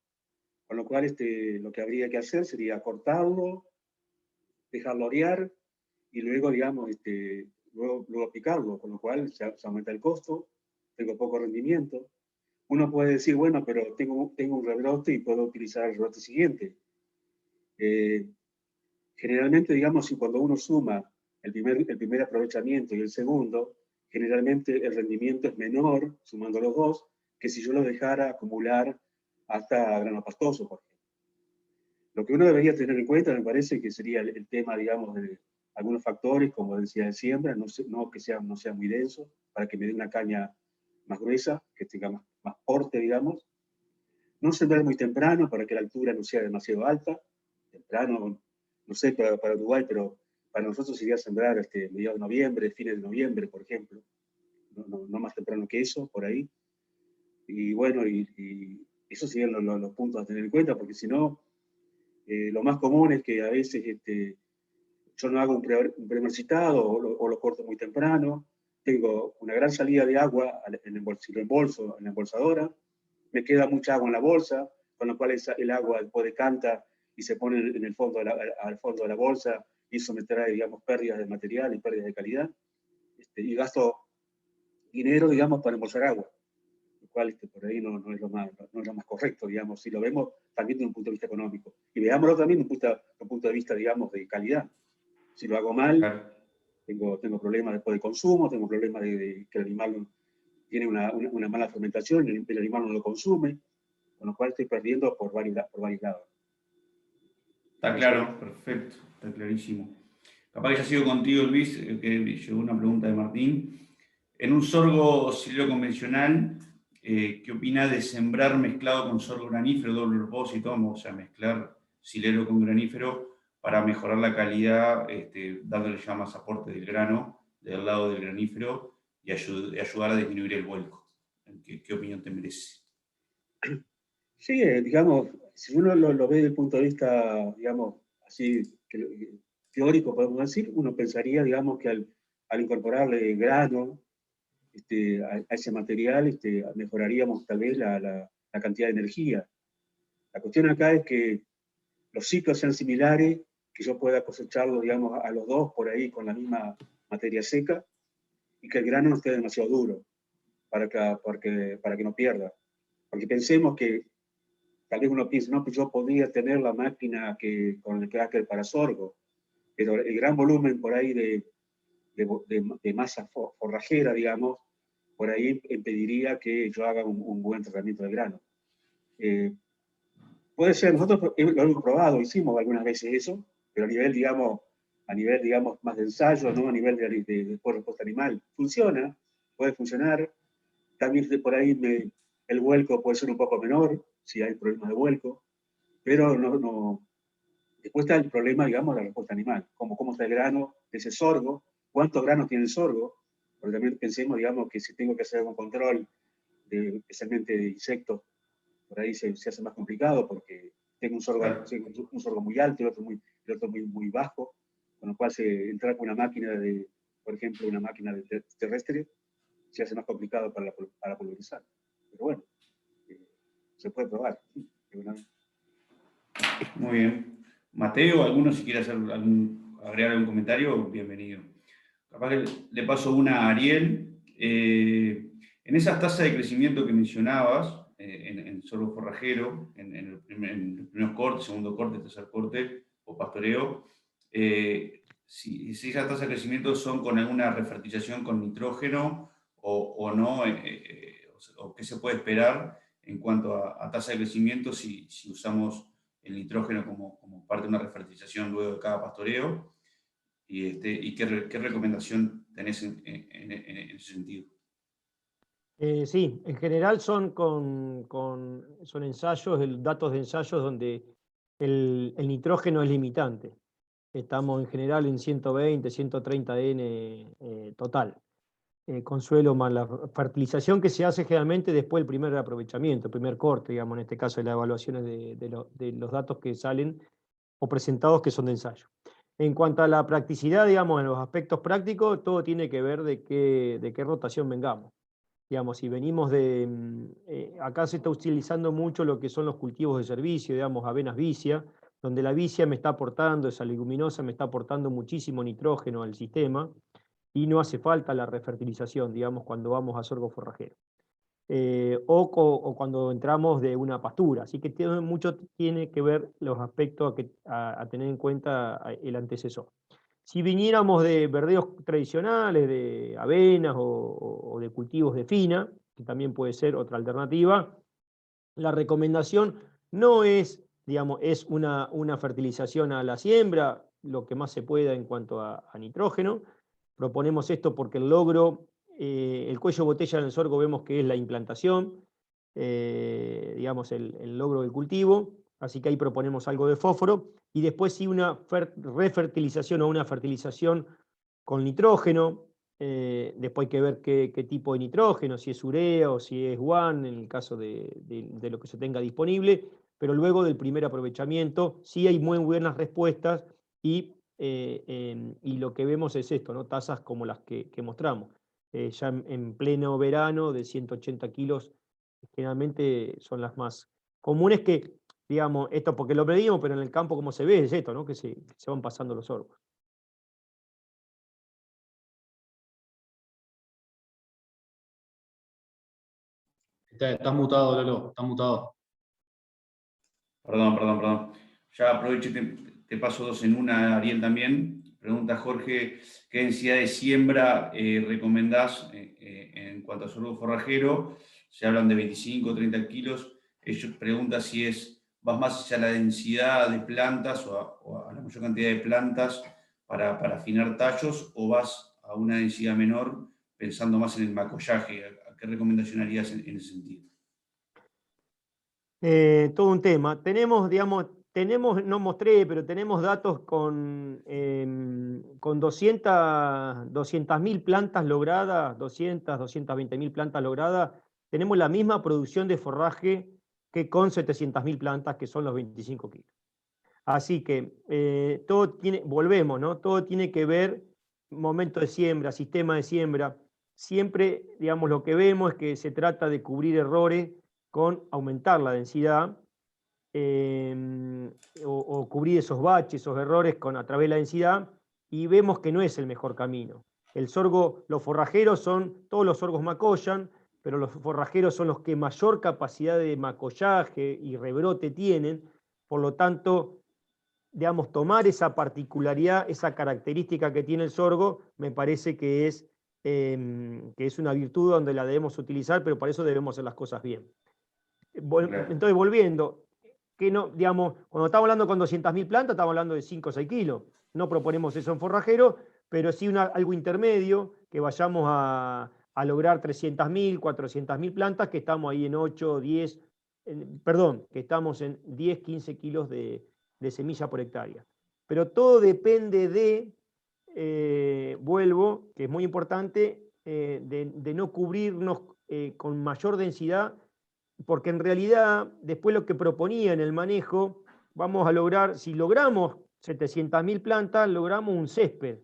Con lo cual, lo que habría que hacer sería cortarlo, dejarlo orear, y luego, digamos, luego picarlo, con lo cual se aumenta el costo, tengo poco rendimiento. Uno puede decir, bueno, pero tengo un rebrote y puedo utilizar el rebrote siguiente. Generalmente, digamos, si cuando uno suma el primer aprovechamiento y el segundo, generalmente el rendimiento es menor, sumando los dos, que si yo lo dejara acumular hasta grano pastoso, por ejemplo. Lo que uno debería tener en cuenta, me parece, que sería el tema, digamos, de algunos factores, como densidad de siembra, no sea muy denso, para que me dé una caña más gruesa, que tenga más porte, digamos. No sembrar muy temprano, para que la altura no sea demasiado alta. Temprano, no sé, para Uruguay, pero para nosotros sería sembrar mediados de noviembre, fines de noviembre, por ejemplo. No más temprano que eso, por ahí. Y bueno, y esos serían los puntos a tener en cuenta, porque si no, lo más común es que a veces yo no hago un premarchitado o lo corto muy temprano. Tengo una gran salida de agua si lo embolso en la embolsadora. Me queda mucha agua en la bolsa, con lo cual el agua después decanta y se pone en el fondo al fondo de la bolsa, y eso me trae, digamos, pérdidas de material y pérdidas de calidad. Y gasto dinero, digamos, para embolsar agua, lo cual por ahí no es lo más correcto, digamos, si lo vemos también desde un punto de vista económico. Y veámoslo también desde un punto de vista, digamos, de calidad. Si lo hago mal, Claro. tengo problemas después de consumo, tengo problemas de que el animal tiene una mala fermentación, el animal no lo consume, con lo cual estoy perdiendo por varios lados. Está claro, perfecto, está clarísimo. Capaz que ya sigo contigo, Luis, que llegó una pregunta de Martín. En un sorgo silero convencional, ¿qué opina de sembrar mezclado con sorgo granífero, doble propósito, o sea, mezclar silero con granífero para mejorar la calidad, dándole ya más aporte del grano del lado del granífero y ayudar a disminuir el vuelco? ¿Qué opinión te merece? Sí, digamos, si uno lo ve desde el punto de vista, digamos, así, teórico, podemos decir, uno pensaría, digamos, que al incorporarle grano a ese material, mejoraríamos tal vez la cantidad de energía. La cuestión acá es que los ciclos sean similares, que yo pueda cosecharlo, digamos, a los dos por ahí con la misma materia seca, y que el grano no esté demasiado duro, para que no pierda. Porque pensemos que tal vez uno piense, no, pues yo podría tener la máquina con el cracker para sorgo, pero el gran volumen por ahí de masa forrajera, digamos, por ahí impediría que yo haga un buen tratamiento del grano. Puede ser, nosotros lo hemos probado, hicimos algunas veces eso, pero a nivel, digamos, más de ensayo, no a nivel de respuesta animal. Funciona, puede funcionar. También por ahí el vuelco puede ser un poco menor, si hay problemas de vuelco, pero no. Después está el problema, digamos, de la respuesta animal. Cómo está el grano de ese sorgo, cuántos granos tiene el sorgo, porque también pensemos, digamos, que si tengo que hacer algún control, especialmente de insectos, por ahí se hace más complicado porque tengo un sorgo muy alto y el otro muy bajo, con lo cual entrar con una máquina por ejemplo, una máquina terrestre, se hace más complicado para pulverizar. Pero bueno, se puede probar. Muy bien. Mateo, ¿alguno si quiere agregar algún comentario? Bienvenido. Capaz que le paso una a Ariel. En esas tasas de crecimiento que mencionabas, en sorgo forrajero, en los primeros cortes, segundo corte, tercer corte o pastoreo, si esas tasas de crecimiento son con alguna refertilización con nitrógeno o no, o qué se puede esperar en cuanto a tasa de crecimiento si usamos el nitrógeno como parte de una refertilización luego de cada pastoreo, y qué recomendación tenés en ese sentido. Sí, en general son ensayos, datos de ensayos donde el nitrógeno es limitante. Estamos en general en 120, 130 N total. Con suelo más la fertilización que se hace generalmente después del primer aprovechamiento, el primer corte, digamos, en este caso de las evaluaciones de los datos que salen o presentados que son de ensayo. En cuanto a la practicidad, digamos, en los aspectos prácticos, todo tiene que ver de qué rotación vengamos. Digamos, si venimos acá se está utilizando mucho lo que son los cultivos de servicio, digamos, avenas vicia, donde la vicia me está aportando, esa leguminosa me está aportando muchísimo nitrógeno al sistema, y no hace falta la refertilización, digamos, cuando vamos a sorgo forrajero. O cuando entramos de una pastura. Así que mucho tiene que ver los aspectos a tener en cuenta el antecesor. Si viniéramos de verdeos tradicionales, de avenas o de cultivos de fina, que también puede ser otra alternativa, la recomendación no es, digamos, es una fertilización a la siembra, lo que más se pueda en cuanto a nitrógeno. Proponemos esto porque el cuello botella en el sorgo vemos que es la implantación, digamos, el logro del cultivo, así que ahí proponemos algo de fósforo, y después sí una refertilización o una fertilización con nitrógeno. Después hay que ver qué tipo de nitrógeno, si es urea o si es WAN, en el caso de lo que se tenga disponible, pero luego del primer aprovechamiento sí hay muy buenas respuestas y lo que vemos es esto, ¿no? Tasas como las que mostramos. Ya en pleno verano de 180 kilos, generalmente son las más comunes que, digamos, esto porque lo medimos, pero en el campo como se ve es esto, ¿no? Que se van pasando los sorgos. Estás mutado, Lolo, estás mutado. Perdón. Ya aprovecho y te paso dos en una, Ariel, también. Pregunta Jorge, ¿qué densidad de siembra recomendás en cuanto a sorgo forrajero? Se hablan de 25 o 30 kilos. Ellos preguntan si vas más hacia la densidad de plantas o a la mayor cantidad de plantas para afinar tallos, o vas a una densidad menor pensando más en el macollaje. ¿A qué recomendación harías en ese sentido? Todo un tema. Tenemos, digamos, no mostré, pero tenemos datos con 200.000 plantas logradas, 220.000 plantas logradas. Tenemos la misma producción de forraje que con 700.000 plantas, que son los 25 kilos. Así que volvemos, ¿no? Todo tiene que ver momento de siembra, sistema de siembra. Siempre, digamos, lo que vemos es que se trata de cubrir errores con aumentar la densidad o cubrir esos baches, esos errores a través de la densidad, y vemos que no es el mejor camino. Los forrajeros todos los sorgos macollan, pero los forrajeros son los que mayor capacidad de macollaje y rebrote tienen, por lo tanto, digamos, tomar esa particularidad, esa característica que tiene el sorgo, me parece que es una virtud donde la debemos utilizar, pero para eso debemos hacer las cosas bien. Entonces, volviendo, digamos, cuando estamos hablando con 200.000 plantas, estamos hablando de 5 o 6 kilos. No proponemos eso en forrajero, pero sí algo intermedio, que vayamos a lograr 300.000, 400.000 plantas, que estamos ahí en 8, 10, que estamos en 10, 15 kilos de semilla por hectárea. Pero todo depende vuelvo, que es muy importante, de no cubrirnos con mayor densidad, porque en realidad después lo que proponía en el manejo, vamos a lograr, si logramos 700.000 plantas, logramos un césped,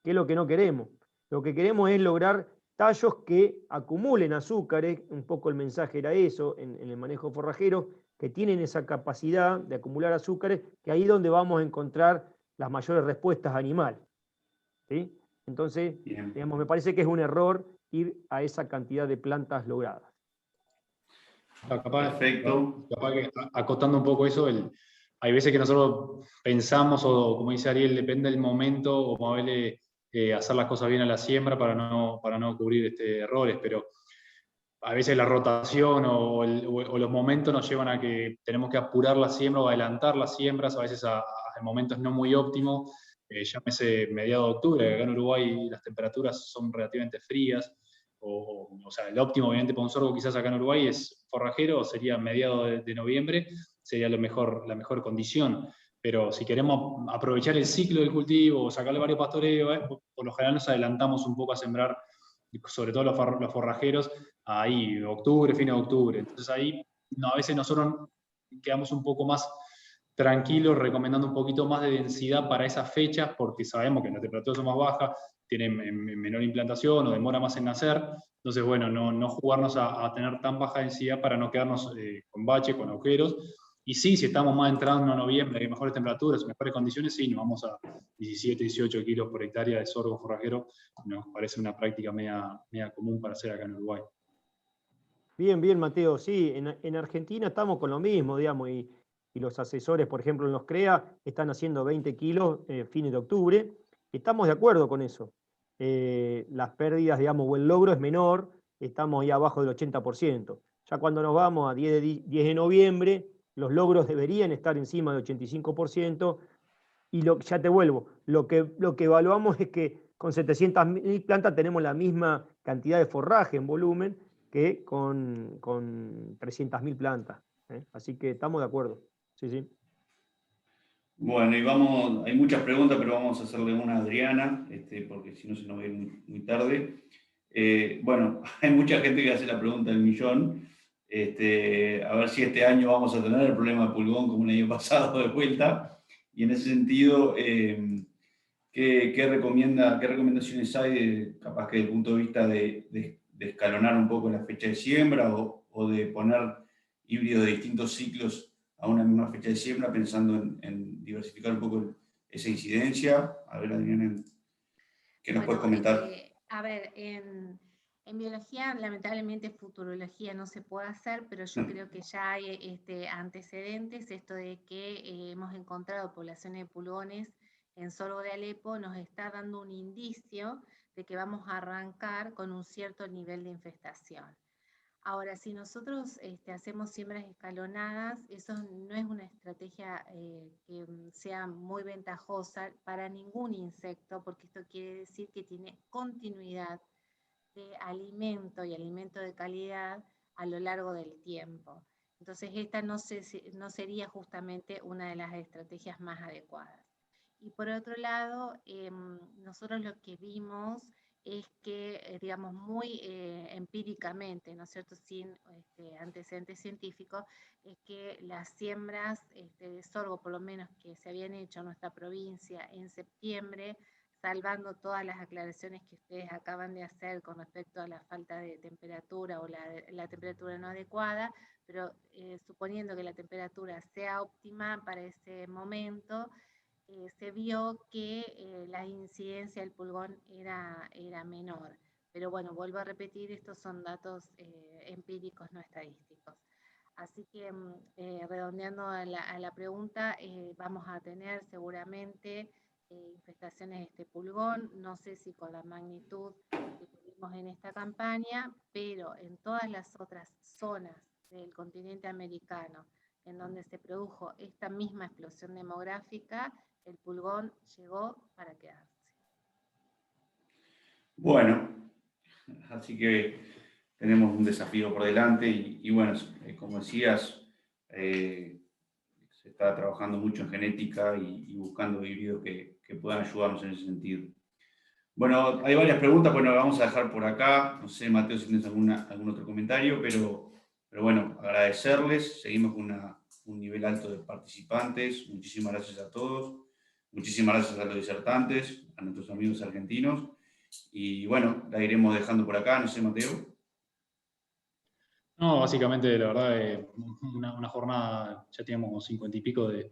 que es lo que no queremos. Lo que queremos es lograr tallos que acumulen azúcares, un poco el mensaje era eso en el manejo forrajero, que tienen esa capacidad de acumular azúcares, que ahí es donde vamos a encontrar las mayores respuestas animales. ¿Sí? Entonces, digamos, me parece que es un error ir a esa cantidad de plantas logradas. Perfecto. Capaz que acotando un poco eso, hay veces que nosotros pensamos, o como dice Ariel, depende del momento, o moverle, hacer las cosas bien a la siembra para no cubrir errores, pero a veces la rotación o los momentos nos llevan a que tenemos que apurar la siembra o adelantar las siembras, a veces a momentos no muy óptimos, llámese mediado de octubre, acá en Uruguay las temperaturas son relativamente frías, o sea, el óptimo obviamente para un sorgo quizás acá en Uruguay es forrajero, sería mediados de noviembre, sería la mejor condición. Pero si queremos aprovechar el ciclo del cultivo o sacarle varios pastoreos, por lo general nos adelantamos un poco a sembrar, sobre todo los forrajeros, ahí, octubre, fin de octubre. Entonces ahí a veces nosotros quedamos un poco más tranquilos, recomendando un poquito más de densidad para esas fechas, porque sabemos que las temperaturas son más bajas, tienen menor implantación o demora más en nacer. Entonces, bueno, no jugarnos a tener tan baja densidad para no quedarnos con bache, con agujeros. Y sí, si estamos más entrando a noviembre, hay mejores temperaturas, mejores condiciones, sí, nos vamos a 17, 18 kilos por hectárea de sorgo forrajero. Nos parece una práctica media común para hacer acá en Uruguay. Bien, Mateo. Sí, en Argentina estamos con lo mismo, digamos, y los asesores, por ejemplo, en los CREA, están haciendo 20 kilos fines de octubre. Estamos de acuerdo con eso. Las pérdidas, digamos, o el logro es menor, estamos ahí abajo del 80%. Ya cuando nos vamos a 10 de noviembre, los logros deberían estar encima del 85%, y ya te vuelvo, lo que evaluamos es que con 700.000 plantas tenemos la misma cantidad de forraje en volumen que con 300.000 plantas. Así que estamos de acuerdo. Sí. Bueno, hay muchas preguntas, pero vamos a hacerle una a Adriana, porque si no se nos va a ir muy tarde. Bueno, hay mucha gente que hace la pregunta del millón. A ver si este año vamos a tener el problema de pulgón como el año pasado de vuelta. Y en ese sentido, ¿qué recomendaciones hay, capaz que desde el punto de vista de escalonar un poco la fecha de siembra o de poner híbridos de distintos ciclos a una misma fecha de siembra, pensando en diversificar un poco esa incidencia? A ver, Adriana, ¿qué nos puedes comentar? A ver, En biología, lamentablemente, futurología no se puede hacer, pero yo creo que ya hay antecedentes. Esto de que hemos encontrado poblaciones de pulgones en sorgo de Alepo nos está dando un indicio de que vamos a arrancar con un cierto nivel de infestación. Ahora, si nosotros hacemos siembras escalonadas, eso no es una estrategia que sea muy ventajosa para ningún insecto, porque esto quiere decir que tiene continuidad de alimento y alimento de calidad a lo largo del tiempo. Entonces, esta no sería justamente una de las estrategias más adecuadas. Y por otro lado, nosotros lo que vimos es que, digamos, muy empíricamente, ¿no es cierto?, sin antecedentes científicos, es que las siembras de sorgo, por lo menos que se habían hecho en nuestra provincia en septiembre, salvando todas las aclaraciones que ustedes acaban de hacer con respecto a la falta de temperatura o la temperatura no adecuada, pero suponiendo que la temperatura sea óptima para ese momento, se vio que la incidencia del pulgón era menor. Pero bueno, vuelvo a repetir, estos son datos empíricos, no estadísticos. Así que, redondeando a la pregunta, vamos a tener seguramente infestaciones de pulgón, no sé si con la magnitud que tuvimos en esta campaña, pero en todas las otras zonas del continente americano en donde se produjo esta misma explosión demográfica, el pulgón llegó para quedarse. Bueno, así que tenemos un desafío por delante y bueno, como decías, se está trabajando mucho en genética y buscando híbridos que puedan ayudarnos en ese sentido. Bueno, hay varias preguntas, bueno, vamos a dejar por acá. No sé, Mateo, si tienes algún otro comentario, pero bueno, agradecerles. Seguimos con un nivel alto de participantes. Muchísimas gracias a todos. Muchísimas gracias a los disertantes, a nuestros amigos argentinos. Y bueno, la iremos dejando por acá. No sé, Mateo. No, básicamente, la verdad, una jornada, ya teníamos 50 y pico de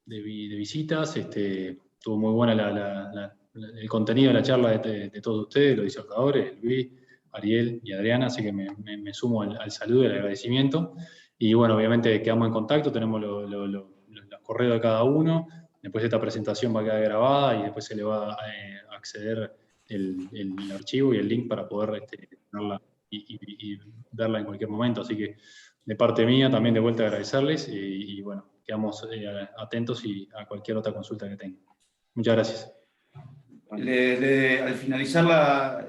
visitas. Estuvo muy buena el contenido de la charla de todos ustedes, los disertadores, Luis, Ariel y Adriana, así que me sumo al saludo y al agradecimiento. Y bueno, obviamente quedamos en contacto, tenemos los correos de cada uno, después esta presentación va a quedar grabada y después se le va a acceder el archivo y el link para poder tenerla y verla en cualquier momento. Así que de parte mía también de vuelta agradecerles y bueno, quedamos atentos a cualquier otra consulta que tengan. Muchas gracias. Al finalizar la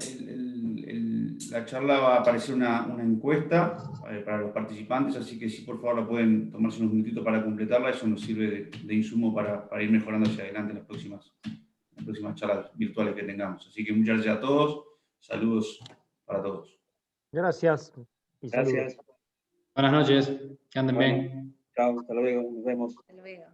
charla va a aparecer una encuesta para los participantes, así que si por favor la pueden tomarse unos minutitos para completarla, eso nos sirve de insumo para ir mejorando hacia adelante en las próximas charlas virtuales que tengamos. Así que muchas gracias a todos, saludos para todos. Gracias y saludos. Gracias. Buenas noches, que anden Bueno, bien. chao, hasta luego, nos vemos. Hasta luego.